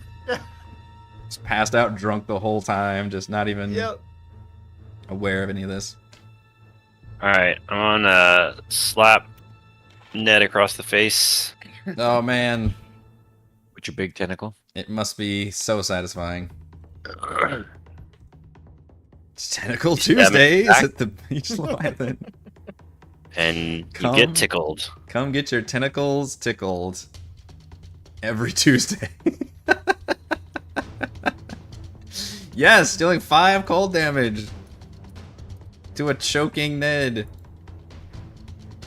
Just passed out drunk the whole time, just not even Yep. aware of any of this. Alright, I'm gonna slap Ned across the face. Oh man, With your big tentacle. it must be so satisfying. It's Tentacle Tuesdays back. at the Beach Leviathan. And Come. you get tickled. Come get your tentacles tickled every Tuesday. Yes, dealing 5 cold damage to a choking Ned.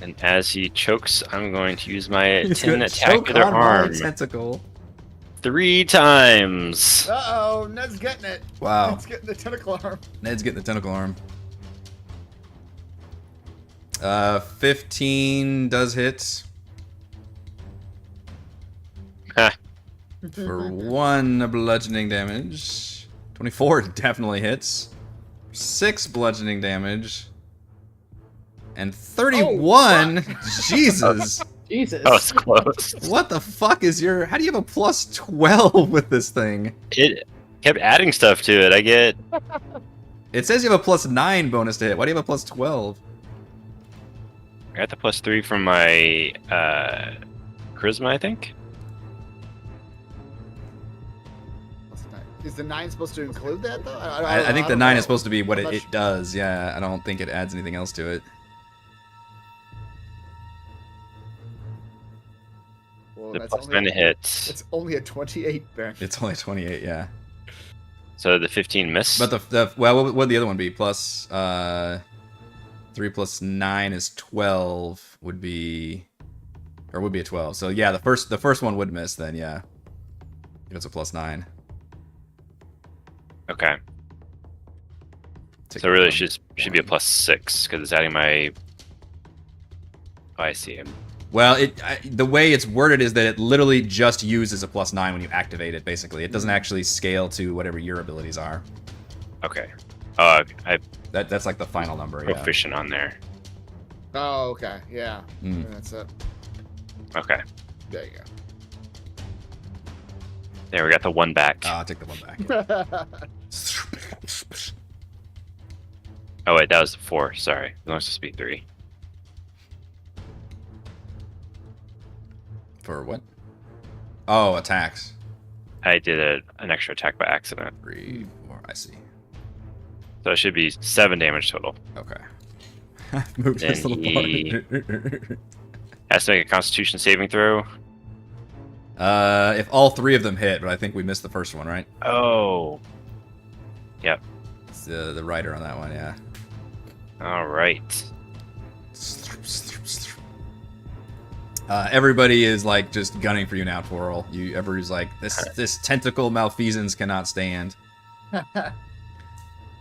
And as he chokes, I'm going to use my He's 10 gonna attack choke with their on my arm. tentacle. 3 times. Uh-oh, Ned's getting it. Wow, Ned's getting the tentacle arm. Ned's getting the tentacle arm. 15 does hit Ha. for 1 bludgeoning damage. 24 definitely hits. 6 bludgeoning damage. And 31. Jesus. Jesus. That was close. What the fuck is your... How do you have a plus 12 with this thing? It kept adding stuff to it. I get... It says you have a plus 9 bonus to hit. Why do you have a plus 12? I got the +3 from my charisma, I think. Is the 9 supposed to include that though? I think the don't 9 know. is supposed to be what I'm not it does. Yeah, I don't think it adds anything else to it. Well, The that's plus only 9 to hit. It's only a 28, Ben. It's only 28, yeah. So the 15 miss. But the well, what would the other one be? Plus 3 plus 9 is 12. Would be a 12. So yeah, the first one would miss then. Yeah, if it's a plus 9. Okay. Take So really one. should be a +6 because it's adding my... Oh, I see him. Well, the way it's worded is that it literally just uses a plus 9 when you activate it. Basically, it doesn't actually scale to whatever your abilities are. Okay. I That's like the final number. Yeah. proficient on there. Oh, okay. Yeah. Mm. That's it. Okay. There you There, we got the 1 back. I'll take the one back. go. Oh wait, that was the 4. Sorry, it was supposed to be 3. For what? Oh, attacks. I did an extra attack by accident, 3, 4. I see. so it should be 7 damage total. Okay. Move just a Then little he- farther. Has to make a Constitution saving throw. If all 3 of them hit, but I think we missed the first one, right? Oh. Yep. It's the rider on that one, yeah. All right. Everybody is like just gunning for you now, Twirl. Everybody's like, this tentacle malfeasance cannot stand. My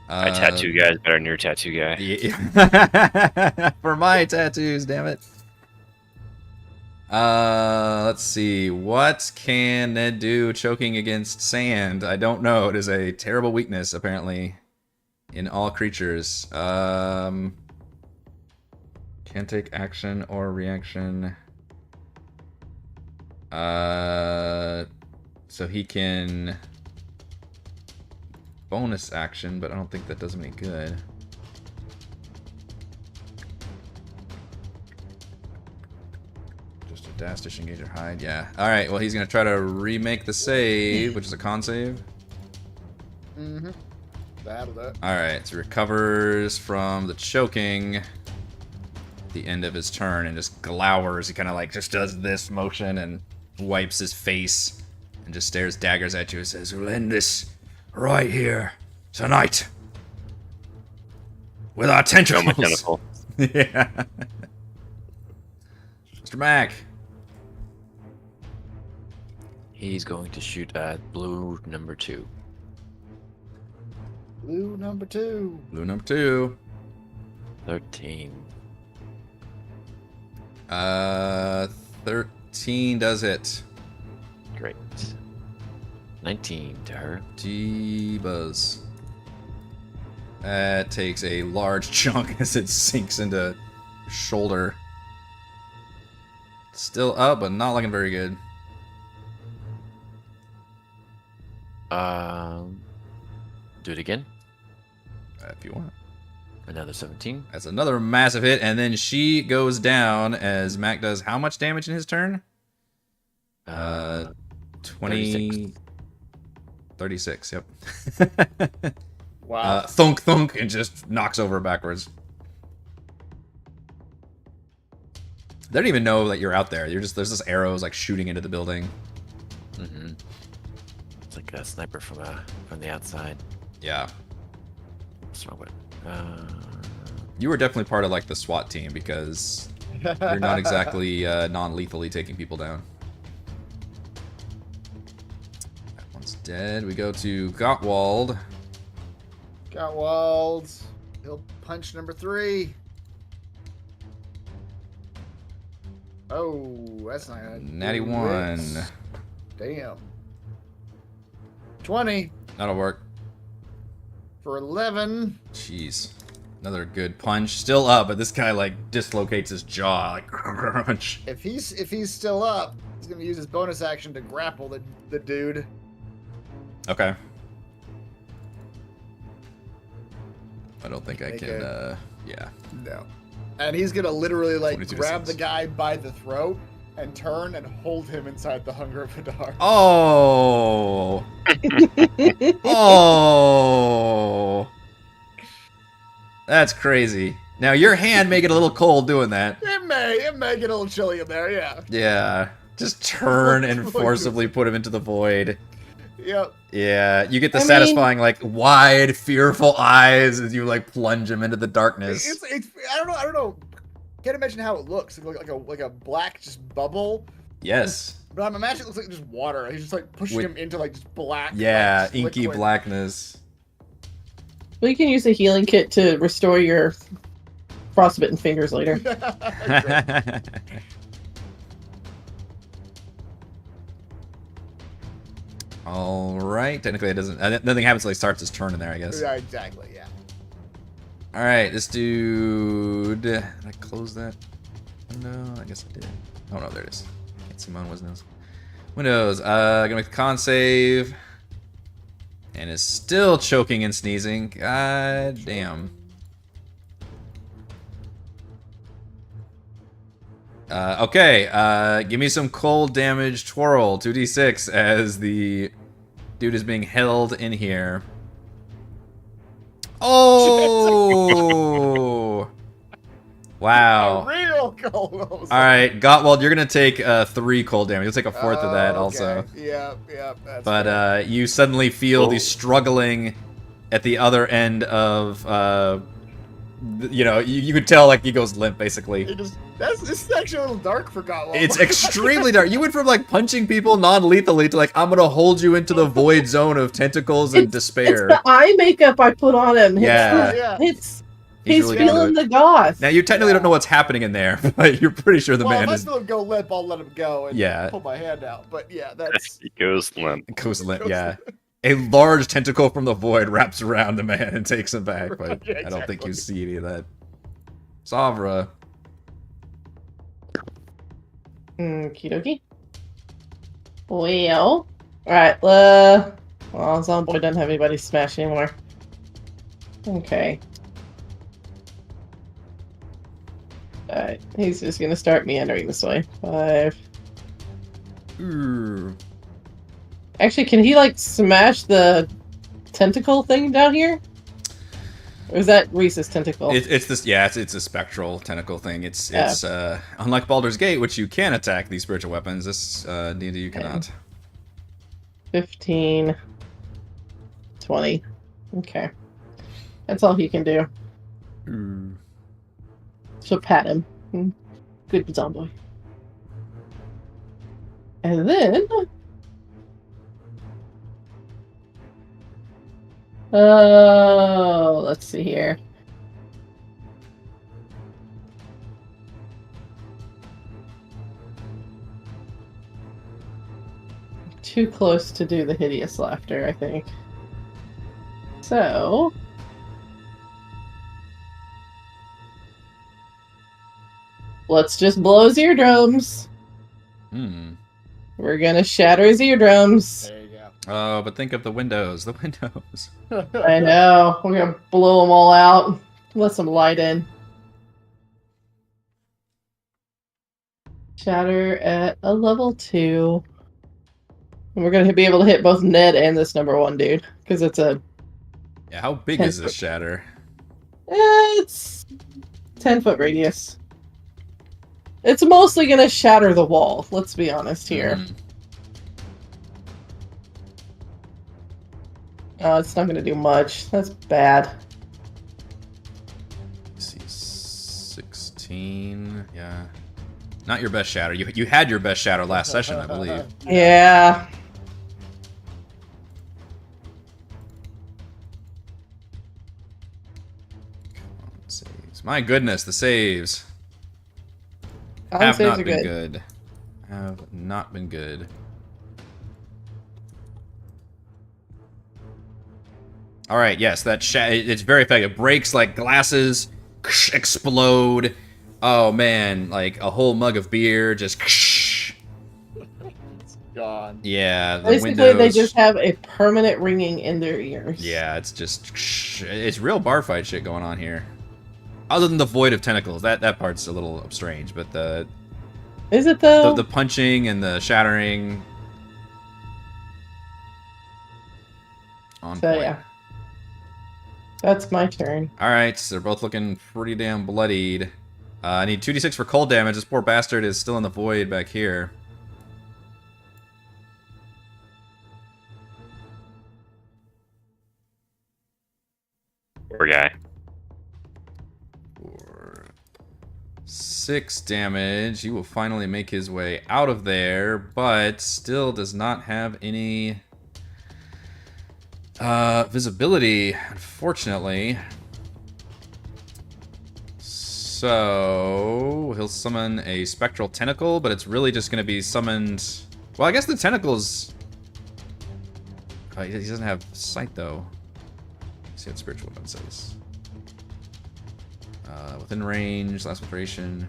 tattoo guy is better than your tattoo guy. Yeah. For my tattoos, damn it. Let's see. What can Ned do choking against sand? I don't know. It is a terrible weakness, apparently, in all creatures. Can take action or reaction. So he can bonus action, but I don't think that does him any good. Just a dash, dish, engage, or hide. Yeah. All right. Well, he's gonna try to remake the save, which is a con save. Mm-hmm. That'll do it. All right. So he recovers from the choking at the end of his turn and just glowers. He kind of like just does this motion and wipes his face and just stares daggers at you and says, "We'll end this right here tonight with our Show my tentacles." tentacle. Yeah. Mr. Mac. He's going to shoot at blue number 2. Blue number 2. Blue number 2. 13. 13 does hit. Great. 19 to her. G-Buzz. That takes a large chunk as it sinks into shoulder. Still up, but not looking very good. Do it again. If you want. Another 17. That's another massive hit, and then she goes down as Mac does how much damage in his turn? 20... 36, yep. Wow. Thunk, thunk, and just knocks over backwards. They don't even know that you're out there. There's just arrows like shooting into the building. Mm-hmm. It's like a sniper from the outside. Yeah. Smoke it. You were definitely part of like the SWAT team because you're not exactly non-lethally taking people down. That one's dead. We go to Gottwald. Got walls. He'll punch number 3. Oh, that's not good. Natty 1. Damn. 20 That'll work. for 11. Jeez. Another good punch. Still up, but this guy like dislocates his jaw. Like crunch. If he's still up, he's gonna use his bonus action to grapple the dude. Okay. I don't think I Make can, a- yeah. No. And he's gonna literally like 22 to grab the 6. guy by the throat and turn and hold him inside the Hunger of Hadar. Oh! Oh! That's crazy. Now, your hand may get a little cold doing that. It may get a little chilly in there, yeah. Yeah. Just turn and forcibly put him into the void. Yep. Yeah, you get the I mean- satisfying, like, wide, fearful eyes as you, like, plunge him into the darkness. It's I don't know. Can't imagine how it looks. Like a black just bubble. Yes. But I'm imagining it looks like just water. He's just like pushing With- him into like just black. Yeah, like, inky liquid. blackness. Well, you can use a healing kit to restore your frostbitten fingers later. Great. All right. Technically, it doesn't. Nothing happens until he starts his turn in there, I guess. Yeah, exactly. Yeah. All right, this dude. Did I close that window? I guess I did. Oh no, there it is. Can't see my own windows. Windows. Gonna make the con save, and is still choking and sneezing. God damn. Okay, give me some cold damage twirl, 2d6, as the dude is being held in here. Oh! Wow. A real cold. All right, Gottwald, you're gonna take 3 cold damage. You'll take a 4th of that Okay. also. Yeah, that's But fair. you suddenly feel the Oh. struggling at the other end of, you know, you could tell like he goes limp basically. This is actually a little dark for Gotwald. It's extremely dark. You went from like punching people non-lethally to like I'm gonna hold you into the void zone of tentacles and It's despair. the eye makeup I put on him. Yeah. He's He's really into feeling it. the goth. Now you technically don't know what's happening in there, but you're pretty sure the Well, man if I is still go limp, I'll let him go and Yeah. pull my hand out. But yeah, that's He goes limp. goes limp. Yeah, a large tentacle from the void wraps around the man and takes him back. But Yeah, I don't think you exactly. see any of that. Savra. Okie dokie. Well, alright, well, Zomboy doesn't have anybody smash anymore. Okay. Alright, he's just gonna start meandering this way. 5. Ooh. Actually, can he, like, smash the tentacle thing down here? Or is that Reese's tentacle? It's this. Yeah, it's a spectral tentacle thing. It's unlike Baldur's Gate, which you can attack these spiritual weapons. This D&D you cannot. 15. 20. Okay. That's all he can do. Ooh. So pat him. Good Zomboy. And then... Oh, let's see here. Too close to do the hideous laughter, I think. So... let's just blow his eardrums. Hmm. We're gonna shatter his eardrums. there you go. Oh, but think of the windows. The windows. I know. We're gonna blow them all out. Let some light in. Shatter at a level 2. And we're gonna be able to hit both Ned and this number 1 dude. Because it's a... Yeah. How big is this shatter? It's 10-foot radius. It's mostly gonna shatter the wall, let's be honest here. Hmm. It's not gonna do much. That's bad. Let's see, 16. Yeah. Not your best shatter. You had your best shatter last session, I believe. Yeah. Saves. My goodness, the saves Con have saves not are been good. good. Have not been good. All right, yes, that it's very effective. Breaks like glasses explode. Oh man, like a whole mug of beer just. It's gone. Yeah, the Basically, windows. they just have a permanent ringing in their ears. Yeah, it's just it's real bar fight shit going on here. Other than the void of tentacles, that part's a little strange, but Is it though? the punching and the shattering on So point. yeah. That's my turn. All right, so they're both looking pretty damn bloodied. I need 2d6 for cold damage. This poor bastard is still in the void back here. Poor guy. For 6 damage. He will finally make his way out of there, but still does not have any visibility, unfortunately. So he'll summon a spectral tentacle, but it's really just going to be summoned. Well, I guess the tentacles. He doesn't have sight though. Let's see what spiritual weapon says. Within range, last vibration.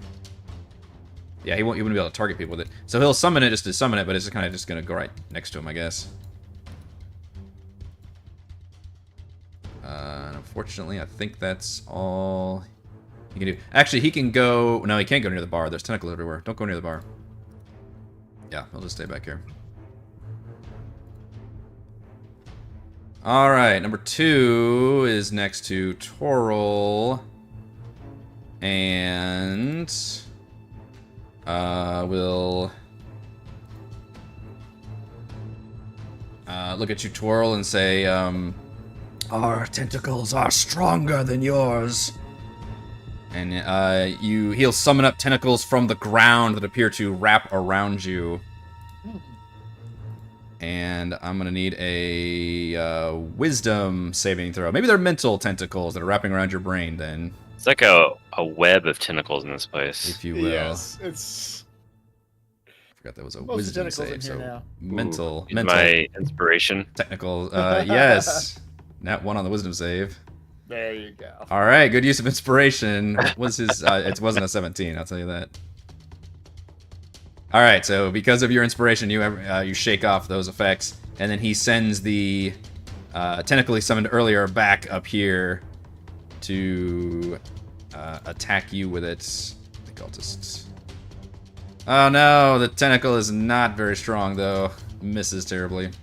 Yeah, he wouldn't be able to target people with it. So he'll summon it just to summon it, but it's kind of just going to go right next to him, I guess. And unfortunately, I think that's all he can do. Actually, he can go... No, he can't go near the bar. There's tentacles everywhere. Don't go near the bar. Yeah, he'll just stay back here. Alright, number 2 is next to Toril. And we'll look at you, twirl, and say, our tentacles are stronger than yours. And he'll summon up tentacles from the ground that appear to wrap around you. And I'm gonna need a wisdom saving throw. Maybe they're mental tentacles that are wrapping around your brain. Then It's like a web of tentacles in this place. if you will. Yes, it's I forgot that was a most wisdom tentacles save. in So here now. mental, Use mental, my inspiration. technical. Yes, nat 1 on the wisdom save. There you go. All right, good use of inspiration. What was his? It wasn't a 17. I'll tell you that. All right, so because of your inspiration, you shake off those effects, and then he sends the tentacle he summoned earlier back up here to attack you with it. I think I'll just. Oh no, the tentacle is not very strong though. Misses terribly. It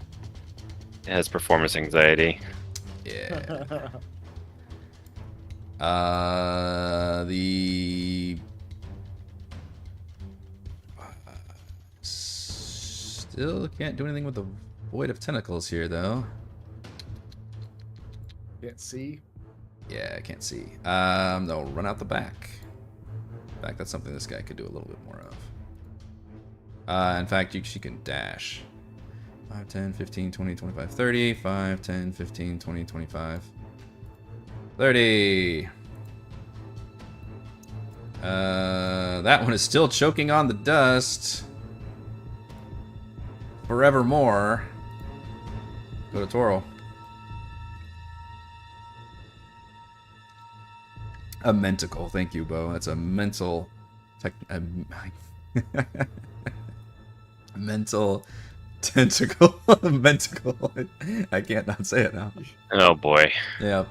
has performance anxiety. Yeah. The still can't do anything with the void of tentacles here, though. Can't see. Yeah, I can't see. They'll run out the back. In fact, that's something this guy could do a little bit more of. In fact, she can dash. 5, 10, 15, 20, 25, 30. 5, 10, 15, 20, 25. 30. That one is still choking on the dust. Forevermore. Go to Toro. A mentacle. Thank you, Bo. That's a mental... mental tentacle. Mentacle. I can't not say it now. Oh boy. Yeah.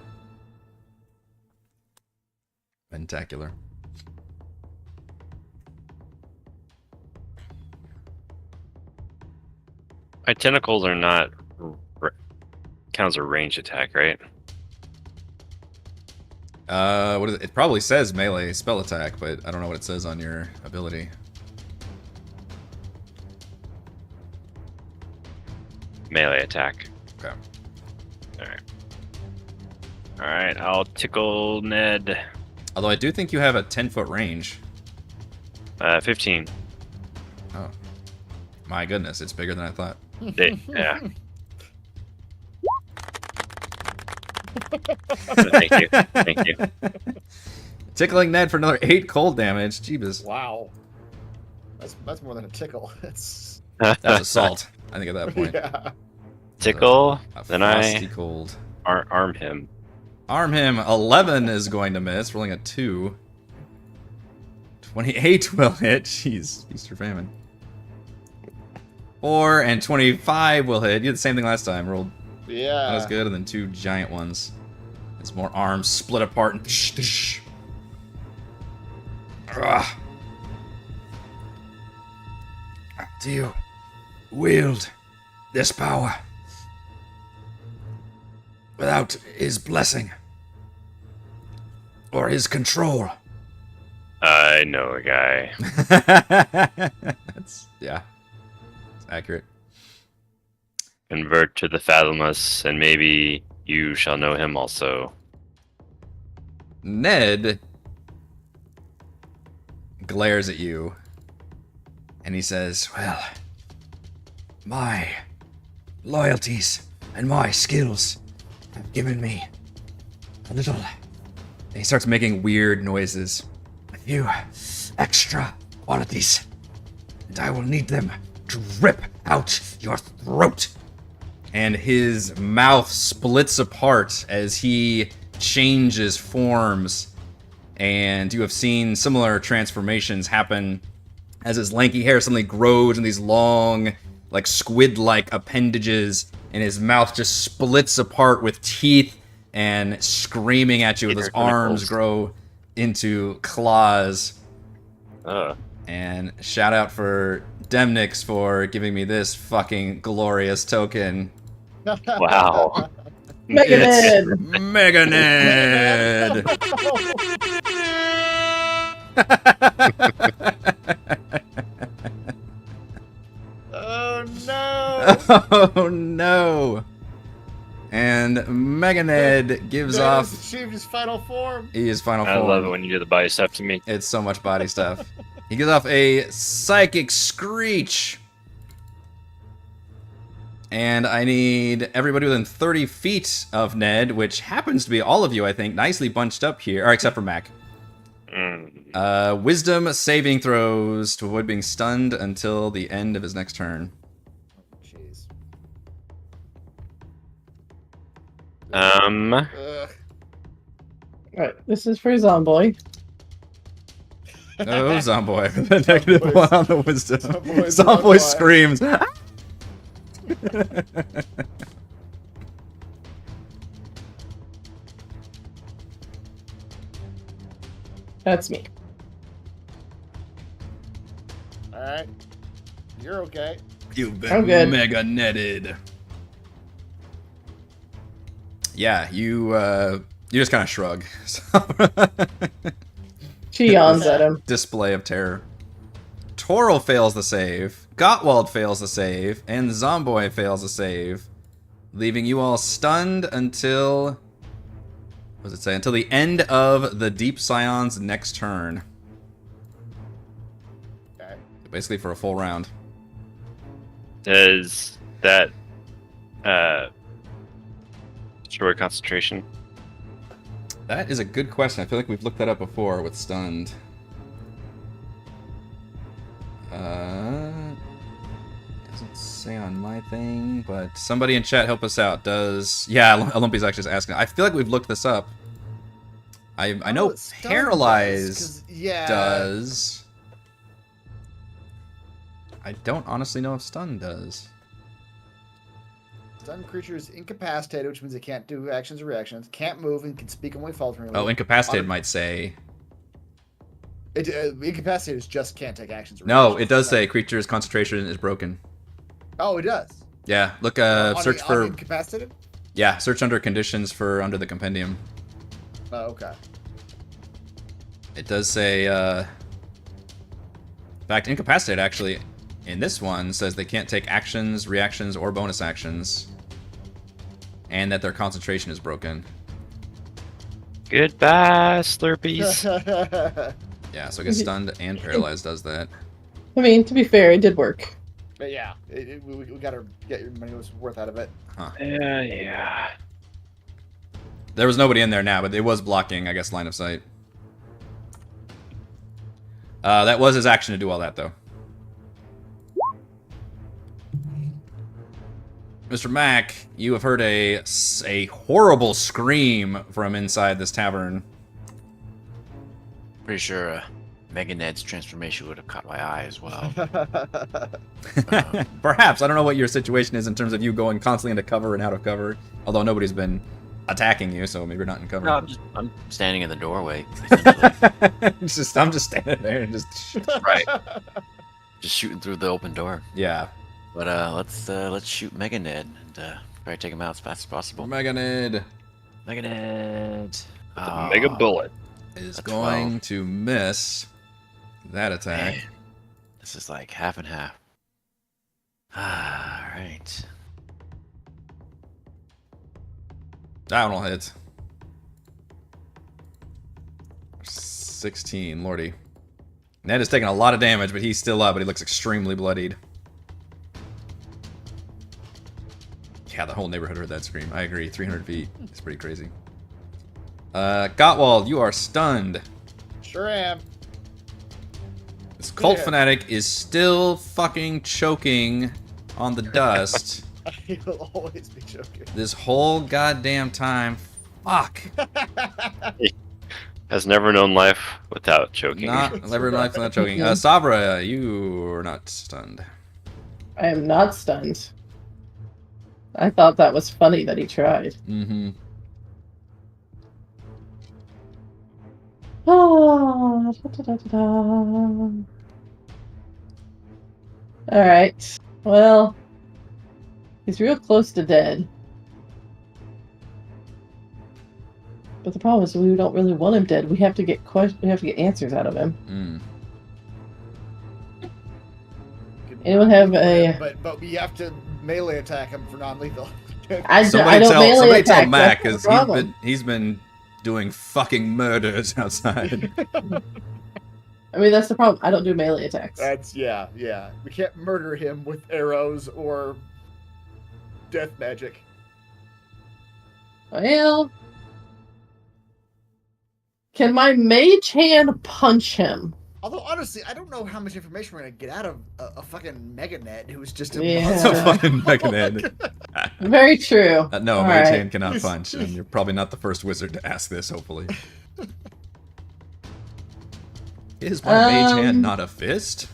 Mentacular. My tentacles are not counts a ranged attack, right? What is it? It probably says melee spell attack, but I don't know what it says on your ability. Melee attack. Okay. Alright. Alright, I'll tickle Ned. Although I do think you have a 10-foot range. 15. Oh. My goodness, it's bigger than I thought. Yeah. Thank you. Thank you. Tickling Ned for another 8 cold damage. Jeebus. Wow. That's more than a tickle. That's That's assault, I think, at that point. yeah. Tickle, A then frosty I cold. arm him. Arm him. 11 is going to miss, rolling a 2. 28 will hit. Jeez, feast or famine. 4 and 25 will hit. You did the same thing last time. Rolled Yeah. not as good, and then 2 giant ones. As more arms split apart and Ugh. Do you wield this power without his blessing or his control? I know a guy. That's yeah, it's accurate. Convert to the Fathomless, and maybe you shall know him also. Ned glares at you and he says, well, my loyalties and my skills have given me a little... And he starts making weird noises. A few extra qualities. And I will need them to rip out your throat. And his mouth splits apart as he changes forms. And you have seen similar transformations happen as his lanky hair suddenly grows in these long, like squid-like appendages, and his mouth just splits apart with teeth and screaming at you with his arms grow into claws. And shout out for Demnix for giving me this fucking glorious token. Wow. Mega It's Ned! Mega Ned! Oh no! Oh no! And Meganed gives Ned off. has achieved his final form. He is final I form. love it when you do the body stuff to me. It's so much body stuff. He gives off a psychic screech. And I need everybody within 30 feet of Ned, which happens to be all of you, I think, nicely bunched up here, or except for Mac. Wisdom saving throws to avoid being stunned until the end of his next turn. Jeez. All right, this is for Zomboy. Oh, Zomboy. The negative Zomboy's- one on the wisdom. Zomboy's Zomboy Zomboy. screams. That's me. All right, you're okay. You've I'm been good. mega netted. Yeah, you just kind of shrug. She yawns at him. Display of terror. Toril fails the save. Gottwald fails the save. And Zomboy fails the save. Leaving you all stunned until... What does it say? Until the end of the Deep Scion's next turn. Okay. Basically for a full round. Does that destroy concentration? That is a good question. I feel like we've looked that up before with stunned. Doesn't say on my thing, but somebody in chat help us out. Does... Yeah, Olympia's actually just asking. I feel like we've looked this up. I know what stun Paralyze does, 'cause, yeah. does. I don't honestly know if stun does. Stunned creature is incapacitated, which means they can't do actions or reactions, can't move, and can speak only falteringly. Oh, incapacitated might say... Incapacitated is just can't take actions or No, reactions. it does say creature's concentration is broken. Oh, it does. Yeah, look, On search on for... incapacitated? Yeah, search under conditions for under the compendium. Oh, okay. It does say, in fact, incapacitated actually, in this one, says they can't take actions, reactions, or bonus actions. And that their concentration is broken. Goodbye, Slurpees. Yeah, so I guess stunned and paralyzed does that. I mean, to be fair, it did work. But yeah, we gotta get your money worth out of it. Yeah. There was nobody in there now, but it was blocking, I guess, line of sight. That was his action to do all that, though. Mr. Mac, you have heard a horrible scream from inside this tavern. Pretty sure Meganed's transformation would have caught my eye as well. Perhaps. I don't know what your situation is in terms of you going constantly into cover and out of cover. Although nobody's been attacking you, so maybe you're not in cover. No, I'm standing in the doorway, essentially. I'm just standing there and just... Right. Just shooting through the open door. Yeah. But let's shoot Meganed and try to take him out as fast as possible. Meganed Meganed. Mega bullet. is A going 12. to miss that attack. Man, this is like half and half. Alright. That one will hit. 16, lordy. Ned is taking a lot of damage, but he's still up, but he looks extremely bloodied. Yeah, the whole neighborhood heard that scream. I agree, 300 feet. It's pretty crazy. Gottwald, you are stunned. Sure am. This cult Yeah. fanatic is still fucking choking on the dust I will always be joking. this whole goddamn time. Fuck. Has never known life without choking. Not never life without choking. Sabra, you are not stunned. I am not stunned. I thought that was funny that he tried. Mm-hmm. Oh, All right. Well, he's real close to dead. But the problem is we don't really want him dead. We have to get answers out of him. Anyone have a? But we have to melee attack him for non-lethal. I don't melee tell attack. Mac That's the because problem. he's been doing fucking murders outside. I mean, that's the problem. I don't do melee attacks. That's yeah. We can't murder him with arrows or death magic. Well, can my mage hand punch him? Although honestly, I don't know how much information we're gonna get out of a fucking Mega Net who's just a Yeah. monster. It's a fucking Oh Mega my Net. God. Very true. No, All Mage right. Hand cannot punch, and you're probably not the first wizard to ask this, hopefully. Is my Mage Hand not a fist?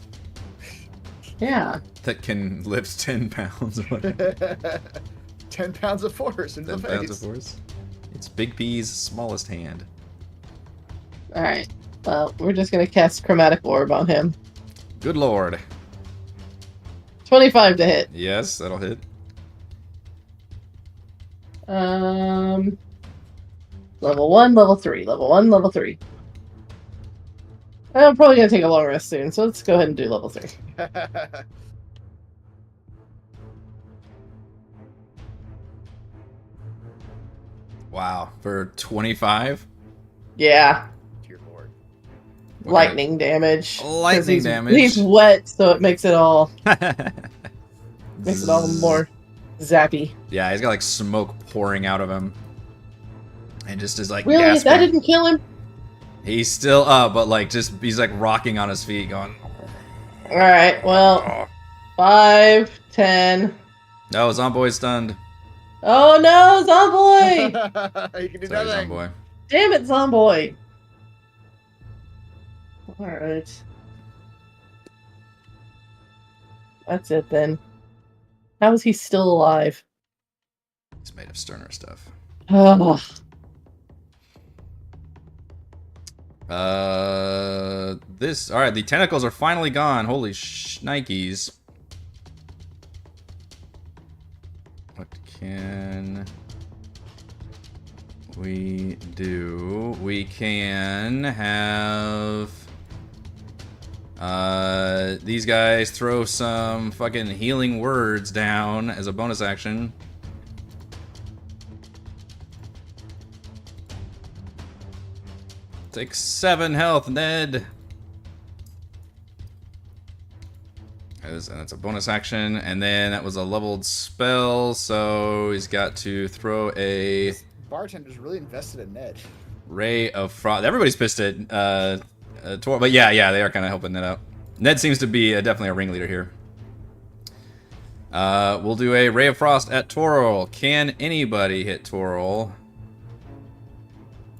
Yeah. That can lift 10 pounds or whatever. 10 pounds of force into 10 the pounds face. of force. It's Big P's smallest hand. All right. Well, we're just gonna cast Chromatic Orb on him. Good lord. 25 to hit. Yes, that'll hit. Level 1, level 3. Level 1, level 3. I'm probably gonna take a long rest soon, so let's go ahead and do level 3. Wow, for 25? Yeah. Dear Lord. Okay. Lightning damage. 'Cause Lightning damage. He's wet, so it makes it all more zappy. Yeah, he's got like smoke pouring out of him. And just is like Really? gasping. That didn't kill him? He's still up, but like just he's like rocking on his feet going, Alright, well, 5, 10. no, Zomboy's stunned. Oh no, Zomboy! You can do Sorry, nothing. Zomboy. Damn it, Zomboy! Alright. That's it then. How is he still alive? He's made of sterner stuff. Oh. Alright, the tentacles are finally gone. Holy shnikes. What can we do? We can have these guys throw some fucking healing words down as a bonus action. Take 7 health, Ned. That's a bonus action, and then that was a leveled spell, so he's got to throw a Bartender's really invested in Ned. ray of frost. Everybody's pissed at but yeah, they are kind of helping Ned out. Ned seems to be definitely a ringleader here. We'll do a ray of frost at Toril. Can anybody hit Toril?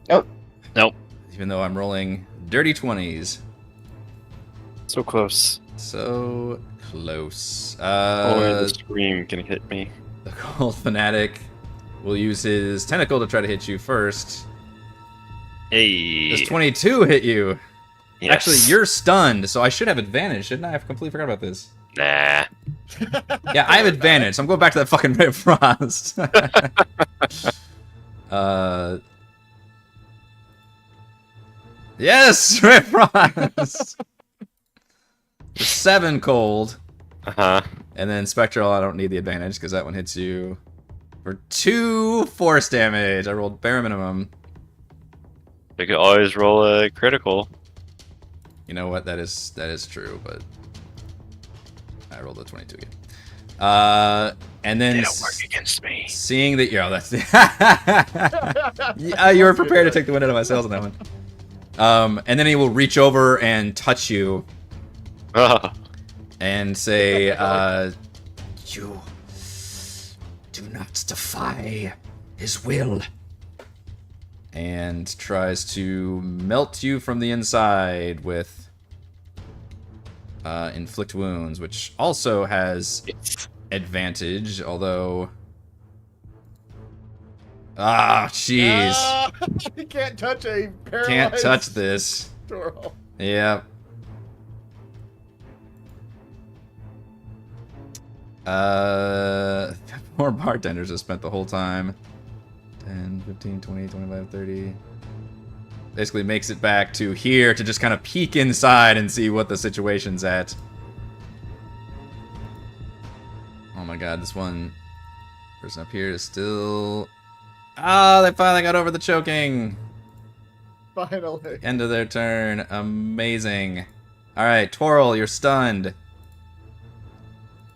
Nope. Nope. Even though I'm rolling dirty 20s. So close. So close. The scream can hit me. The Cold Fanatic will use his tentacle to try to hit you first. Hey. Does 22 hit you? Yes. Actually, you're stunned, so I should have advantage, shouldn't I? I completely forgot about this. Nah. Yeah, I have advantage, so I'm going back to that fucking Ray of Frost. Yes, Ray of Frost! 7 cold. Uh-huh. And then Spectral, I don't need the advantage, because that one hits you for 2 force damage. I rolled bare minimum. You could always roll a critical. You know what? That is true, but I rolled a 22 again. And then They don't work against me. seeing that, that's yeah, you were prepared to take the wind out of my sails on that one. And then he will reach over and touch you and say, "You do not defy his will." And tries to melt you from the inside with inflict wounds, which also has advantage, although jeez, You can't touch a paralyzed. can't touch this. Toril. Yeah. Poor bartenders have spent the whole time 10, 15, 20, 25, 30. Basically makes it back to here to just kind of peek inside and see what the situation's at. Oh my god, this one person up here is still... Ah, they finally got over the choking. Finally. End of their turn. Amazing. Alright, Toril, you're stunned.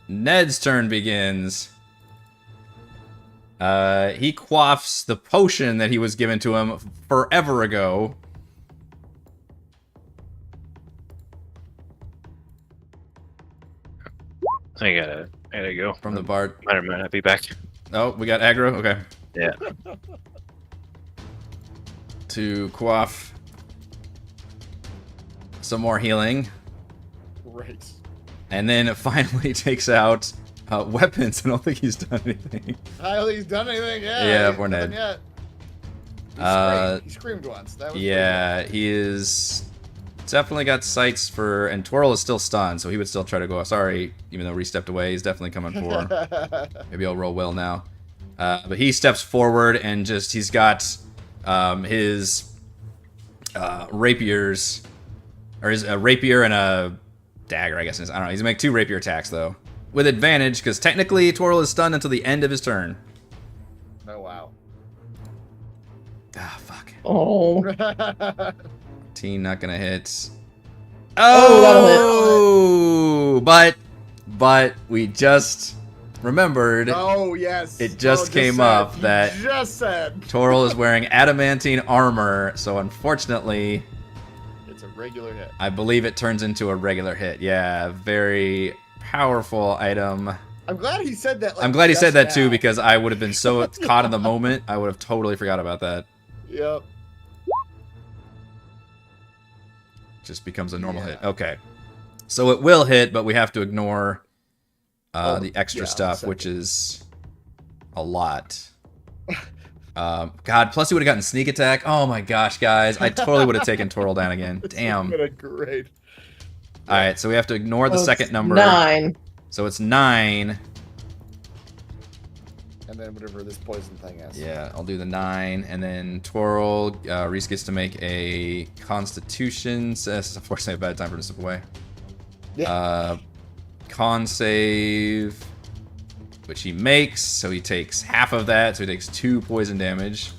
Ned's turn begins. He quaffs the potion that he was given to him forever ago. I gotta go. From the bard. Might or might not be back. Oh, we got aggro? Okay. Yeah. To quaff some more healing. Great. And then it finally takes out weapons. I don't think he's done anything. He's done anything? Yeah, He's poor Ned. nothing yet. He screamed once. That was Yeah, he is definitely got sights for, and Twirl is still stunned, so he would still try to go. Sorry, even though Ree stepped away, he's definitely coming for. Maybe I'll roll well now. But he steps forward and just, he's got his rapiers, or his rapier and a dagger, I guess. I don't know. He's gonna make 2 rapier attacks though, with advantage because technically Twirl is stunned until the end of his turn. Oh wow. Ah, fuck. Oh. 18 not gonna hit. Oh, But we just remembered. Oh yes. It just came said, up you that just said Toril is wearing adamantine armor, so unfortunately, it's a regular hit. I believe it turns into a regular hit. Yeah, very powerful item. I'm glad he said that. Like, I'm glad he said that just too, now. because I would have been so caught in the moment, I would have totally forgot about that. Yep. Just becomes a normal Yeah. hit. Okay. So it will hit, but we have to ignore the extra yeah, stuff, second. which is a lot. God, plus he would have gotten sneak attack. Oh my gosh, guys. I totally would have taken Toril down again. Damn. Been a great. Alright, so we have to ignore the Oh, second it's number. 9. So it's 9. And then whatever this poison thing is. Yeah, I'll do the 9. And then Toril, Reese gets to make a Constitution. This is unfortunately a bad time for him to step away. Yeah. Con save, which he makes, so he takes half of that, so he takes 2 poison damage.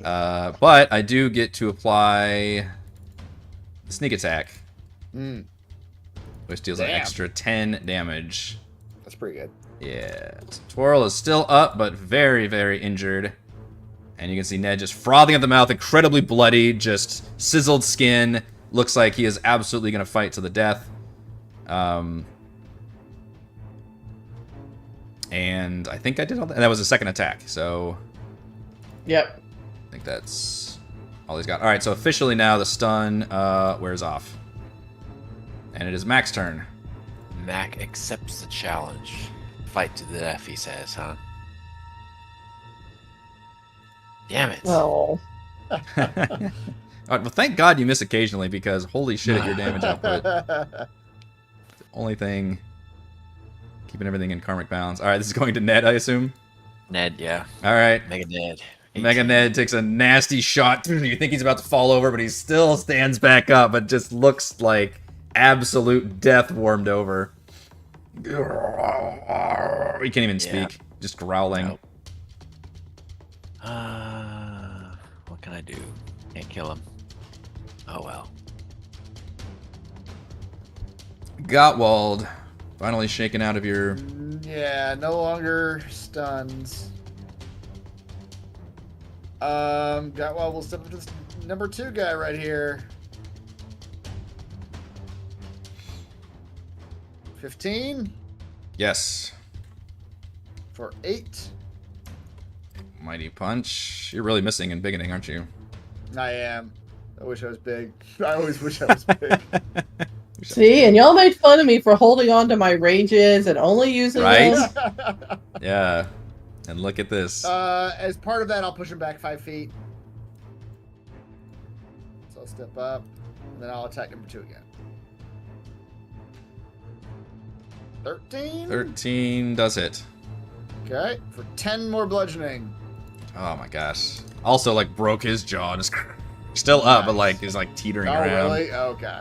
But I do get to apply the sneak attack, which deals an Damn. extra 10 damage. That's pretty good. Yeah, so Twirl is still up, but very, very injured. And you can see Ned just frothing at the mouth, incredibly bloody, just sizzled skin. Looks like he is absolutely going to fight to the death. And I think I did all that. And that was a second attack, so Yep. I think that's all he's got. All right, so officially now the stun wears off. And it is Mac's turn. Mac accepts the challenge. Fight to the death, he says, huh? Damn it. Oh. Well, thank God you miss occasionally, because holy shit at your damage output. Only thing keeping everything in karmic balance. All right, this is going to Ned, I assume. Ned, yeah. All right, Mega Ned. Mega Ned takes a nasty shot. You think he's about to fall over, but he still stands back up, but just looks like absolute death warmed over. He can't even speak, just growling. Nope. What can I do? Can't kill him. Oh well. Gottwald, finally shaken out of your... Yeah, no longer stuns. Gotwell will step up to this number 2 guy right here. 15 Yes. for 8. Mighty punch. You're really missing and bigoting, aren't you? I am. I wish I was big. I always wish I was big. See, and y'all made fun of me for holding on to my rages and only using Right? them. Yeah. And look at this. As part of that, I'll push him back 5 feet. So I'll step up, and then I'll attack number 2 again. 13? 13 does hit. Okay, for 10 more bludgeoning. Oh my gosh. Also, like, broke his jaw and is still up, but like is like teetering Oh, around. really? Okay.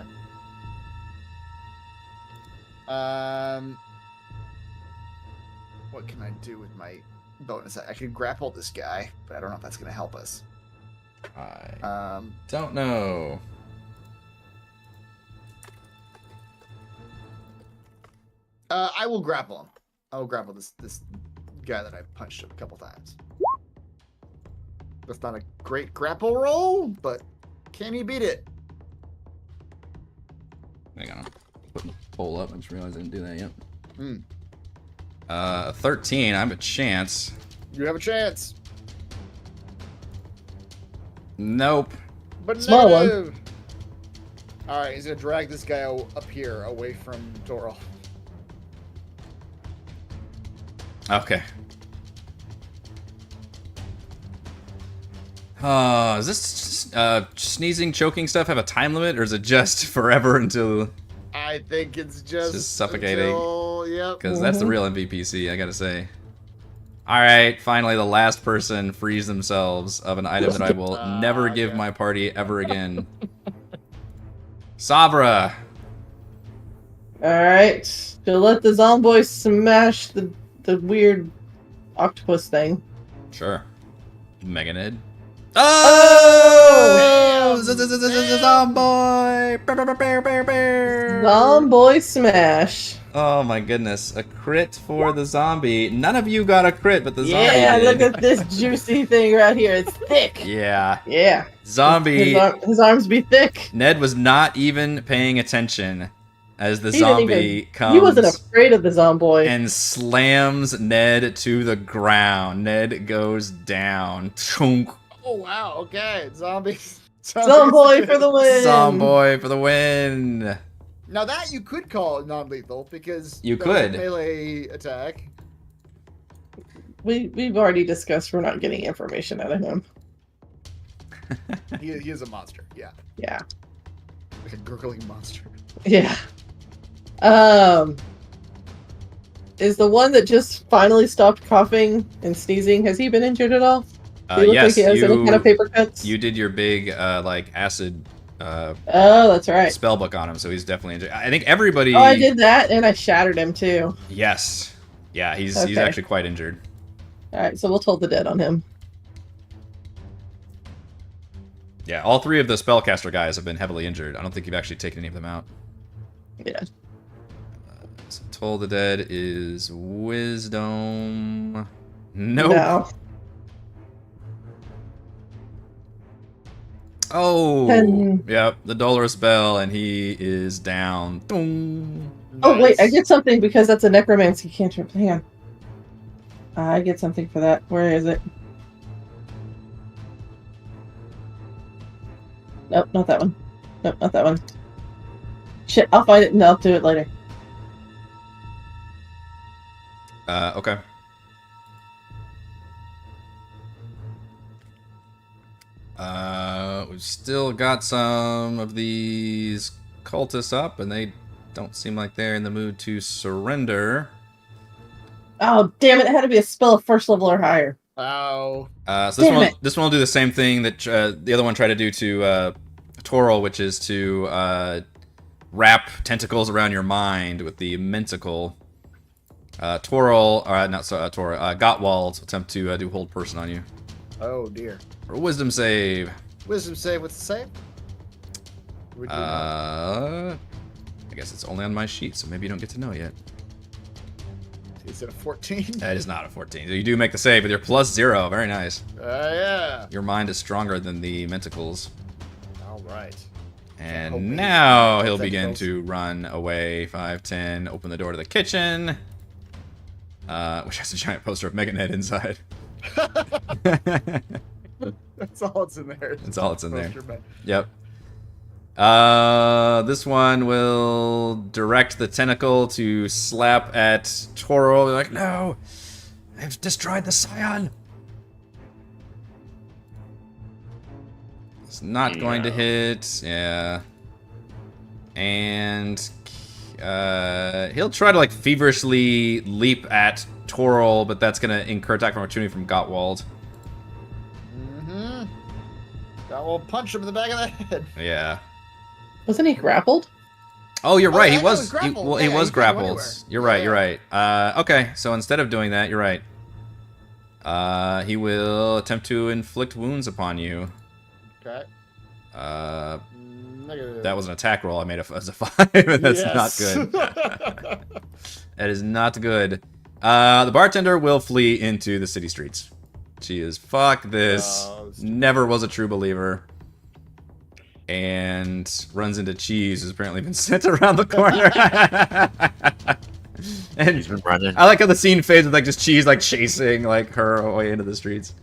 What can I do with my bonus? I can grapple this guy, but I don't know if that's going to help us. I don't know. I will grapple him. I will grapple this guy that I punched a couple times. That's not a great grapple roll, but can he beat it? Hang on. Put the poll up. I just realized I didn't do that yet. Hmm. 13. I have a chance. You have a chance. Nope. But Small one. negative. All right, he's gonna drag this guy up here, away from Doral. Okay. Is this sneezing, choking stuff have a time limit, or is it just forever until? I think it's just suffocating. Yep. Because that's the real MVPC, I gotta say. All right, finally, the last person frees themselves of an item that I will never give okay. my party ever again. Sabra. All right. So let the Zomboy smash the weird octopus thing. Sure. Meganid. Oh! Zomboy! Zomboy smash. Oh my goodness. A crit for the zombie. None of you got a crit, but the zombie Yeah, did. look at this juicy thing right here. It's thick. Yeah. Yeah. Zombie. His arms be thick. Ned was not even paying attention as the He didn't zombie even- comes He wasn't afraid of the Zomboy. and slams Ned to the ground. Ned goes down. Chunk. Oh wow. Okay, zombies. Zomboy for the win. Zomboy for the win. Now that you could call non-lethal because You the could. melee attack. We've already discussed we're not getting information out of him. He is a monster. Yeah, Yeah. like a gurgling monster. Yeah. Is the one that just finally stopped coughing and sneezing, has he been injured at all? Does he look Yes, like he has any kind of paper cuts? you did your big like acid Oh, that's right. spell book on him, so he's definitely injured. I think everybody. Oh, I did that, and I shattered him too. Yes. Yeah, he's Okay. actually quite injured. All right, so we'll toll the dead on him. Yeah, all three of the spellcaster guys have been heavily injured. I don't think you've actually taken any of them out. Yeah. So Toll the Dead is Wisdom. Nope. No. Oh. Ten. Yep, the Dolorous Bell, and he is down. Dong. Oh wait, I Nice. get something because that's a necromancy cantrip. Hang on. I get something for that. Where is it? Nope, not that one. Nope, not that one. Shit, I'll find it and I'll do it later. Okay. We've still got some of these cultists up, and they don't seem like they're in the mood to surrender. Oh, damn it. It had to be a spell of first level or higher. Ow. So this Damn one, it. this one will do the same thing that the other one tried to do to Toril, which is to wrap tentacles around your mind with the mentacle. Toril, Gottwald will attempt to do hold person on you. Oh dear. For a wisdom save. Wisdom save. What's the save? Would you know? I guess it's only on my sheet, so maybe you don't get to know yet. Is it a 14? That is not a 14. So you do make the save with your +0. Very nice. Yeah. Your mind is stronger than the mentacles. All right. And Hoping now it's he'll begin tentacles. to run away. 5, 10, open the door to the kitchen. Which has a giant poster of Meganet inside. That's all it's in there. That's all it's in there. Poster, man. Yep. This one will direct the tentacle to slap at Toro. They're like, no! I've destroyed the Scion! It's not going to hit. Yeah. And he'll try to like feverishly leap at Toril, but that's gonna incur attack of opportunity from Gottwald. Mm-hmm. That will punch him in the back of the head. Yeah. Wasn't he grappled? Oh, you're right. yeah, He he was was. grappled. He Yeah, was he can't go grappled. anywhere. You're right. Yeah. You're right. Okay. So instead of doing that, you're right. He will attempt to inflict wounds upon you. Okay. Negative. That was an attack roll. I made as a 5. That's not Yes. good. That is not good. The bartender will flee into the city streets. She is fuck this. Never was a true believer. And runs into Cheese, who's apparently been sent around the corner. And He's been running. I like how the scene fades with like just Cheese like chasing like her away into the streets.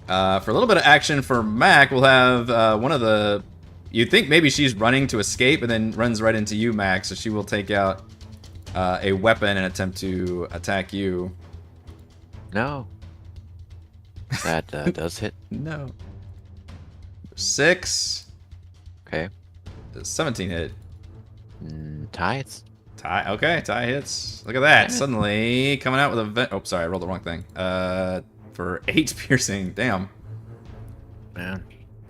For a little bit of action for Mac, we'll have one of the... You'd think maybe she's running to escape and then runs right into you, Mac, so she will take out a weapon and attempt to attack you. No. That does hit. No. 6. Okay. 17 hit. Ties. Tie. Okay, tie hits. Look at that. Yeah. Suddenly coming out with a... Oh, sorry, I rolled the wrong thing. For 8 piercing. Damn. Man.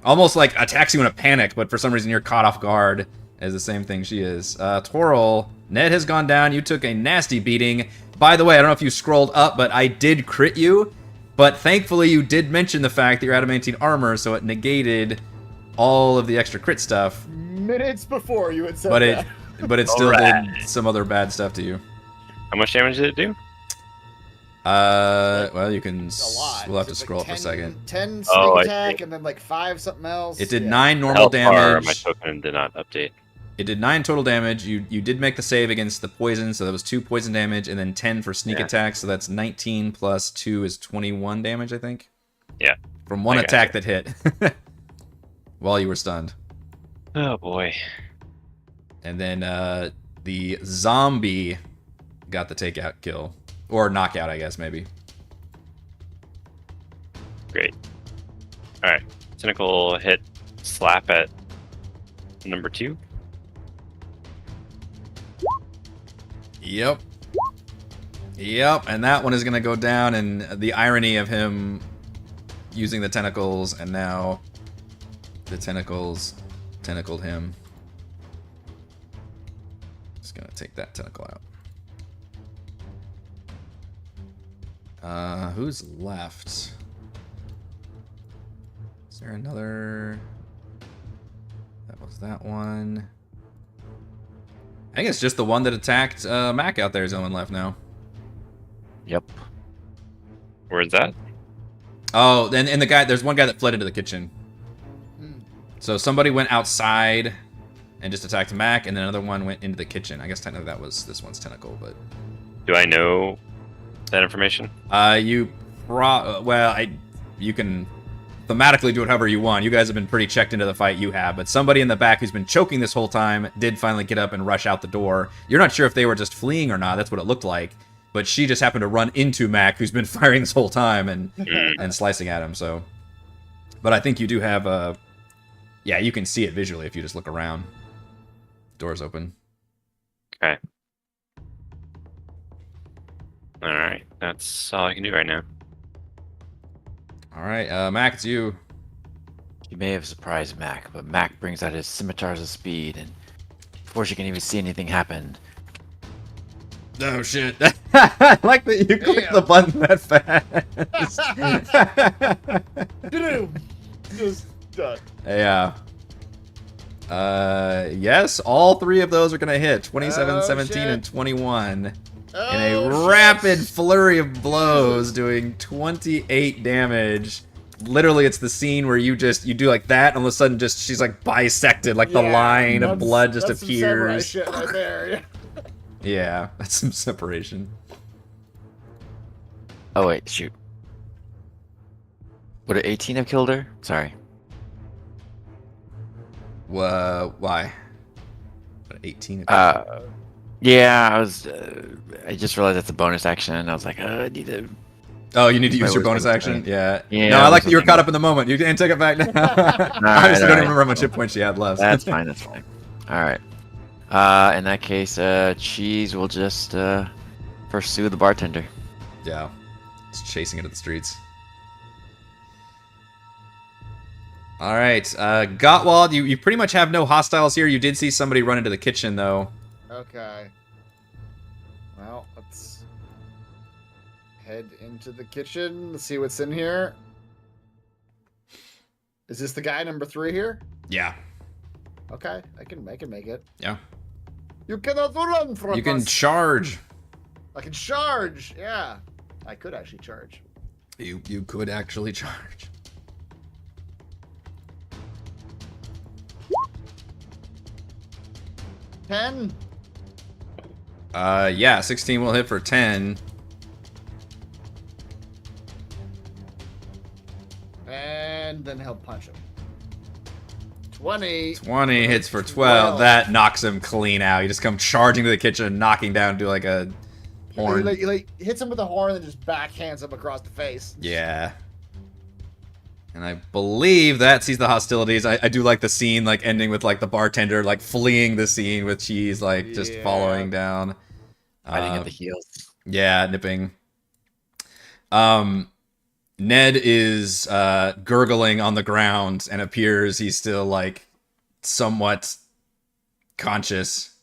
Almost like attacks you in a panic, but for some reason you're caught off guard as the same thing she is. Toril, Ned has gone down. You took a nasty beating. By the way, I don't know if you scrolled up, but I did crit you. But thankfully you did mention the fact that you're adamantine armor, so it negated all of the extra crit stuff. Minutes before you had said But that. it still Alright. did some other bad stuff to you. How much damage did it do? Well, you can... A lot. We'll have to It's scroll like up a second. 10 sneak Oh, I attack see. and then like 5 something else. It did Yeah. 9 normal Health bar, my damage. token did not update. It did 9 total damage. You did make the save against the poison, so that was 2 poison damage, and then 10 for sneak Yeah. attack, so that's 19 plus 2 is 21 damage, I think. Yeah. From one I attack that hit. While you were stunned. Oh boy. And then the zombie got the takeout kill. Or knockout, I guess, maybe. Great. Alright. Cynical hit slap at number 2. Yep. Yep, and that one is going to go down, and the irony of him using the tentacles, and now the tentacles tentacled him. Just going to take that tentacle out. Who's left? Is there another? That was that one. I think it's just the one that attacked Mac out there is the only one left now. Yep. Where's that? Oh, and the guy, there's one guy that fled into the kitchen. So somebody went outside and just attacked Mac, and then another one went into the kitchen. I guess technically that was this one's tentacle, but... Do I know that information? You can thematically do it however you want. You guys have been pretty checked into the fight, you have, but somebody in the back who's been choking this whole time did finally get up and rush out the door. You're not sure if they were just fleeing or not, that's what it looked like, but she just happened to run into Mac, who's been firing this whole time and slicing at him, so... But I think you do have yeah, you can see it visually if you just look around. Door's open. Okay. Alright. That's all I can do right now. Alright, Mac, it's you. You may have surprised Mac, but Mac brings out his scimitars of speed, and before she can even see anything happen, Oh shit. I like that you clicked the button that fast. Just done. Yeah. Yes, all 3 of those are gonna hit. 27, Oh, 17, shit. and 21. In Oh, a shit. rapid flurry of blows, doing 28 damage. Literally, it's the scene where you do like that, and all of a sudden, just she's like bisected, like the Yeah, line of that's- blood just that's some samurai appears. shit right there. Yeah. Yeah, that's some separation. oh wait, shoot. Would it 18 have killed her? Sorry. Why? 18. Yeah, I just realized that's a bonus action, and I was like, I need to... Oh, you need to My use your words bonus like action? that. Yeah. Yeah, No, I I like was that you were looking caught at- up in the moment. You can take it back now. I Alright, just don't alright. remember how much hit points she had left. That's fine, that's fine. Alright. In that case, Cheese will just pursue the bartender. Yeah. It's chasing it in the streets. All right. Gottwald, you pretty much have no hostiles here. You did see somebody run into the kitchen, though. Okay. Well, let's head into the kitchen. Let's see what's in here. Is this the guy number 3 here? Yeah. Okay, I can make it. Yeah. You cannot run from You can us. charge. I can charge. Yeah, I could actually charge. You could actually charge. $10. Yeah, 16 will hit for 10. And then he'll punch him. 20. 20 hits for 12. That knocks him clean out. You just come charging to the kitchen, knocking down, do like a horn. He like hits him with a horn and then just backhands him across the face. Yeah. And I believe that sees the hostilities. I do like the scene, like, ending with, like, the bartender, like, fleeing the scene with Cheese, like, just following down. Hiding at the heels. Yeah, nipping. Ned is gurgling on the ground and appears he's still, like, somewhat conscious.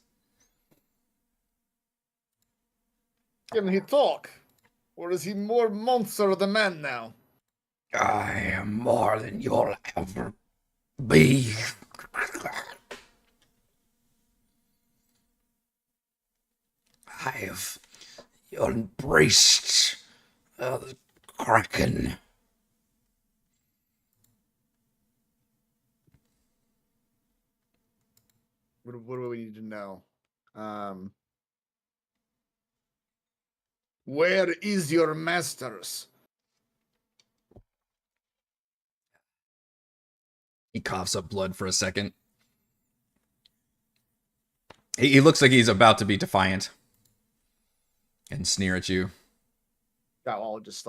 Can he talk? Or is he more monster than man now? I am more than you'll ever be. I've embraced the Kraken. What do we need to know? Where is your masters? He coughs up blood for a second. He looks like he's about to be defiant and sneer at you. I'll just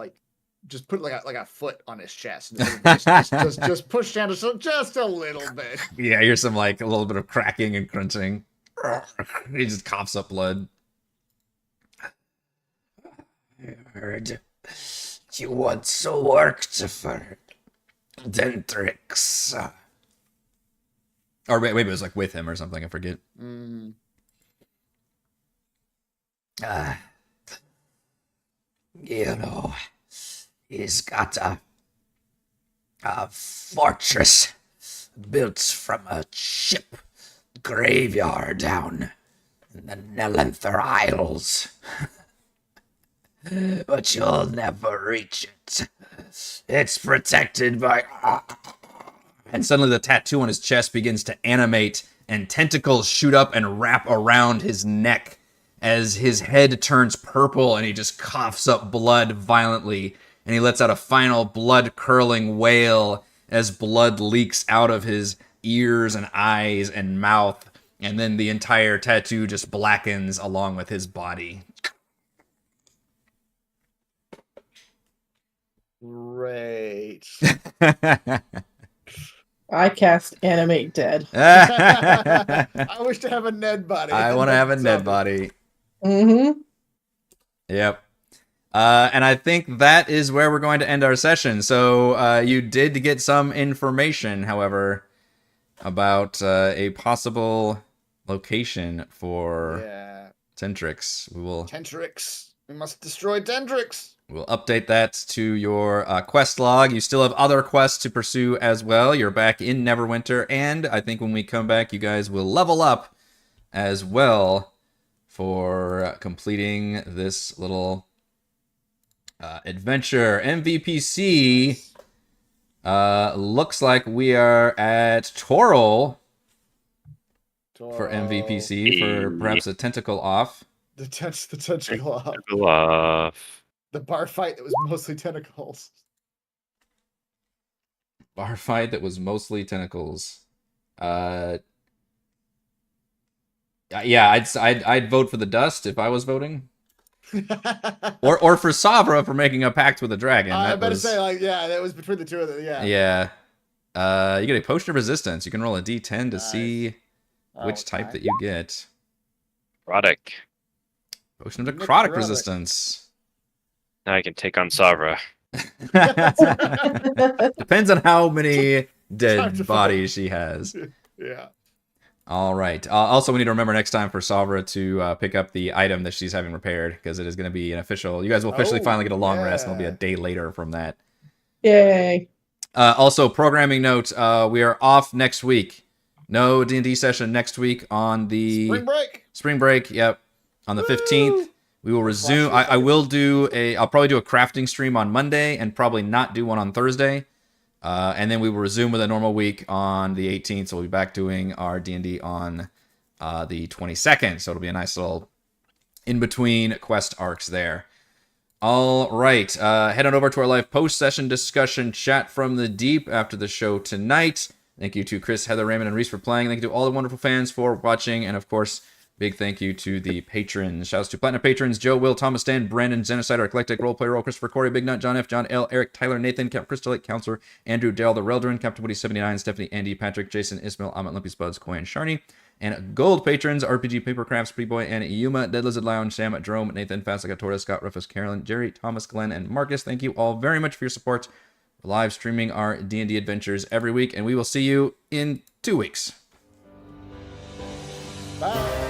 put like a foot on his chest. And just push down just a little bit. Yeah, here's some like a little bit of cracking and crunching. He just coughs up blood. I heard you once worked for Dentrix. Or maybe it was like with him or something, I forget. Mm. You know, he's got a fortress built from a ship graveyard down in the Neverwinter Isles. But you'll never reach it. It's protected by... And suddenly the tattoo on his chest begins to animate, and tentacles shoot up and wrap around his neck as his head turns purple and he just coughs up blood violently. And he lets out a final blood-curdling wail as blood leaks out of his ears and eyes and mouth. And then the entire tattoo just blackens along with his body. Great. I cast animate dead. I wish to have a Ned body. I want to have a Ned body. Mm-hmm. Yep. And I think that is where we're going to end our session. So you did get some information, however, about a possible location for Tentrix. Tentrix. We must destroy Tentrix. We'll update that to your quest log. You still have other quests to pursue as well. You're back in Neverwinter, and I think when we come back, you guys will level up as well for completing this little adventure. MVPC looks like we are at Toril for MVPC for perhaps a tentacle off. The tentacle off. Tentacle off. The bar fight that was mostly tentacles. Bar fight that was mostly tentacles. Yeah, I'd vote for the dust if I was voting. or for Savra for making a pact with a dragon. I better say, like, yeah, that was between the two of them. Yeah. Yeah. You get a potion of resistance. You can roll a d10 to see which type that you get. Roddick. Potion of Necrotic. necrotic resistance. Now I can take on Savra. Depends on how many Time dead to bodies she has. Yeah. All right. Also, we need to remember next time for Savra to pick up the item that she's having repaired, because it is going to be an official. You guys will officially Oh, finally get a long rest, and it'll be a yeah. day later from that. Yay. Also, programming note: we are off next week. No D&D session next week on the Spring break. Spring break. Yep, on the 15th. We will resume. Flash I will do I'll probably do a crafting stream on Monday, and probably not do one on Thursday. And then we will resume with a normal week on the 18th. So we'll be back doing our D&D on the 22nd. So it'll be a nice little in-between quest arcs there. All right. Head on over to our live post-session discussion chat from the deep after the show tonight. Thank you to Chris, Heather, Raymond, and Reese for playing. Thank you to all the wonderful fans for watching. And, of course, big thank you to the patrons. Shouts to Platinum patrons: Joe, Will, Thomas, Dan, Brandon, Genocider, Eclectic, Roleplay Roll, Christopher, Corey, Big Nut, John F., John L., Eric, Tyler, Nathan, Captain Crystal Lake, Counselor, Andrew, Dale, the Reldrin, Captain Woody 79, Stephanie, Andy, Patrick, Jason, Ismail, Amit, Lumpy Spuds, Koi, and Sharny. And gold patrons: RPG Papercrafts, Pretty Boy, and Yuma, Dead Lizard Lounge, Sam, Jerome, Nathan, Fast Like a Tortoise, Scott, Rufus, Carolyn, Jerry, Thomas, Glenn, and Marcus. Thank you all very much for your support. We're live streaming our D&D adventures every week, and we will see you in 2 weeks. Bye.